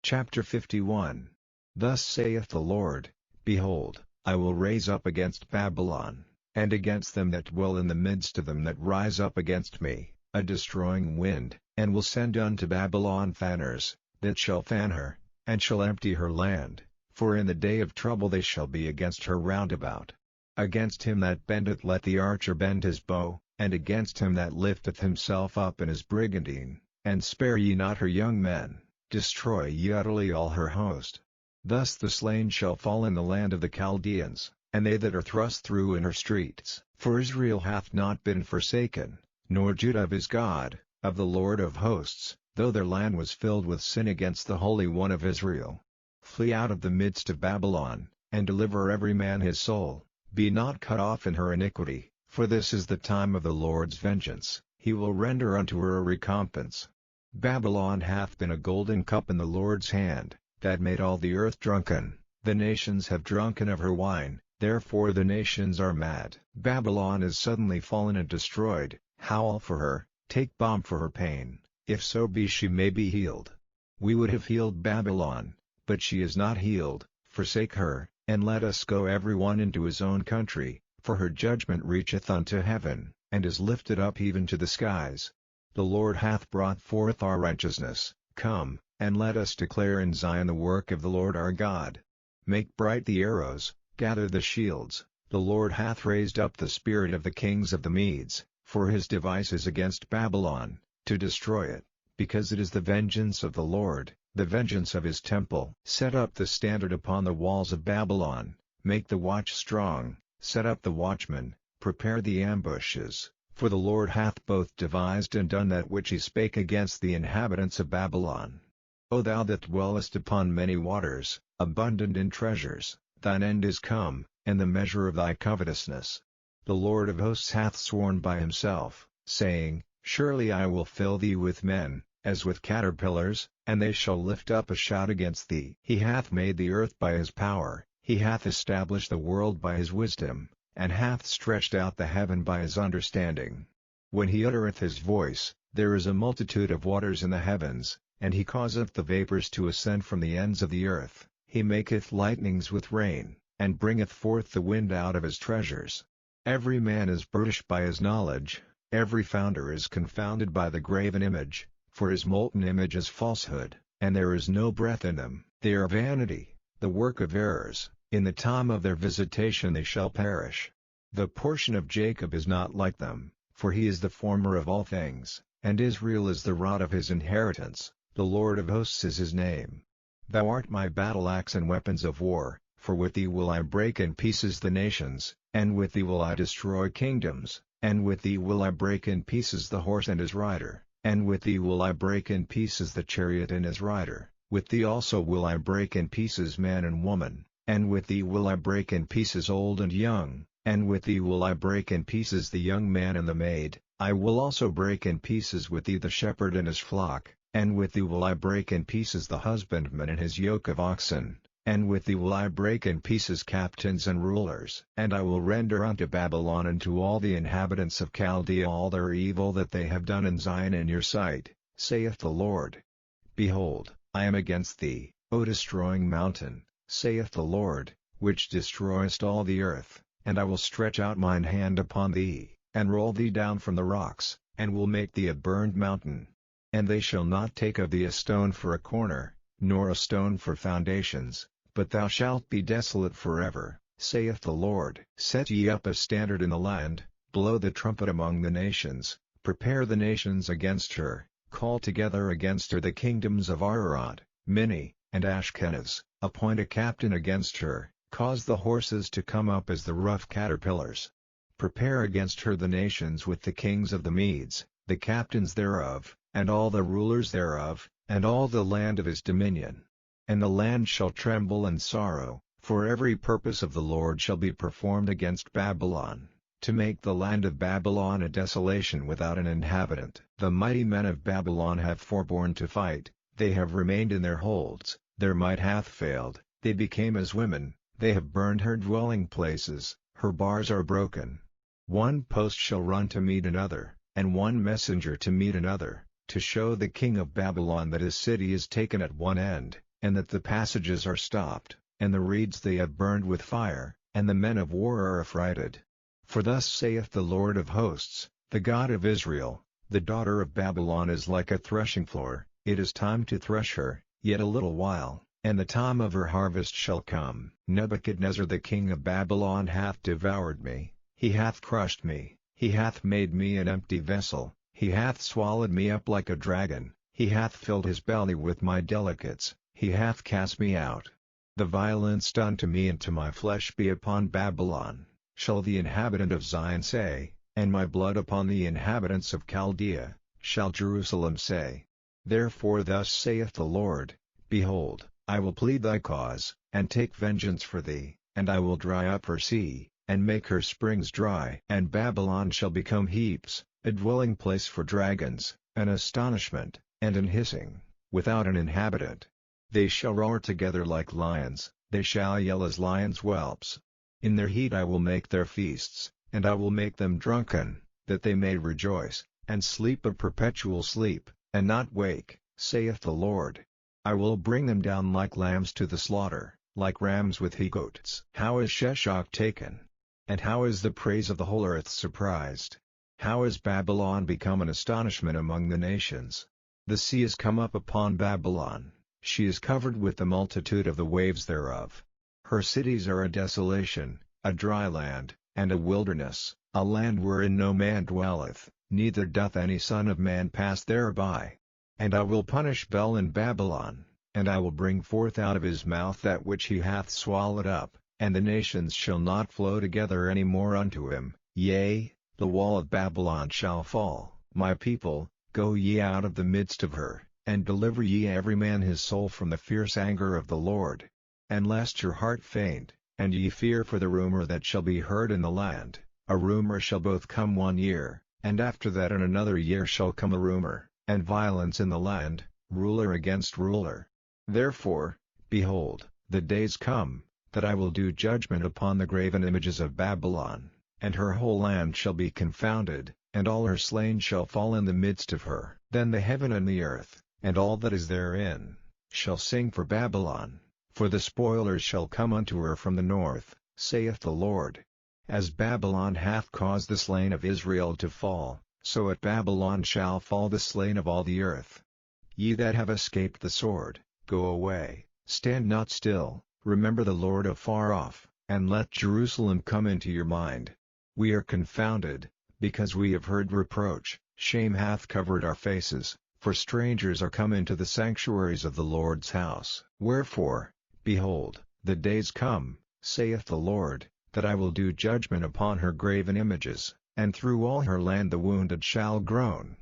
Chapter 51. Thus saith the Lord, Behold, I will raise up against Babylon, and against them that dwell in the midst of them that rise up against me, a destroying wind, and will send unto Babylon fanners, that shall fan her, and shall empty her land, for in the day of trouble they shall be against her round about. Against him that bendeth let the archer bend his bow, and against him that lifteth himself up in his brigandine, and spare ye not her young men, destroy ye utterly all her host. Thus the slain shall fall in the land of the Chaldeans, and they that are thrust through in her streets. For Israel hath not been forsaken, nor Judah of his God, of the Lord of hosts, though their land was filled with sin against the Holy One of Israel. Flee out of the midst of Babylon, and deliver every man his soul, be not cut off in her iniquity, for this is the time of the Lord's vengeance, he will render unto her a recompense. Babylon hath been a golden cup in the Lord's hand, that made all the earth drunken, the nations have drunken of her wine, therefore the nations are mad. Babylon is suddenly fallen and destroyed, howl for her, take balm for her pain, if so be she may be healed. We would have healed Babylon, but she is not healed, forsake her, and let us go every one into his own country, for her judgment reacheth unto heaven, and is lifted up even to the skies. The Lord hath brought forth our righteousness, come, and let us declare in Zion the work of the Lord our God. Make bright the arrows, gather the shields, the Lord hath raised up the spirit of the kings of the Medes, for his device is against Babylon, to destroy it, because it is the vengeance of the Lord, the vengeance of his temple. Set up the standard upon the walls of Babylon, make the watch strong, set up the watchmen, prepare the ambushes, for the Lord hath both devised and done that which he spake against the inhabitants of Babylon. O thou that dwellest upon many waters, abundant in treasures, thine end is come, and the measure of thy covetousness. The Lord of hosts hath sworn by himself, saying, Surely I will fill thee with men, as with caterpillars, and they shall lift up a shout against thee. He hath made the earth by his power, he hath established the world by his wisdom, and hath stretched out the heaven by his understanding. When he uttereth his voice, there is a multitude of waters in the heavens, and he causeth the vapors to ascend from the ends of the earth. He maketh lightnings with rain, and bringeth forth the wind out of his treasures. Every man is brutish by his knowledge, every founder is confounded by the graven image, for his molten image is falsehood, and there is no breath in them. They are vanity, the work of errors, in the time of their visitation they shall perish. The portion of Jacob is not like them, for he is the former of all things, and Israel is the rod of his inheritance, the Lord of hosts is his name. Thou art my battle axe and weapons of war, for with thee will I break in pieces the nations, and with thee will I destroy kingdoms, and with thee will I break in pieces the horse and his rider, and with thee will I break in pieces the chariot and his rider, with thee also will I break in pieces man and woman, and with thee will I break in pieces old and young, and with thee will I break in pieces the young man and the maid. I will also break in pieces with thee the shepherd and his flock, and with thee will I break in pieces the husbandman and his yoke of oxen, and with thee will I break in pieces captains and rulers. And I will render unto Babylon and to all the inhabitants of Chaldea all their evil that they have done in Zion in your sight, saith the Lord. Behold, I am against thee, O destroying mountain, saith the Lord, which destroyest all the earth, and I will stretch out mine hand upon thee, and roll thee down from the rocks, and will make thee a burned mountain. And they shall not take of thee a stone for a corner, nor a stone for foundations, but thou shalt be desolate forever, saith the Lord. Set ye up a standard in the land, blow the trumpet among the nations, prepare the nations against her, call together against her the kingdoms of Ararat, Minni, and Ashkenaz, appoint a captain against her, cause the horses to come up as the rough caterpillars. Prepare against her the nations with the kings of the Medes, the captains thereof, and all the rulers thereof, and all the land of his dominion. And the land shall tremble and sorrow, for every purpose of the Lord shall be performed against Babylon, to make the land of Babylon a desolation without an inhabitant. The mighty men of Babylon have forborne to fight, they have remained in their holds, their might hath failed, they became as women, they have burned her dwelling places, her bars are broken. One post shall run to meet another, and one messenger to meet another, to show the king of Babylon that his city is taken at one end, and that the passages are stopped, and the reeds they have burned with fire, and the men of war are affrighted. For thus saith the Lord of hosts, the God of Israel, the daughter of Babylon is like a threshing floor, it is time to thresh her, yet a little while, and the time of her harvest shall come. Nebuchadnezzar the king of Babylon hath devoured me, he hath crushed me, he hath made me an empty vessel, he hath swallowed me up like a dragon, he hath filled his belly with my delicates, he hath cast me out. The violence done to me and to my flesh be upon Babylon, shall the inhabitant of Zion say, and my blood upon the inhabitants of Chaldea, shall Jerusalem say. Therefore thus saith the Lord, Behold, I will plead thy cause, and take vengeance for thee, and I will dry up her sea, and make her springs dry. And Babylon shall become heaps, a dwelling place for dragons, an astonishment, and an hissing, without an inhabitant. They shall roar together like lions, they shall yell as lions' whelps. In their heat I will make their feasts, and I will make them drunken, that they may rejoice, and sleep a perpetual sleep, and not wake, saith the Lord. I will bring them down like lambs to the slaughter, like rams with he-goats. How is Sheshach taken? And how is the praise of the whole earth surprised? How is Babylon become an astonishment among the nations? The sea is come up upon Babylon, she is covered with the multitude of the waves thereof. Her cities are a desolation, a dry land, and a wilderness, a land wherein no man dwelleth, neither doth any son of man pass thereby. And I will punish Bel in Babylon, and I will bring forth out of his mouth that which he hath swallowed up, and the nations shall not flow together any more unto him. Yea, the wall of Babylon shall fall. My people, go ye out of the midst of her, and deliver ye every man his soul from the fierce anger of the Lord. And lest your heart faint, And ye fear for the rumor that shall be heard in the land, a rumor shall both come 1 year, and after that in another year shall come a rumor, and violence in the land, ruler against ruler. Therefore, behold, the days come, that I will do judgment upon the graven images of Babylon, and her whole land shall be confounded, and all her slain shall fall in the midst of her. Then the heaven and the earth, and all that is therein, shall sing for Babylon, for the spoilers shall come unto her from the north, saith the Lord. As Babylon hath caused the slain of Israel to fall, so at Babylon shall fall the slain of all the earth. Ye that have escaped the sword, go away, stand not still, remember the Lord afar off, and let Jerusalem come into your mind. We are confounded, because we have heard reproach, shame hath covered our faces, for strangers are come into the sanctuaries of the Lord's house. Wherefore, behold, the days come, saith the Lord, that I will do judgment upon her graven images, and through all her land the wounded shall groan.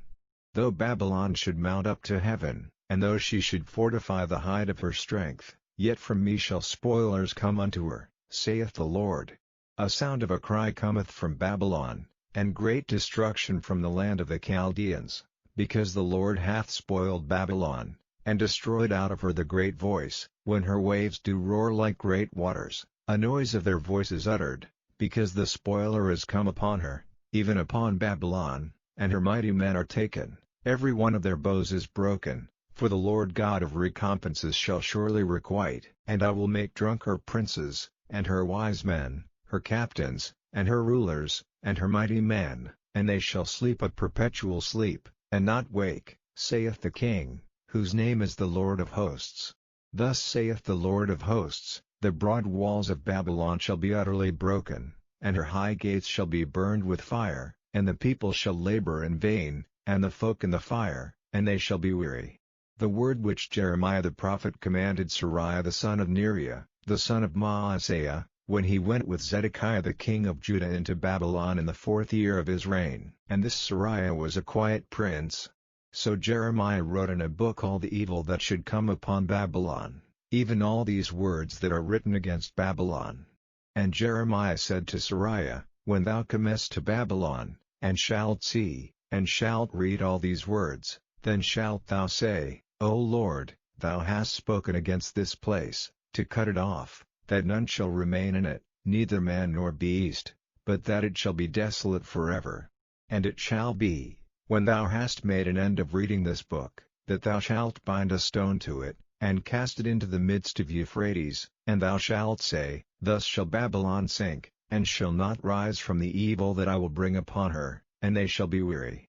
Though Babylon should mount up to heaven, and though she should fortify the height of her strength, yet from me shall spoilers come unto her, saith the Lord. A sound of a cry cometh from Babylon, and great destruction from the land of the Chaldeans, because the Lord hath spoiled Babylon, and destroyed out of her the great voice, when her waves do roar like great waters, a noise of their voices uttered, because the spoiler is come upon her, even upon Babylon, and her mighty men are taken, every one of their bows is broken, for the Lord God of recompenses shall surely requite. And I will make drunk her princes, and her wise men, her captains, and her rulers, and her mighty men, and they shall sleep a perpetual sleep, and not wake, saith the King, whose name is the Lord of hosts. Thus saith the Lord of hosts, the broad walls of Babylon shall be utterly broken, and her high gates shall be burned with fire, and the people shall labor in vain, and the folk in the fire, and they shall be weary. The word which Jeremiah the prophet commanded Seraiah the son of Neriah, the son of Maaseiah, when he went with Zedekiah the king of Judah into Babylon in the 4th year of his reign. And this Seraiah was a quiet prince. So Jeremiah wrote in a book all the evil that should come upon Babylon, even all these words that are written against Babylon. And Jeremiah said to Seraiah, When thou comest to Babylon, and shalt see, and shalt read all these words, then shalt thou say, O Lord, thou hast spoken against this place, to cut it off, that none shall remain in it, neither man nor beast, but that it shall be desolate forever. And it shall be, when thou hast made an end of reading this book, that thou shalt bind a stone to it, and cast it into the midst of Euphrates, and thou shalt say, Thus shall Babylon sink, and shall not rise from the evil that I will bring upon her, and they shall be weary.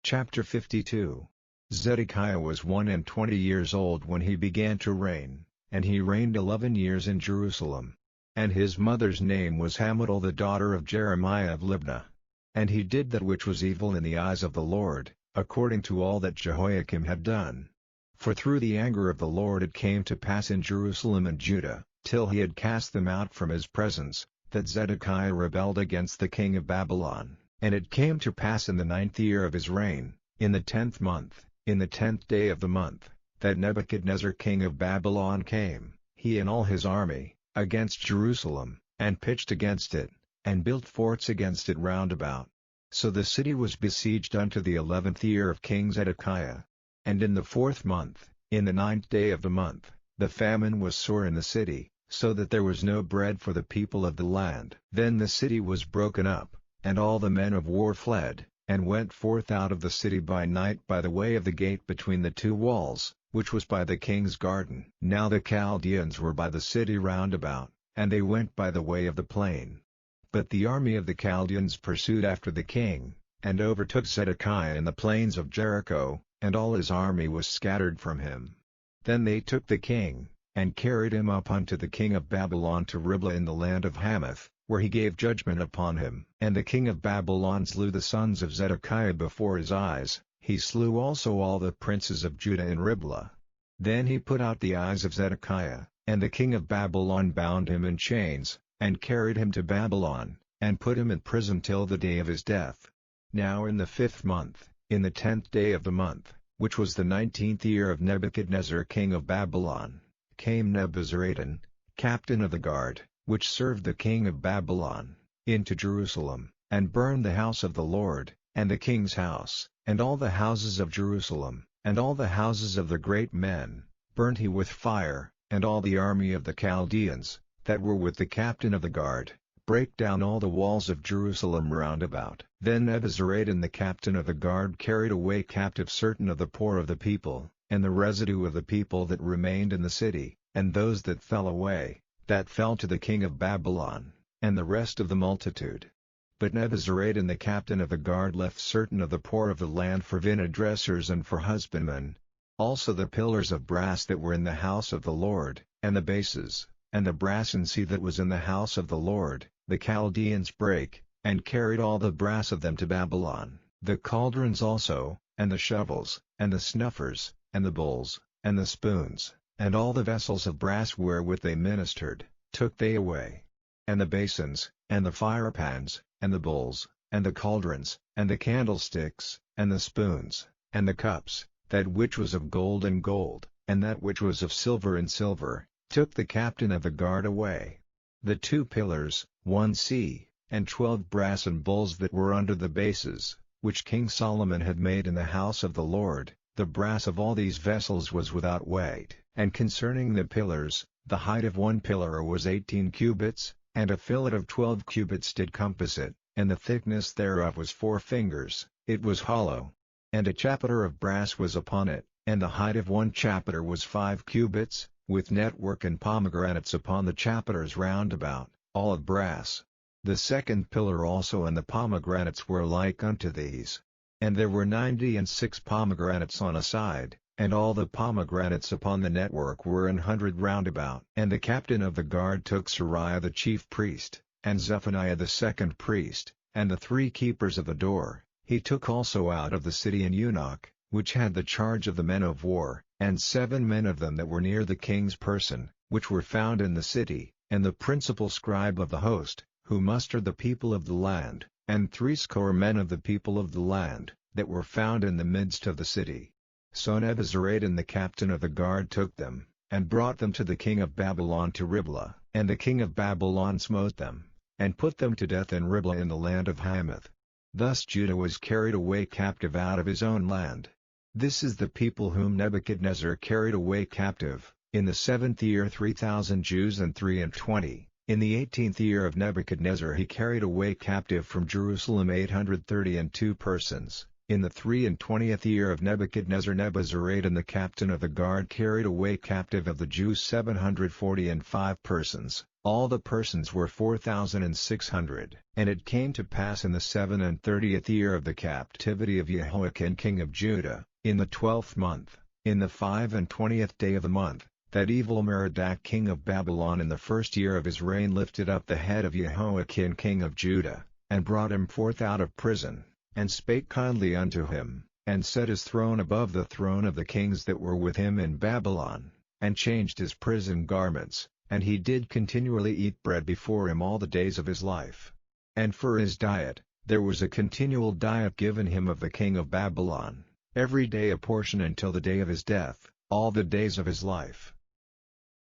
Chapter 52. Zedekiah was 21 years old when he began to reign, and he reigned 11 years in Jerusalem. And his mother's name was Hamutal the daughter of Jeremiah of Libnah. And he did that which was evil in the eyes of the Lord, according to all that Jehoiakim had done. For through the anger of the Lord it came to pass in Jerusalem and Judah, till he had cast them out from his presence, that Zedekiah rebelled against the king of Babylon. And it came to pass in the 9th year of his reign, in the 10th month, in the 10th day of the month, that Nebuchadnezzar king of Babylon came, he and all his army, against Jerusalem, and pitched against it, and built forts against it round about. So the city was besieged unto the 11th year of King Zedekiah. And in the 4th month, in the 9th day of the month, the famine was sore in the city, so that there was no bread for the people of the land. Then the city was broken up, and all the men of war fled, and went forth out of the city by night by the way of the gate between the two walls, which was by the king's garden. Now the Chaldeans were by the city round about, and they went by the way of the plain. But the army of the Chaldeans pursued after the king, and overtook Zedekiah in the plains of Jericho, and all his army was scattered from him. Then they took the king, and carried him up unto the king of Babylon to Riblah in the land of Hamath, where he gave judgment upon him. And the king of Babylon slew the sons of Zedekiah before his eyes, he slew also all the princes of Judah in Riblah. Then he put out the eyes of Zedekiah, and the king of Babylon bound him in chains, and carried him to Babylon, and put him in prison till the day of his death. Now in the 5th month, in the 10th day of the month, which was the 19th year of Nebuchadnezzar king of Babylon, came Nebuzaradan, captain of the guard, which served the king of Babylon, into Jerusalem, and burned the house of the Lord, and the king's house, and all the houses of Jerusalem, and all the houses of the great men, burnt he with fire, and all the army of the Chaldeans, that were with the captain of the guard, brake down all the walls of Jerusalem round about. Then Nebuzaradan the captain of the guard carried away captive certain of the poor of the people, and the residue of the people that remained in the city, and those that fell away, that fell to the king of Babylon, and the rest of the multitude. But Nebuzaradan the captain of the guard left certain of the poor of the land for vineyard dressers and for husbandmen. Also the pillars of brass that were in the house of the Lord, and the bases, and the brassen sea that was in the house of the Lord, the Chaldeans brake, and carried all the brass of them to Babylon. The cauldrons also, and the shovels, and the snuffers, and the bowls, and the spoons, and all the vessels of brass wherewith they ministered, took they away. And the basins, and the firepans, and the bowls, and the cauldrons, and the candlesticks, and the spoons, and the cups, that which was of gold and gold, and that which was of silver and silver, took the captain of the guard away. The 2 pillars, 1 sea, and 12 brassen bowls that were under the bases, which King Solomon had made in the house of the Lord, the brass of all these vessels was without weight. And concerning the pillars, the height of 1 pillar was 18 cubits, and a fillet of 12 cubits did compass it, and the thickness thereof was 4 fingers, it was hollow. And a chapiter of brass was upon it, and the height of 1 chapiter was 5 cubits, with network and pomegranates upon the chapiters round about, all of brass. The 2nd pillar also and the pomegranates were like unto these. And there were 96 pomegranates on a side, and all the pomegranates upon the network were 100 round about. And the captain of the guard took Sariah the chief priest, and Zephaniah the 2nd priest, and the 3 keepers of the door. He took also out of the city an eunuch, which had the charge of the men of war, and 7 men of them that were near the king's person, which were found in the city, and the principal scribe of the host, who mustered the people of the land, and 60 men of the people of the land, that were found in the midst of the city. So Nebuzaradan the captain of the guard took them, and brought them to the king of Babylon to Riblah. And the king of Babylon smote them, and put them to death in Riblah in the land of Hamath. Thus Judah was carried away captive out of his own land. This is the people whom Nebuchadnezzar carried away captive, in the 7th year 3,000 Jews and 23. In the 18th year of Nebuchadnezzar he carried away captive from Jerusalem 832 persons. In the 23rd year of Nebuchadnezzar Nebuzaradan the captain of the guard carried away captive of the Jews 745 persons, all the persons were 4,600. And it came to pass in the 37th year of the captivity of Jehoiakim king of Judah, in the 12th month, in the 25th day of the month, that Evil-Merodach king of Babylon in the 1st year of his reign lifted up the head of Jehoiakim king of Judah, and brought him forth out of prison, and spake kindly unto him, and set his throne above the throne of the kings that were with him in Babylon, and changed his prison garments, and he did continually eat bread before him all the days of his life. And for his diet, there was a continual diet given him of the king of Babylon, every day a portion until the day of his death, all the days of his life.